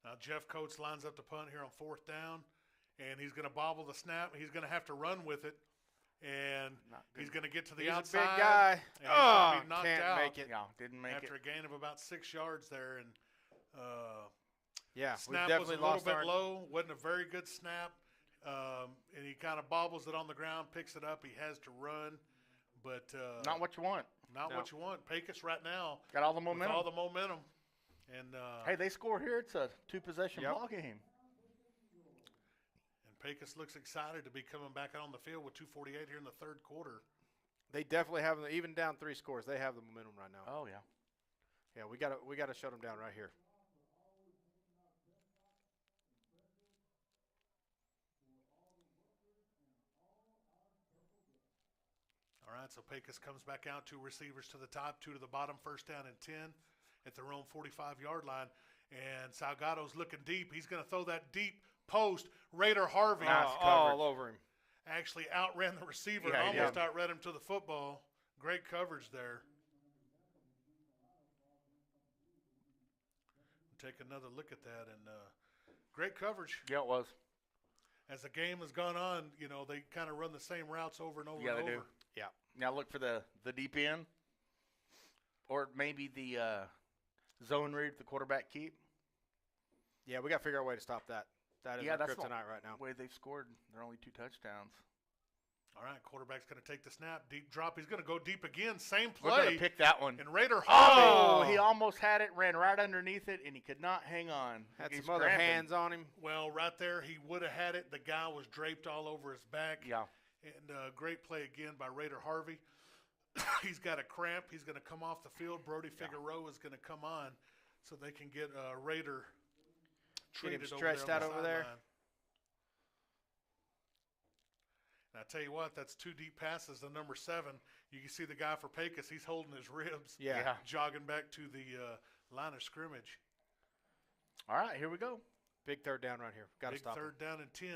Now Jeff Coates lines up the punt here on 4th down, and he's going to bobble the snap. He's going to have to run with it, and he's going to get to the outside. He's a big guy. And he's gonna be knocked can't out make it. Yeah, didn't make after it. a gain of about 6 yards there. And Yeah, snap we was a definitely little lost bit our low. Wasn't a very good snap. And he kind of bobbles it on the ground, picks it up. He has to run, but Not what you want. not what you want. Pecos right now Got all the with momentum. all the momentum. And Hey, they score here. It's a 2-possession ball game. and Pecos looks excited to be coming back out on the field with 2:48 here in the 3rd quarter. They definitely have them. Even down 3 scores, they have the momentum right now. Oh, yeah. Yeah, we gotta shut them down right here. All right, so Pecos comes back out, 2 receivers to the top, 2 to the bottom, 1st down and 10 at their own 45-yard line. And Salgado's looking deep. He's going to throw that deep post. Raider Harvey All over him. actually outran the receiver Yeah, and he almost did. outran him to the football. Great coverage there. Take another look at that, and great coverage. Yeah, it was. As the game has gone on, they kind of run the same routes over and over Yeah, and they over. do. Now look for the deep end, or maybe the zone read the quarterback keep. Yeah, we got to figure out a way to stop that. That is Yeah, our that's kryptonite right now. The way they've scored, they're only 2 touchdowns. All right, quarterback's going to take the snap, deep drop. He's going to go deep again, same We're going play. to pick that one. And Raider Harvey. Oh, he almost had it, ran right underneath it, and he could not hang on. Had He's some other cramping. hands on him. Well, right there, he would have had it. The guy was draped all over his back. Yeah. And great play again by Raider Harvey. He's got a cramp. He's going to come off the field. Brody Figueroa is going to come on so they can get Raider treated him over stretched there on out the over there. sideline. And I tell you what, that's 2 deep passes to number 7. You can see the guy for Pecos. He's holding his ribs, Yeah. jogging back to the line of scrimmage. All right, here we go. Big 3rd down right here. Got to Big stop 3rd down and 10.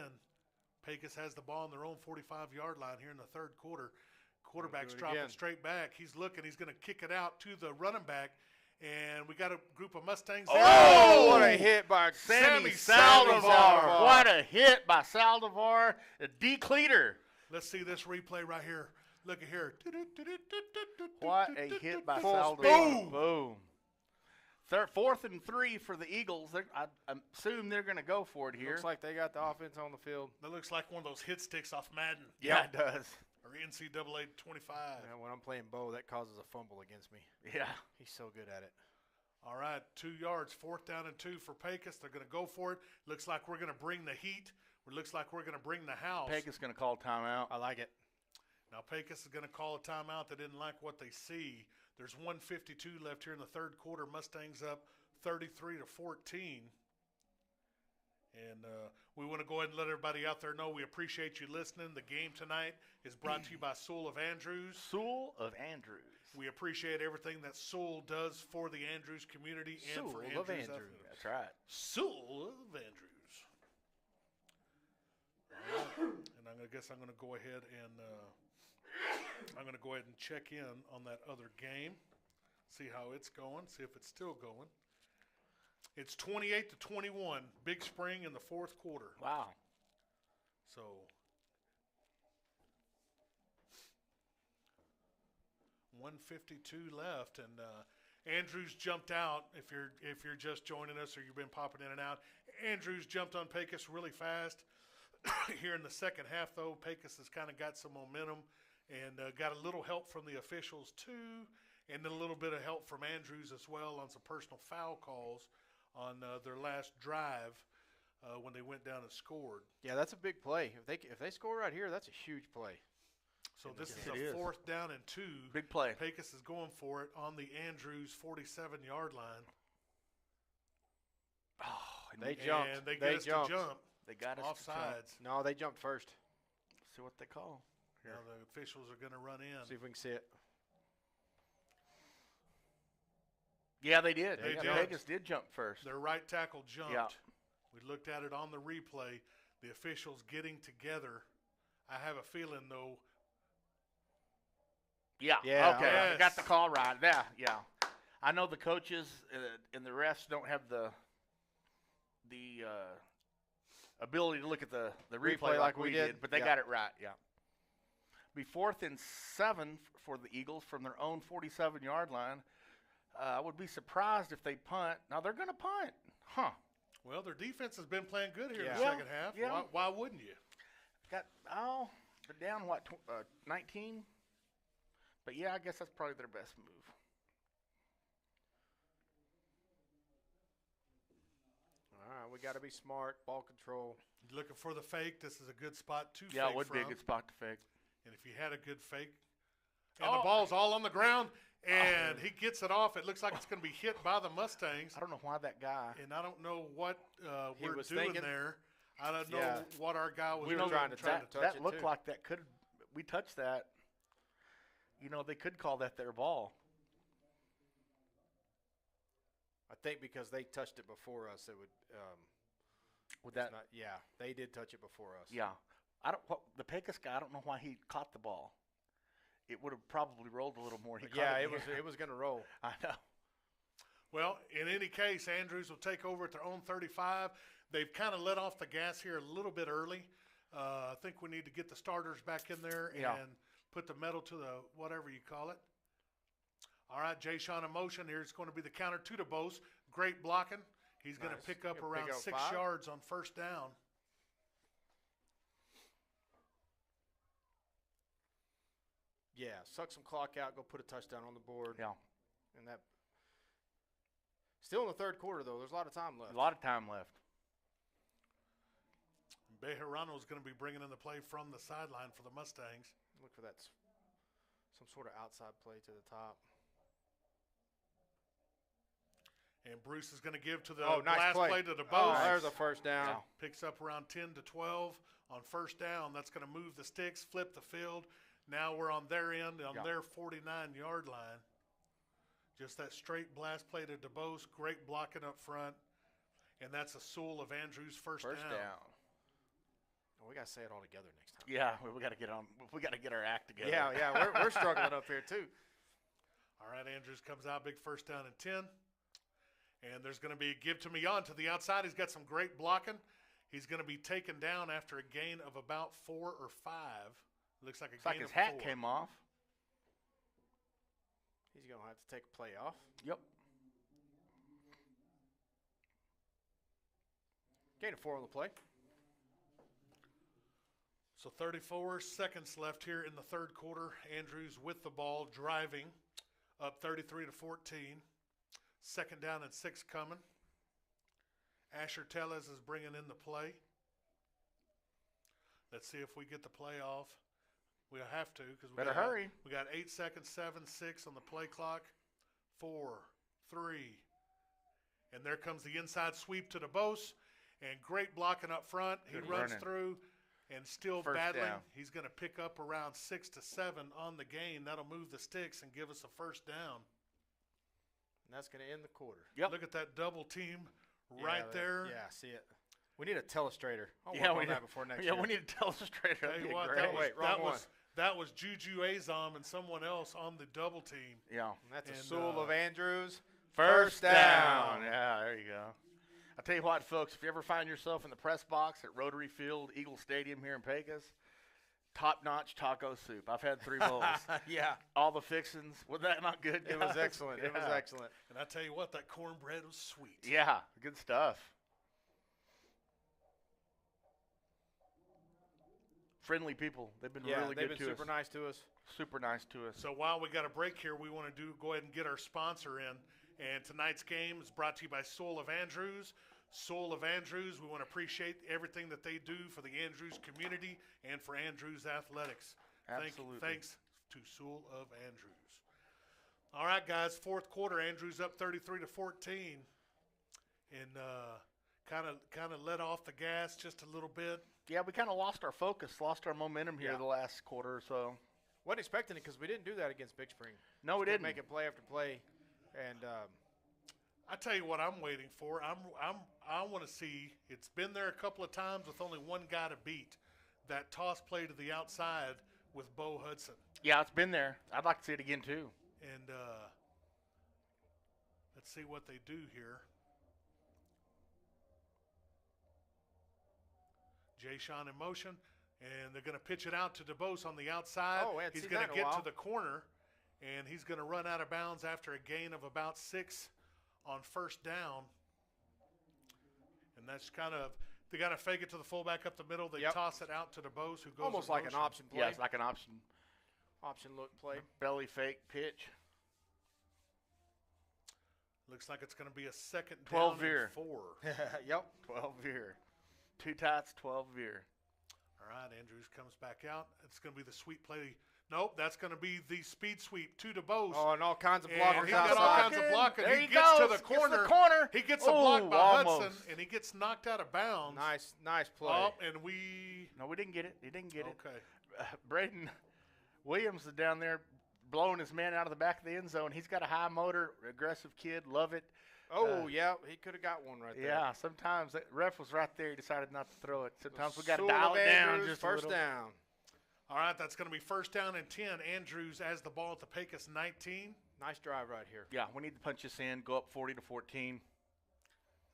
Pecos has the ball on their own 45-yard line here in the 3rd quarter. Quarterback's do it dropping again. straight back. He's looking. He's going to kick it out to the running back. And we got a group of Mustangs there. Oh, what a hit by Sammy Saldivar. Saldivar. What a hit by Saldivar. A decleater. Let's see this replay right here. Look at here. What a hit by Full Saldivar. speed. Boom. 4th and 3 for the Eagles. I assume they're going to go for it here. Looks like they got the offense on the field. That looks like one of those hit sticks off Madden. Yeah, it does. Or NCAA 25. Yeah, when I'm playing Bo, that causes a fumble against me. Yeah. He's so good at it. All right, 2 yards, 4th down and 2 for Pecos. They're going to go for it. Looks like we're going to bring the heat. It looks like we're going to bring the house. Pecos going to call timeout. I like it. Now Pecos is going to call a timeout. They didn't like what they see. There's 1:52 left here in the 3rd quarter. Mustangs up 33-14. And we want to go ahead and let everybody out there know we appreciate you listening. The game tonight is brought to you by Sewell of Andrews. Sewell of Andrews. We appreciate everything that Sewell does for the Andrews community and for Sewell of Andrews. Andrews. That's right. Sewell of Andrews. And I guess I'm going to go ahead and check in on that other game, see how it's going, see if it's still going. It's 28-21, Big Spring in the 4th quarter. Wow. So 1:52 left, and Andrews jumped out. If you're just joining us or you've been popping in and out, Andrews jumped on Pecos really fast. Here in the second half, though, Pecos has kind of got some momentum and got a little help from the officials, too, and then a little bit of help from Andrews as well on some personal foul calls on their last drive when they went down and scored. Yeah, that's a big play. If they score right here, that's a huge play. So this is It a is. 4th down and 2. Big play. Pecos is going for it on the Andrews 47-yard line. Oh, and They we- jumped. And they They get us jumped. to jump They got us to jump. offsides. No, they jumped first. See what they call. Now the officials are going to run in. See if we can see it. Yeah, they did. They Yeah, did. Vegas did jump first. Their right tackle jumped. Yeah. We looked at it on the replay. The officials getting together. I have a feeling, though, Yeah. Yeah, Okay. yes. I got the call right. Yeah. Yeah. I know the coaches and the refs don't have the ability to look at the replay like we did, but they Yeah. got it right. Yeah. Be 4th and 7 for the Eagles from their own 47-yard line. I would be surprised if they punt. Now they're going to punt, huh? well, their defense has been playing good here in Yeah. the Yeah, second half. yeah. Why wouldn't you? They're down what 19. But yeah, I guess that's probably their best move. All right, we got to be smart. Ball control. Looking for the fake. This is a good spot to Yeah, fake it would from. be a good spot to fake. And if you had a good fake, and Oh. the ball's all on the ground, and he gets it off. It looks like it's going to be hit by the Mustangs. I don't know why that guy. And I don't know what He we're was doing thinking- there. I don't know Yeah. what our guy was We were doing. trying to touch that it, looked too. like that could. We touched that. You know, they could call that their ball. I think because they touched it before us, it would. Would it's that? not, yeah, they did touch it before us. Yeah. The Pecos guy. I don't know why he caught the ball. It would have probably rolled a little more. He But caught yeah, it. it was. It was going to roll. I know. Well, in any case, Andrews will take over at their own 35. They've kind of let off the gas here a little bit early. I think we need to get the starters back in there Yeah. and put the metal to the whatever you call it. All right, Jay Sean in motion. Here's going to be the counter to DeBose. Great blocking. He's going to Nice. pick up He'll around pick up 6 5. yards on first down. Yeah, suck some clock out. Go put a touchdown on the board. Yeah. And that. Still in the third quarter though. There's a lot of time left. A lot of time left. Bejarano is going to be bringing in the play from the sideline for the Mustangs. Look for that. Some sort of outside play to the top. And Bruce is going to give to the Nice last play. to DeBose. Oh, there's a first down. Yeah. Picks up around 10 to 12 on first down. That's going to move the sticks, flip the field. Now we're on their end, on Yeah. their 49-yard line. Just that straight blast play to DeBose. Great blocking up front. And that's a Sewell of Andrews' first down. Oh, we got to say it all together next time. Yeah, we got to get on. We got to get our act together. Yeah, we're struggling up here too. All right, Andrews comes out, big first down and 10. And there's going to be a give to Millan to the outside. He's got some great blocking. He's going to be taken down after a gain of about 4 or 5. Looks like a It's gain like his of hat 4. came off. He's going to have to take a play off. Yep. Gain of 4 on the play. So 34 seconds left here in the third quarter. Andrews with the ball, driving, up 33 to 14. Second down and 6 coming. Asher Tellez is bringing in the play. Let's see if we get the play off. We'll have to because we Better hurry. We got 8 seconds, 7, 6 on the play clock. 4, 3, and there comes the inside sweep to DeBose, and great blocking up front. He Good runs running. through. And still First battling. down. He's going to pick up around 6 to 7 on the gain. That'll move the sticks and give us a first down. And that's going to end the quarter. Yep. Look at that double team Yeah, right there. Yeah, see it. We need a telestrator. I'll Yeah, work we on that need- before next Yeah, year. we need to tell us straight. Tell That'd you be what, great. that was Juju Azam and someone else on the double team. Yeah. And that's a And, Sewell of Andrews. First down. down. Yeah, there you go. I'll tell you what, folks, if you ever find yourself in the press box at Rotary Field, Eagle Stadium here in Pecos, top-notch taco soup. I've had 3 bowls. Yeah, All the fixings. Was that not good? it was guys? excellent. It was Yeah. excellent. And I tell you what, that cornbread was sweet. Yeah, good stuff. friendly people. They've been Yeah, really they've good been to super us. nice to us. Super nice to us. So while we got a break here, we want to go ahead and get our sponsor in. And tonight's game is brought to you by Soul of Andrews. Soul of Andrews, we want to appreciate everything that they do for the Andrews community and for Andrews athletics. Absolutely. Thanks to Soul of Andrews. All right, guys, fourth quarter, Andrews up 33-14. And kind of let off the gas just a little bit. Yeah, we kind of lost our focus, lost our momentum here Yeah. the last quarter or so. Wasn't expecting it because we didn't do that against Big Spring. No, we Kept didn't. making play after play, and I tell you what I'm waiting for. I want to see. It's been there a couple of times with only one guy to beat. That toss play to the outside with Bo Hudson. Yeah, it's been there. I'd like to see it again too. And let's see what they do here. Jay Sean in motion, and they're going to pitch it out to DeBose on the outside. Oh, we hadn't he's seen going that to in a get to while. the corner, and he's going to run out of bounds after a gain of about 6 on first down. And that's kind of – they got to fake it to the fullback up the middle. They Yep. toss it out to DeBose, who goes almost in like an motion. option play. Yeah, it's like an option Option look play. belly fake pitch. Looks like it's going to be a second 12 down veer. and 4. Yep. 12 veer. 2 tots, 12 veer. All right, Andrews comes back out. It's going to be the sweep play. Nope, that's going to be the speed sweep to DeBose. Oh, and all kinds of And blockers he got all outside. kinds of blocking. There He he gets to goes. the Gets corner. the corner. He gets a block by almost. Hudson, and he gets knocked out of bounds. Nice play. Oh, and we No, we didn't get it. He didn't get okay. it. Braden Williams is down there blowing his man out of the back of the end zone. He's got a high motor, aggressive kid. Love it. Oh, yeah, he could have got one right there. Yeah, sometimes the ref was right there. He decided not to throw it. Sometimes we got to Soul dial of it down Andrews, just first a little. down. All right, that's going to be first down and 10. Andrews has the ball at the Pecos 19. Nice drive right here. Yeah, we need to punch this in, go up 40-14.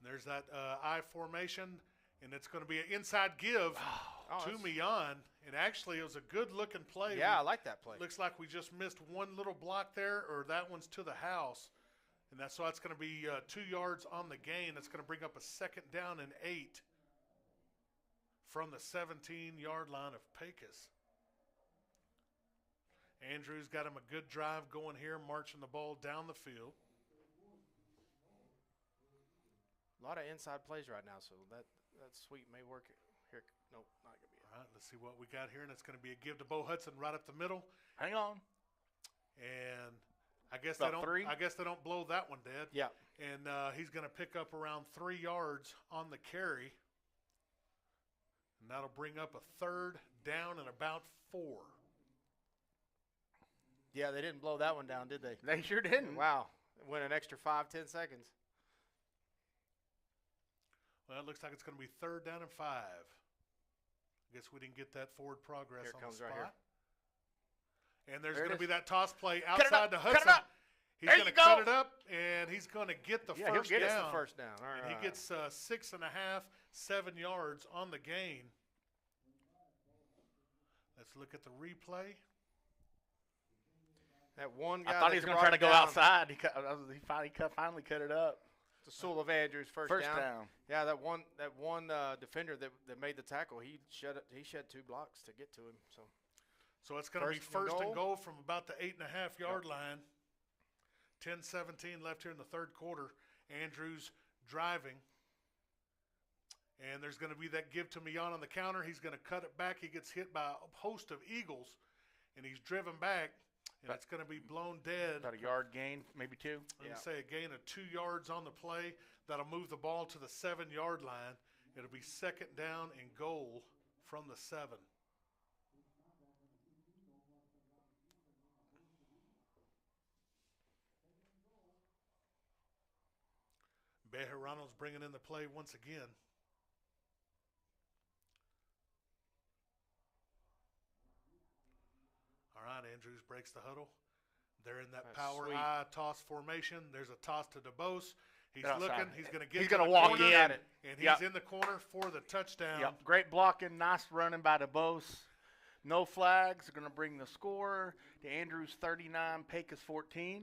There's that I formation, and it's going to be an inside give Oh, to that's- Mian. And actually, it was a good-looking play. Yeah, I like that play. Looks like we just missed one little block there, or that one's to the house. And that's going to be 2 yards on the gain. That's going to bring up a second down and 8 from the 17-yard line of Pecos. Andrews got him a good drive going here, marching the ball down the field. A lot of inside plays right now, so that sweep may work here. Nope, not going to be it. All right, let's see what we got here, and it's going to be a give to Bo Hudson right up the middle. Hang on. And I guess About 3? I guess they don't blow that one dead. Yeah. And he's going to pick up around 3 yards on the carry. And that'll bring up a third down and about 4. Yeah, they didn't blow that one down, did they? They sure didn't. Wow. Went an extra 5-10 seconds. Well, it looks like it's going to be third down and 5. I guess we didn't get that forward progress Here it on comes the right spot. And there's There it going to is. be that toss play Cut it outside up, to cut it Hudson. up. He's There going to you cut go. it up, and he's going to get the Yeah, first he'll get us down. The first down. All And right. he gets 6.5, 7 yards on the gain. Let's look at the replay. That one guy I thought that he was going to brought try to it go down, outside. He finally cut it up. The Soul of Andrews first First down. down. Yeah, that one defender that made the tackle, he shed 2 blocks to get to him. So So it's going to be First and first and goal. goal from about the 8.5-yard line. 10-17 left here in the third quarter. Andrews driving. And there's going to be that give to Mian on the counter. He's going to cut it back. He gets hit by a host of Eagles, and he's driven back, and it's going to be blown dead. About a yard gain, maybe 2. Let me say a gain of 2 yards on the play. That'll move the ball to the 7-yard line. It'll be second down and goal from the 7. Bejarano's bringing in the play once again. All right, Andrews breaks the huddle. They're in that That's power sweet. I toss formation. There's a toss to DeBose. He's Outside. looking. He's going to get. He's to going to the walk corner, in. Got it. and he's Yep. in the corner for the touchdown. Yep. Great blocking. Nice running by DeBose. No flags. They're going to bring the score to Andrews 39, Pecos 14.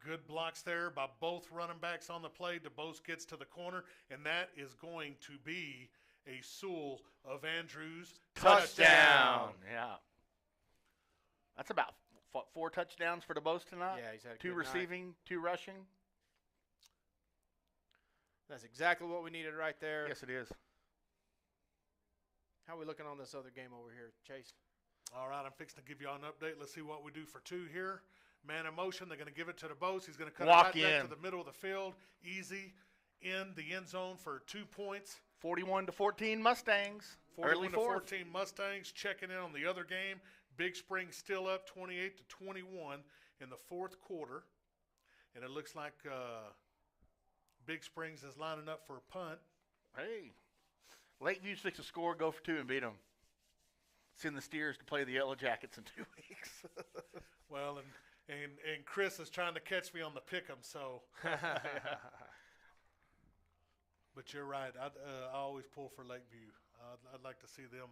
Good blocks there by both running backs on the play. DeBose gets to the corner, and that is going to be a Sewell of Andrews Touchdown. Yeah. That's about 4 touchdowns for DeBose tonight. Yeah, he's had a 2 good night. receiving, 2 rushing. That's exactly what we needed right there. Yes, it is. How are we looking on this other game over here, Chase? All right, I'm fixing to give you all an update. Let's see what we do for 2 here. Man in motion. They're going to give it to DeBose. He's going to cut Walk it right back in. to the middle of the field. Easy in the end zone for 2 points. 41-14 Mustangs. Early 41 to fourth. 14 Mustangs checking in on the other game. Big Spring still up 28-21 in the fourth quarter. And it looks like Big Springs is lining up for a punt. Hey. Lakeview's fixed to score, go for 2 and beat them. Send the Steers to play the Yellow Jackets in 2 weeks. Well, and Chris is trying to catch me on the pick'em, so. But you're right. I always pull for Lakeview. I'd like to see them.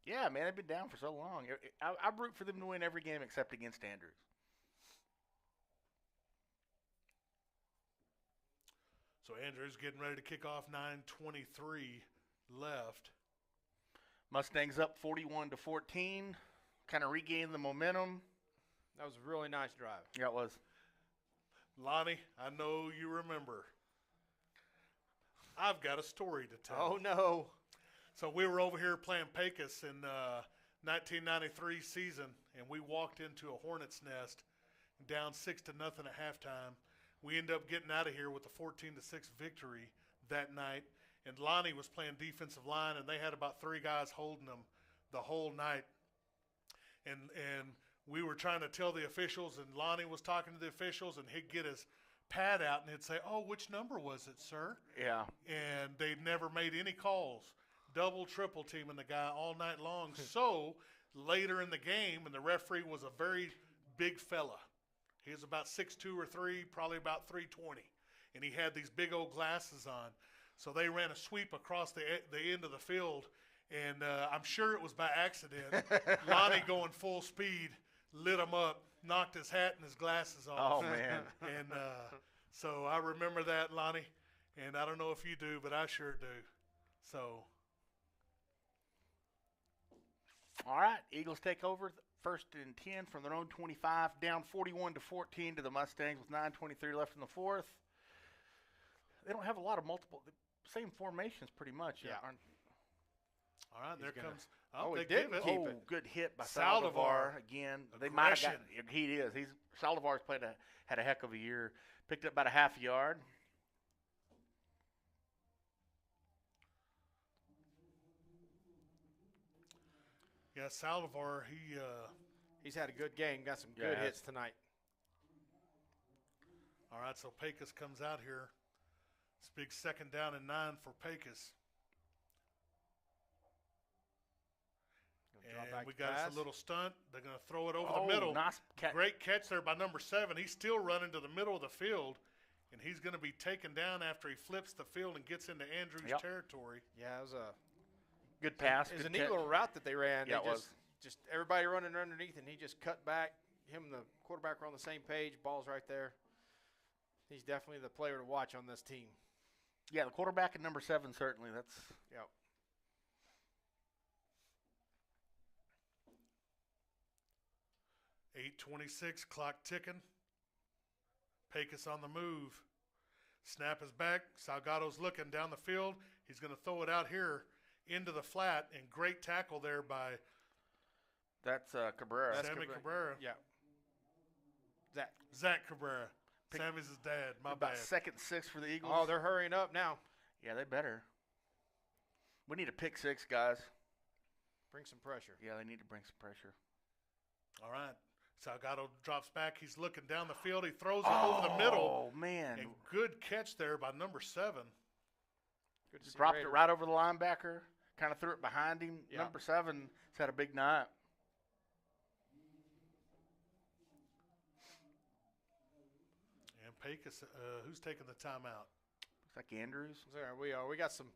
Yeah, man, they've been down for so long. I root for them to win every game except against Andrews. So Andrews getting ready to kick off. 9:23 left. Mustangs up 41-14. Kind of regained the momentum. That was a really nice drive. Yeah, it was. Lonnie, I know you remember. I've got a story to tell. Oh, no. So we were over here playing Pecos in 1993 season, and we walked into a hornet's nest down 6-0 at halftime. We ended up getting out of here with a 14-6 victory that night. And Lonnie was playing defensive line, and they had about 3 guys holding them the whole night. And we were trying to tell the officials, and Lonnie was talking to the officials, and he'd get his pad out, and he'd say, "Oh, which number was it, sir?" Yeah. And they'd never made any calls. Double, triple teaming the guy all night long. So later in the game, and the referee was a very big fella. He was about 6'2" or 3", probably about 320. And he had these big old glasses on. So they ran a sweep across the end of the field, and I'm sure it was by accident. Lonnie going full speed, lit him up, knocked his hat and his glasses off. Oh, man. And so I remember that, Lonnie, and I don't know if you do, but I sure do. So. All right, Eagles take over, 1st and 10 from their own 25, down 41-14 to the Mustangs with 9:23 left in the fourth. They don't have a lot of same formations pretty much. Yeah. All right, there gonna- comes. Oh, they he did give it. keep Oh, it. good hit by Saldivar. Saldivar again. They might have Aggression. got. He is. Saldivar's had a heck of a year. Picked up about a half a yard. Yeah, Saldivar, He's had a good game. Got some Yeah, good he has. hits tonight. all right, so Pecos comes out here. It's big 2nd down and 9 for Pecos. Drop And back we to got us pass. a little stunt. They're going to throw it over Oh, the middle. nice catch. Great catch there by number 7. He's still running to the middle of the field, and he's going to be taken down after he flips the field and gets into Andrews' Yep. territory. Yeah, it was a Good pass. It was good a neat catch. little route that they ran. Yeah, They it was. just everybody running underneath, and he just cut back. Him and the quarterback were on the same page. Ball's right there. He's definitely the player to watch on this team. Yeah, the quarterback at number 7 certainly. That's. Yep. .8:26, clock ticking. Pecos on the move. Snap is back. Salgado's looking down the field. He's going to throw it out here into the flat, and great tackle there by That's Cabrera. That's Sammy Cabrera. Cabrera. Yeah. Zach. Zach Cabrera. Pick- Sammy's his dad. My about bad. 2nd and 6 for the Eagles. Oh, they're hurrying up now. Yeah, they better. We need a pick 6, guys. Bring some pressure. Yeah, they need to bring some pressure. All right. Salgado drops back. He's looking down the field. He throws it over the middle. Oh, man. And good catch there by number 7. Good to see Dropped Raiders. it right over the linebacker. Kind of threw it behind him. Yeah. Number 7's had a big night. And Pecos, who's taking the timeout? Looks like Andrews. There we are. We got some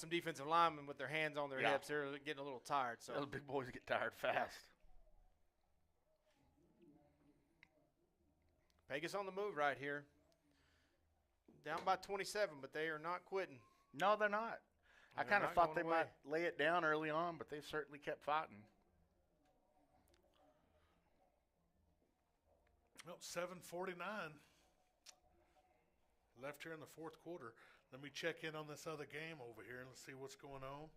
defensive linemen with their hands on their Yeah. hips. They're getting a little tired. So Those big boys get tired fast. Pecos on the move right here. Down by 27, but they are not quitting. No, they're not. I They're kind of not thought they going away. might lay it down early on, but they certainly kept fighting. Well, 7:49 left here in the fourth quarter. Let me check in on this other game over here and let's see what's going on.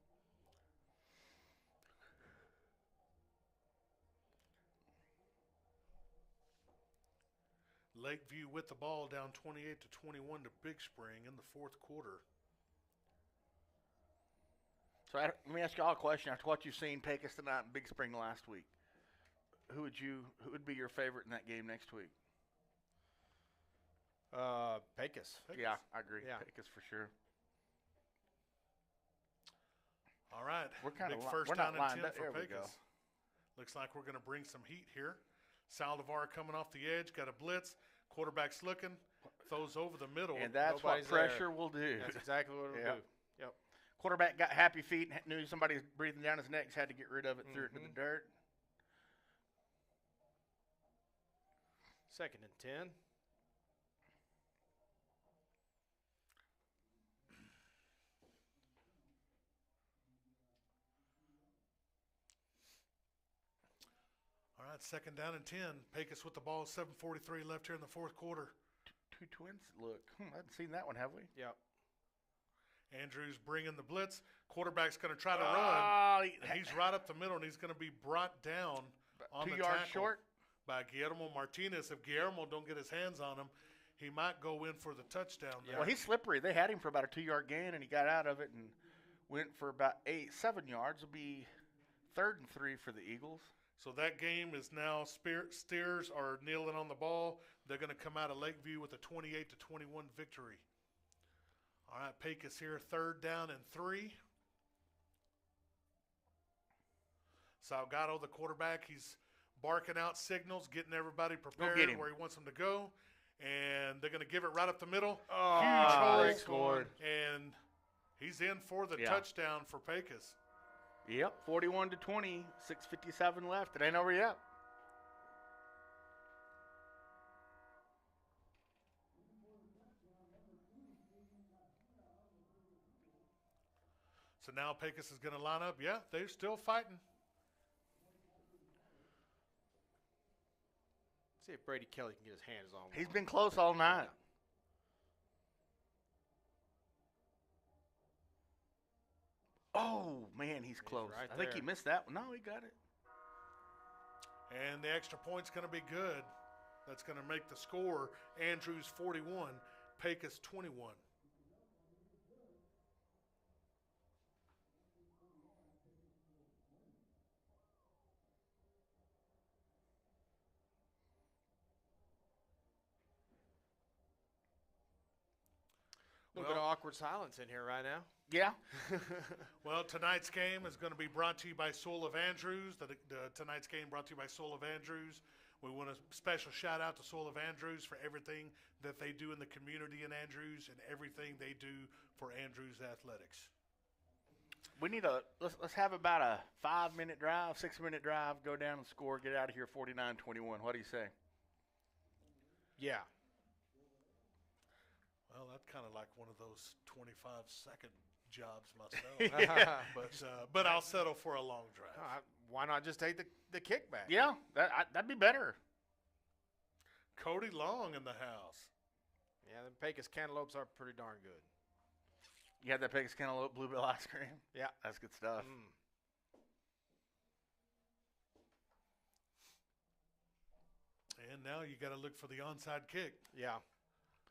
Lakeview with the ball down 28-21 to Big Spring in the fourth quarter. So let me ask you all a question. After what you've seen Pecos tonight and Big Spring last week, who would be your favorite in that game next week? Pecos. Yeah, I agree. Yeah. Pecos for sure. All right. We're kind Big of first we're down not and lined 10 up. for There we Pecos. go. Looks like we're going to bring some heat here. Saldivar coming off the edge, got a blitz. Quarterback's looking, throws over the middle. And that's Nobody's what pressure will do. That's exactly what it'll Yep. do. Yep. Quarterback got happy feet, knew somebody was breathing down his neck, had to get rid of it, threw it into the dirt. 2nd and 10. All right, 2nd down and 10. Pecos with the ball, 7:43 left here in the fourth quarter. Two twins. Look, I haven't seen that one, have we? Yep. Andrews bringing the blitz. Quarterback's going to try to run. Oh, And he's right up the middle, and he's going to be brought down on 2 the yards tackle short. by Guillermo Martinez. If Guillermo don't get his hands on him, he might go in for the touchdown there. Well, he's slippery. They had him for about a 2-yard gain, and he got out of it and went for about 7 yards. It'll be 3rd and 3 for the Eagles. So that game is now Steers are kneeling on the ball. They're going to come out of Lakeview with a 28-21 victory. All right, Pecos here, 3rd down and 3. Salgado, the quarterback, he's barking out signals, getting everybody prepared get him. where he wants them to go. And they're going to give it right up the middle. Oh, Huge hole. they scored. And he's in for the Yeah. touchdown for Pecos. Yep, 41-20, 6:57 left. It ain't over yet. So now Pecos is going to line up. Yeah, they're still fighting. See if Brady Kelly can get his hands on one. He's been close all night. Oh, man, he's close. right I think he there. missed that one. No, he got it. And the extra point's going to be good. That's going to make the score Andrews 41, Pecos 21. A little bit of awkward silence in here right now. Yeah. Well, tonight's game is going to be brought to you by Soul of Andrews. Tonight's game brought to you by Soul of Andrews. We want a special shout out to Soul of Andrews for everything that they do in the community in Andrews and everything they do for Andrews athletics. We need let's have about a 5-minute drive, 6-minute drive, go down and score, get out of here 49-21. What do you say? Yeah. Well, that's kind of like one of those 25-second jobs myself. But I'll settle for a long drive. Why not just take the kickback? Yeah, that'd be better. Cody Long in the house. Yeah, the Pecos cantaloupes are pretty darn good. You had that Pecos Cantaloupe Bluebell ice cream? Yeah. That's good stuff. And now you got to look for the onside kick. Yeah.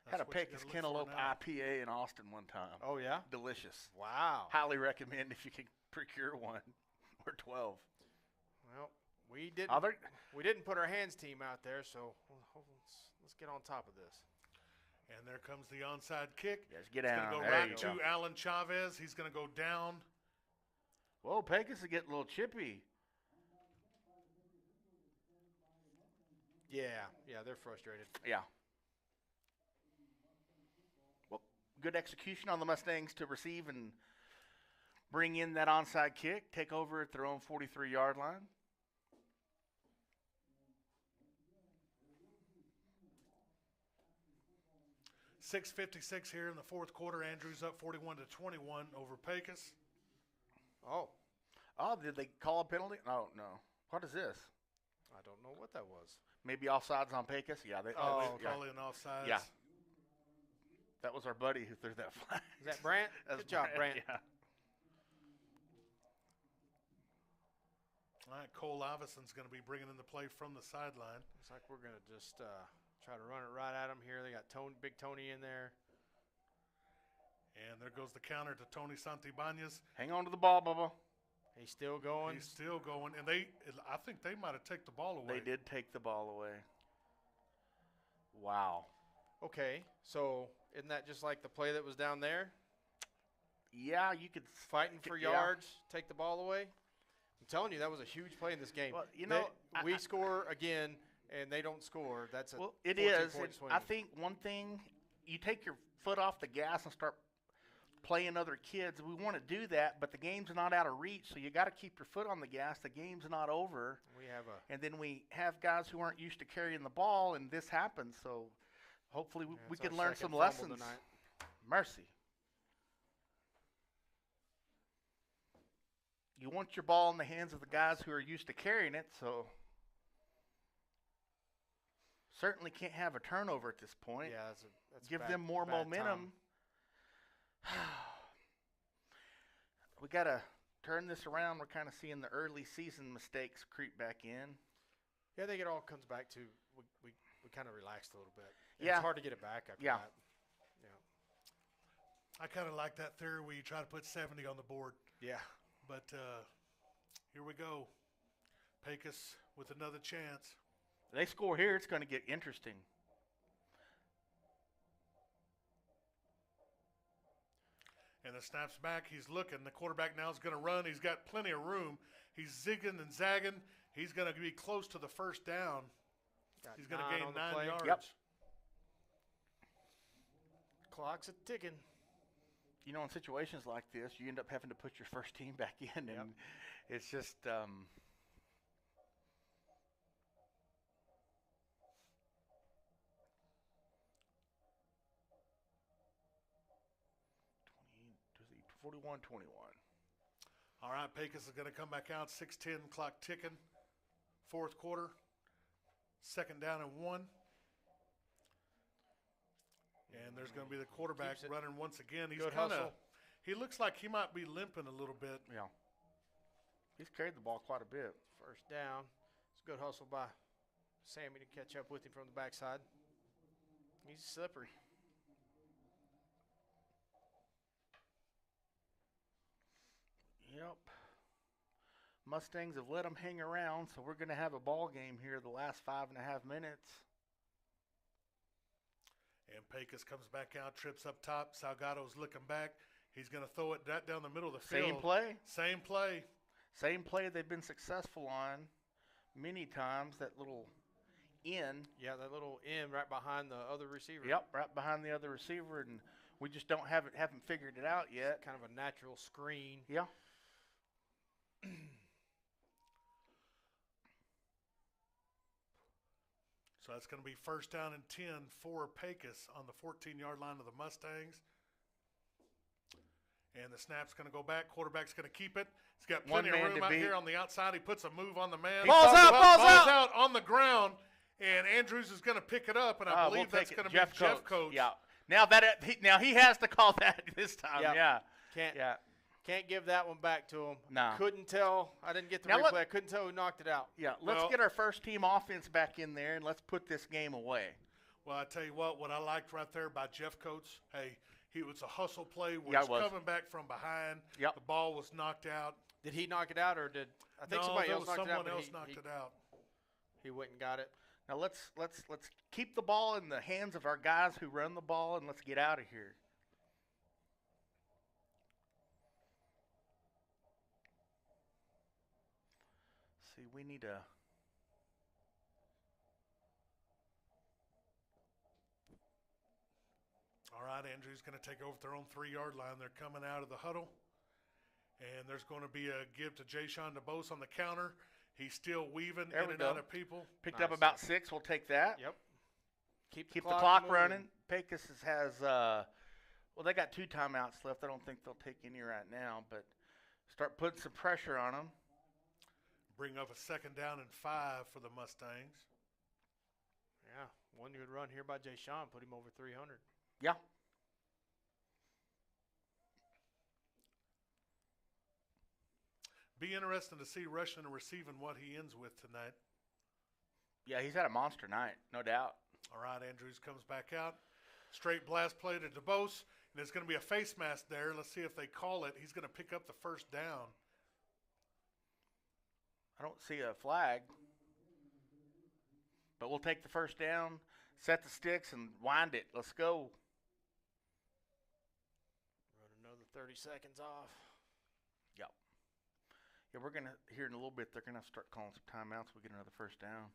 Had a That's what you Pecos gotta look Cantaloupe for now. IPA in Austin one time. Oh, yeah? Delicious. Wow. Highly recommend if you can procure one. Or 12. Well, we didn't Other, we didn't put our hands team out there, so let's get on top of this. And there comes the onside kick. yes, get It's down. going to go There right you to go. Alan Chavez. He's going to go down. Whoa, Pecos is getting a little chippy. Yeah, they're frustrated. Yeah. Well, good execution on the Mustangs to receive and bring in that onside kick, take over at their own 43-yard line. 6:56 here in the fourth quarter. Andrews up 41-21 over Pecos. Oh, did they call a penalty? Oh, no. What is this? I don't know what that was. Maybe offsides on Pecos? Yeah. They Call in offsides. Yeah. That was our buddy who threw that flag. Is that Brant? Good job, Brant. Yeah. All right, Cole Iverson's going to be bringing in the play from the sideline. Looks like we're going to just try to run it right at them here. They got Big Tony in there. And there goes the counter to Tony Santibanez. Hang on to the ball, Bubba. He's still going. He's still going. And I think they might have taken the ball away. They did take the ball away. Wow. Okay, so isn't that just like the play that was down there? Yeah, you could Fighting for yards, take the ball away. I'm telling you, that was a huge play in this game. Well, you know, we score again, and they don't score. That's a it 14-point swing. I think one thing, you take your foot off the gas and start playing other kids. We want to do that, but the game's not out of reach, so you got to keep your foot on the gas. The game's not over. And then we have guys who aren't used to carrying the ball, and this happens. So hopefully we can learn some lessons. Tonight. Mercy. You want your ball in the hands of the guys who are used to carrying it, so certainly can't have a turnover at this point. Yeah, that's give bad, them more bad momentum. We got to turn this around. We're kind of seeing the early season mistakes creep back in. Yeah, I think it all comes back to we kind of relaxed a little bit. Yeah. It's hard to get it back after that. Yeah. I kind of like that theory where you try to put 70 on the board. Yeah. But here we go. Pecos with another chance. They score here, it's going to get interesting. And the snap's back. He's looking. The quarterback now is going to run. He's got plenty of room. He's zigging and zagging. He's going to be close to the first down. He's going to gain 9 yards. Yep. Clock's ticking. You know, in situations like this, you end up having to put your first team back in, and it's just – 41-21. All right, Pecos is going to come back out. 6:10 clock ticking. Fourth quarter. Second down and 1. And there's going to be the quarterback running once again. He's kind of – he looks like he might be limping a little bit. Yeah. He's carried the ball quite a bit. First down. It's a good hustle by Sammy to catch up with him from the backside. He's slippery. Yep. Mustangs have let them hang around, so we're going to have a ball game here the last 5.5 minutes. And Pecos comes back out, trips up top. Salgado's looking back. He's going to throw it down the middle of the field. Same play? Same play. Same play they've been successful on many times, that little in. Yeah, that little in right behind the other receiver. Yep, right behind the other receiver, and we just haven't figured it out yet. It's kind of a natural screen. Yeah. So that's going to be first down and 10 for Pecos on the 14-yard line of the Mustangs. And the snap's going to go back. Quarterback's going to keep it. He's got plenty of room out here on the outside. He puts a move on the man. Ball's out on the ground. And Andrews is going to pick it up, and I believe that's going to be Jeff Coates. Yeah. Now he has to call that this time. Yep. Yeah. Can't give that one back to him. No. Couldn't tell. I didn't get the replay. I couldn't tell who knocked it out. Yeah. Let's get our first team offense back in there, and let's put this game away. Well, I tell you what I liked right there by Jeff Coates, hey, he was a hustle play where he's coming back from behind. Yep. The ball was knocked out. Did he knock it out, or did I think somebody else knocked it out? Someone else knocked it out. He went and got it. Now let's keep the ball in the hands of our guys who run the ball, and let's get out of here. See, we need a. All right, Andrew's going to take over their own 3-yard line. They're coming out of the huddle. And there's going to be a give to Jayshawn DeBose on the counter. He's still weaving in and out of people. Picked up about 6. We'll take that. Yep. Keep the clock moving. running. Pecos has well, they got 2 timeouts left. I don't think they'll take any right now, but start putting some pressure on them. Bring up a 2nd down and 5 for the Mustangs. Yeah, one good run here by Jay Sean put him over 300. Yeah. Be interesting to see rushing and receiving what he ends with tonight. Yeah, he's had a monster night, no doubt. All right, Andrews comes back out. Straight blast play to DeBose, and there's going to be a face mask there. Let's see if they call it. He's going to pick up the 1st down. I don't see a flag. But we'll take the 1st down, set the sticks, and wind it. Let's go. Run another 30 seconds off. Yep. Yeah, we're going to, here in a little bit, they're going to start calling some timeouts. We get another 1st down.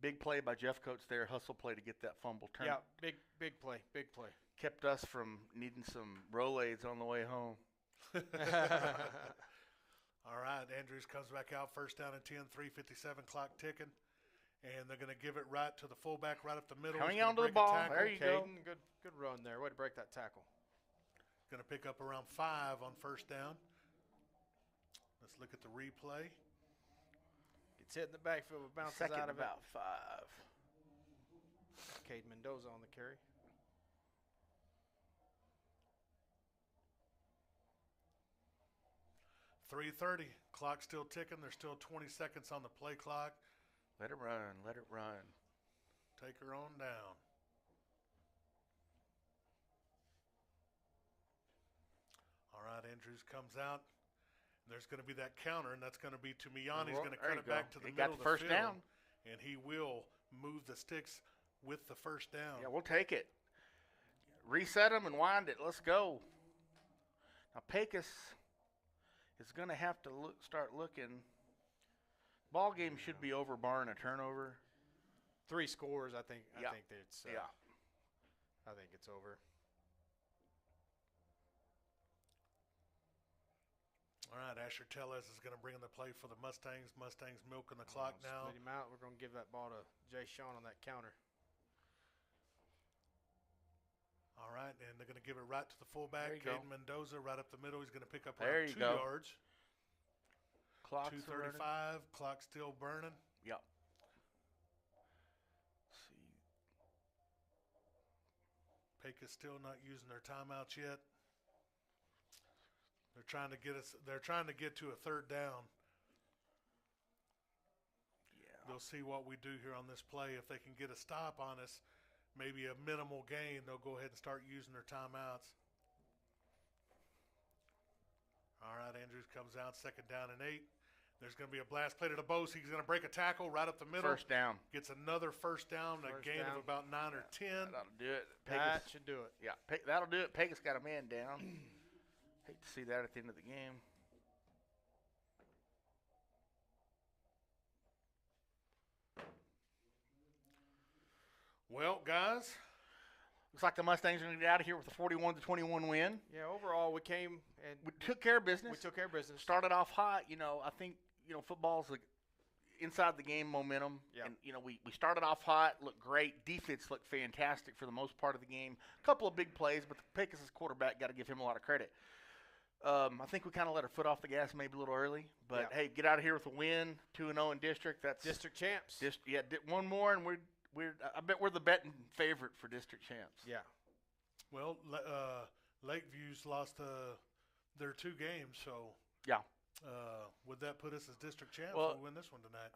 Big play by Jeff Coates there. Hustle play to get that fumble turned. Yeah, big play. Kept us from needing some Rolaids on the way home. All right, Andrews comes back out. 1st down and 10, 3:57 clock ticking. And they're going to give it right to the fullback right up the middle. Coming onto the ball. There you go. Good run there. Way to break that tackle. Going to pick up around 5 on 1st down. Let's look at the replay. Gets hit in the backfield, but bounces Second out of about 5. it. Cade Mendoza on the carry. .330. Clock still ticking. There's still 20 seconds on the play clock. Let it run. Let it run. Take her on down. All right, Andrews comes out. There's going to be that counter, and that's going to be to Miani. He's going to cut it back to the middle of the first field. down. And he will move the sticks with the 1st down. Yeah, we'll take it. Reset them and wind it. Let's go. Now, Pecos is going to have to start looking. Ball game should be over barring a turnover. 3 scores, I think. Yeah. I think it's. Yeah. I think it's over. All right, Asher Tellez is going to bring in the play for the Mustangs. Mustangs milking the clock now. Split him out. We're going to give that ball to Jay Sean on that counter. All right, and they're going to give it right to the fullback, There you go. Caden Mendoza, right up the middle. He's going to pick up There around you 2 go. yards. Clock's 2:35. Clock still burning. Yep. Let's see. Pecos still not using their timeouts yet. They're trying to get us. They're trying to get to a 3rd down. Yeah. They'll see what we do here on this play. If they can get a stop on us, maybe a minimal gain, they'll go ahead and start using their timeouts. All right, Andrews comes out, 2nd down and 8. There's going to be a blast play to DeBose. He's going to break a tackle right up the middle. 1st down. Gets another 1st down, a First gain down. of about 9 or 10. That'll do it. That should do it. Yeah, that'll do it. Pecos got a man down. Hate to see that at the end of the game. Well, guys, Looks like the Mustangs are going to get out of here with a 41-21 win. Yeah, overall, we came and We took care of business. we took care of business. Started off hot. I think, football's like inside the game momentum. Yeah. And, we started off hot, looked great. Defense looked fantastic for the most part of the game. A couple of big plays, but the Pecos' quarterback, got to give him a lot of credit. I think we kind of let our foot off the gas maybe a little early. But, Yeah. hey, get out of here with a win, 2-0 in district. That's District champs. one more, and I bet we're the betting favorite for district champs. Yeah. well, Lakeview's lost their 2 games, so Yeah. would that put us as district champs Well- if we win this one tonight?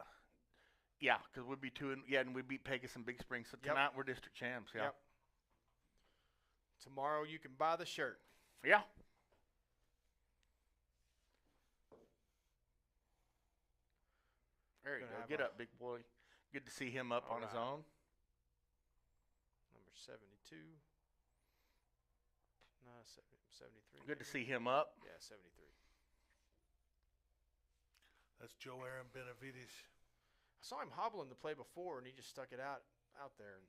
Yeah, because we'd be 2 and we beat Pecos and Big Spring. So Yep. tonight we're district champs. Yeah. Yep. Tomorrow you can buy the shirt. Yeah. There you Gonna go. have Get a- up, big boy. Good to see him up All on his right. own. Number 72. No, 73. Good to maybe. see him up. Yeah, 73. That's Joe Aaron Benavides. I saw him hobbling the play before, and he just stuck it out there, and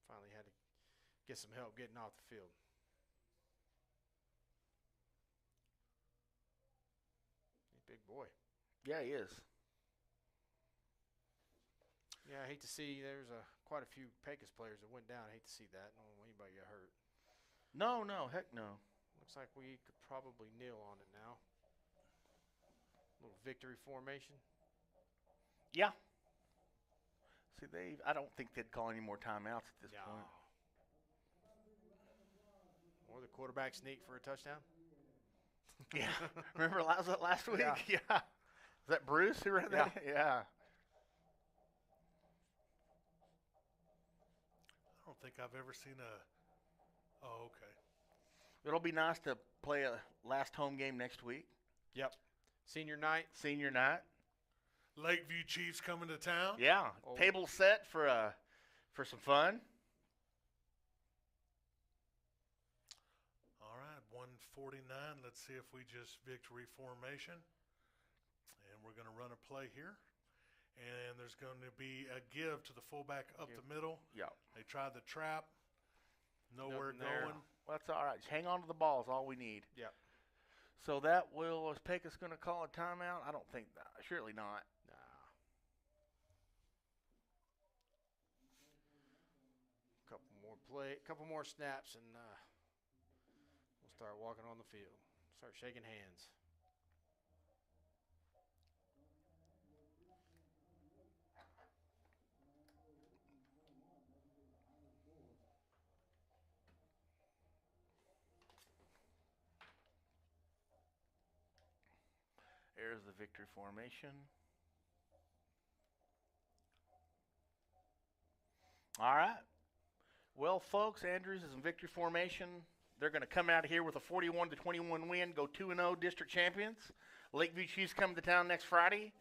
finally had to get some help getting off the field. He's a big boy. Yeah, he is. Yeah, I hate to see there's quite a few Pecos players that went down. I hate to see that. I don't want anybody get hurt. No, heck no. Looks like we could probably kneel on it now. Little victory formation. Yeah. See, I don't think they'd call any more timeouts at this point. Or the quarterback sneak for a touchdown. Yeah. Remember was that last week? Yeah. Yeah. Was that Bruce who ran that? Yeah. I don't think I've ever seen a. Oh, okay. It'll be nice to play a last home game next week. Yep. Senior night. Lakeview Chiefs coming to town. Yeah. Oh. Table set for some fun. All right, 149. Let's see if we just victory formation. And we're going to run a play here. And there's going to be a give to the fullback up the middle. Yeah. They tried the trap. Nowhere Nothing there. going. Well, that's all right. Just hang on to the ball is all we need. Yep. So is Pecos going to call a timeout? I don't think that. Surely not. Nah. Couple more snaps, and we'll start walking on the field. Start shaking hands. There's the victory formation. All right. Well, folks, Andrews is in victory formation. They're going to come out of here with a 41-21 win, go 2-0 district champions. Lakeview Chiefs come to town next Friday.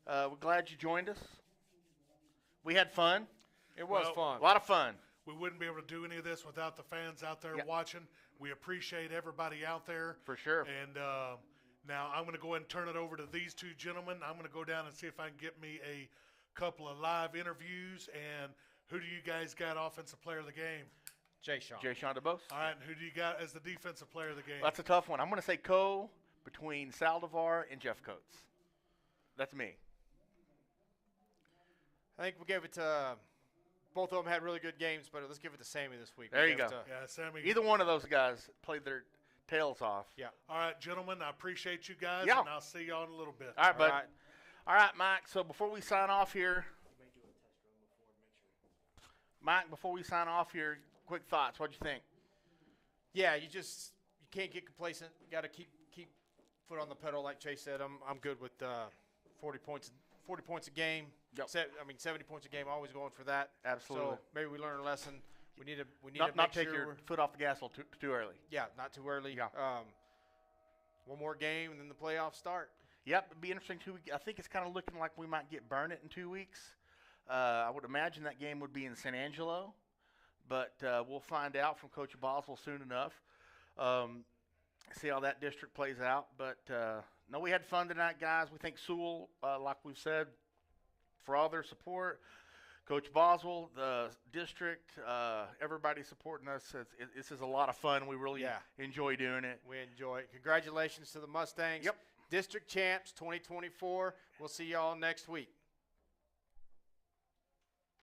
We're glad you joined us. We had fun. It was fun. A lot of fun. We wouldn't be able to do any of this without the fans out there watching. We appreciate everybody out there. For sure. And now I'm going to go ahead and turn it over to these two gentlemen. I'm going to go down and see if I can get me a couple of live interviews. And who do you guys got offensive player of the game? Jay Sean DeBose. All right, and who do you got as the defensive player of the game? That's a tough one. I'm going to say between Saldivar and Jeff Coates. That's me. I think we gave it to both of them had really good games, but let's give it to Sammy this week. There you go. Yeah, Sammy. Either one of those guys played their tails off. Yeah. All right, gentlemen, I appreciate you guys, Yeah. and I'll see y'all in a little bit. All right, bud. All right, Mike. So before we sign off here, quick thoughts. What'd you think? Yeah, you can't get complacent. You got to keep foot on the pedal, like Chase said. I'm good with 40 points a game. Yep. 70 points a game. Always going for that. Absolutely. So maybe we learn a lesson. We need to Not make take sure your foot off the gas a little too early. Yeah, not too early. Yeah. One more game and then the playoffs start. Yep, it'd be interesting too. I think it's kind of looking like we might get Burnett in 2 weeks. I would imagine that game would be in San Angelo, but we'll find out from Coach Boswell soon enough. See how that district plays out. But no, we had fun tonight, guys. We thank Sewell, like we've said, for all their support. Coach Boswell, the district, everybody supporting us. This is a lot of fun. We really enjoy doing it. We enjoy it. Congratulations to the Mustangs. Yep. District champs 2024. We'll see y'all next week.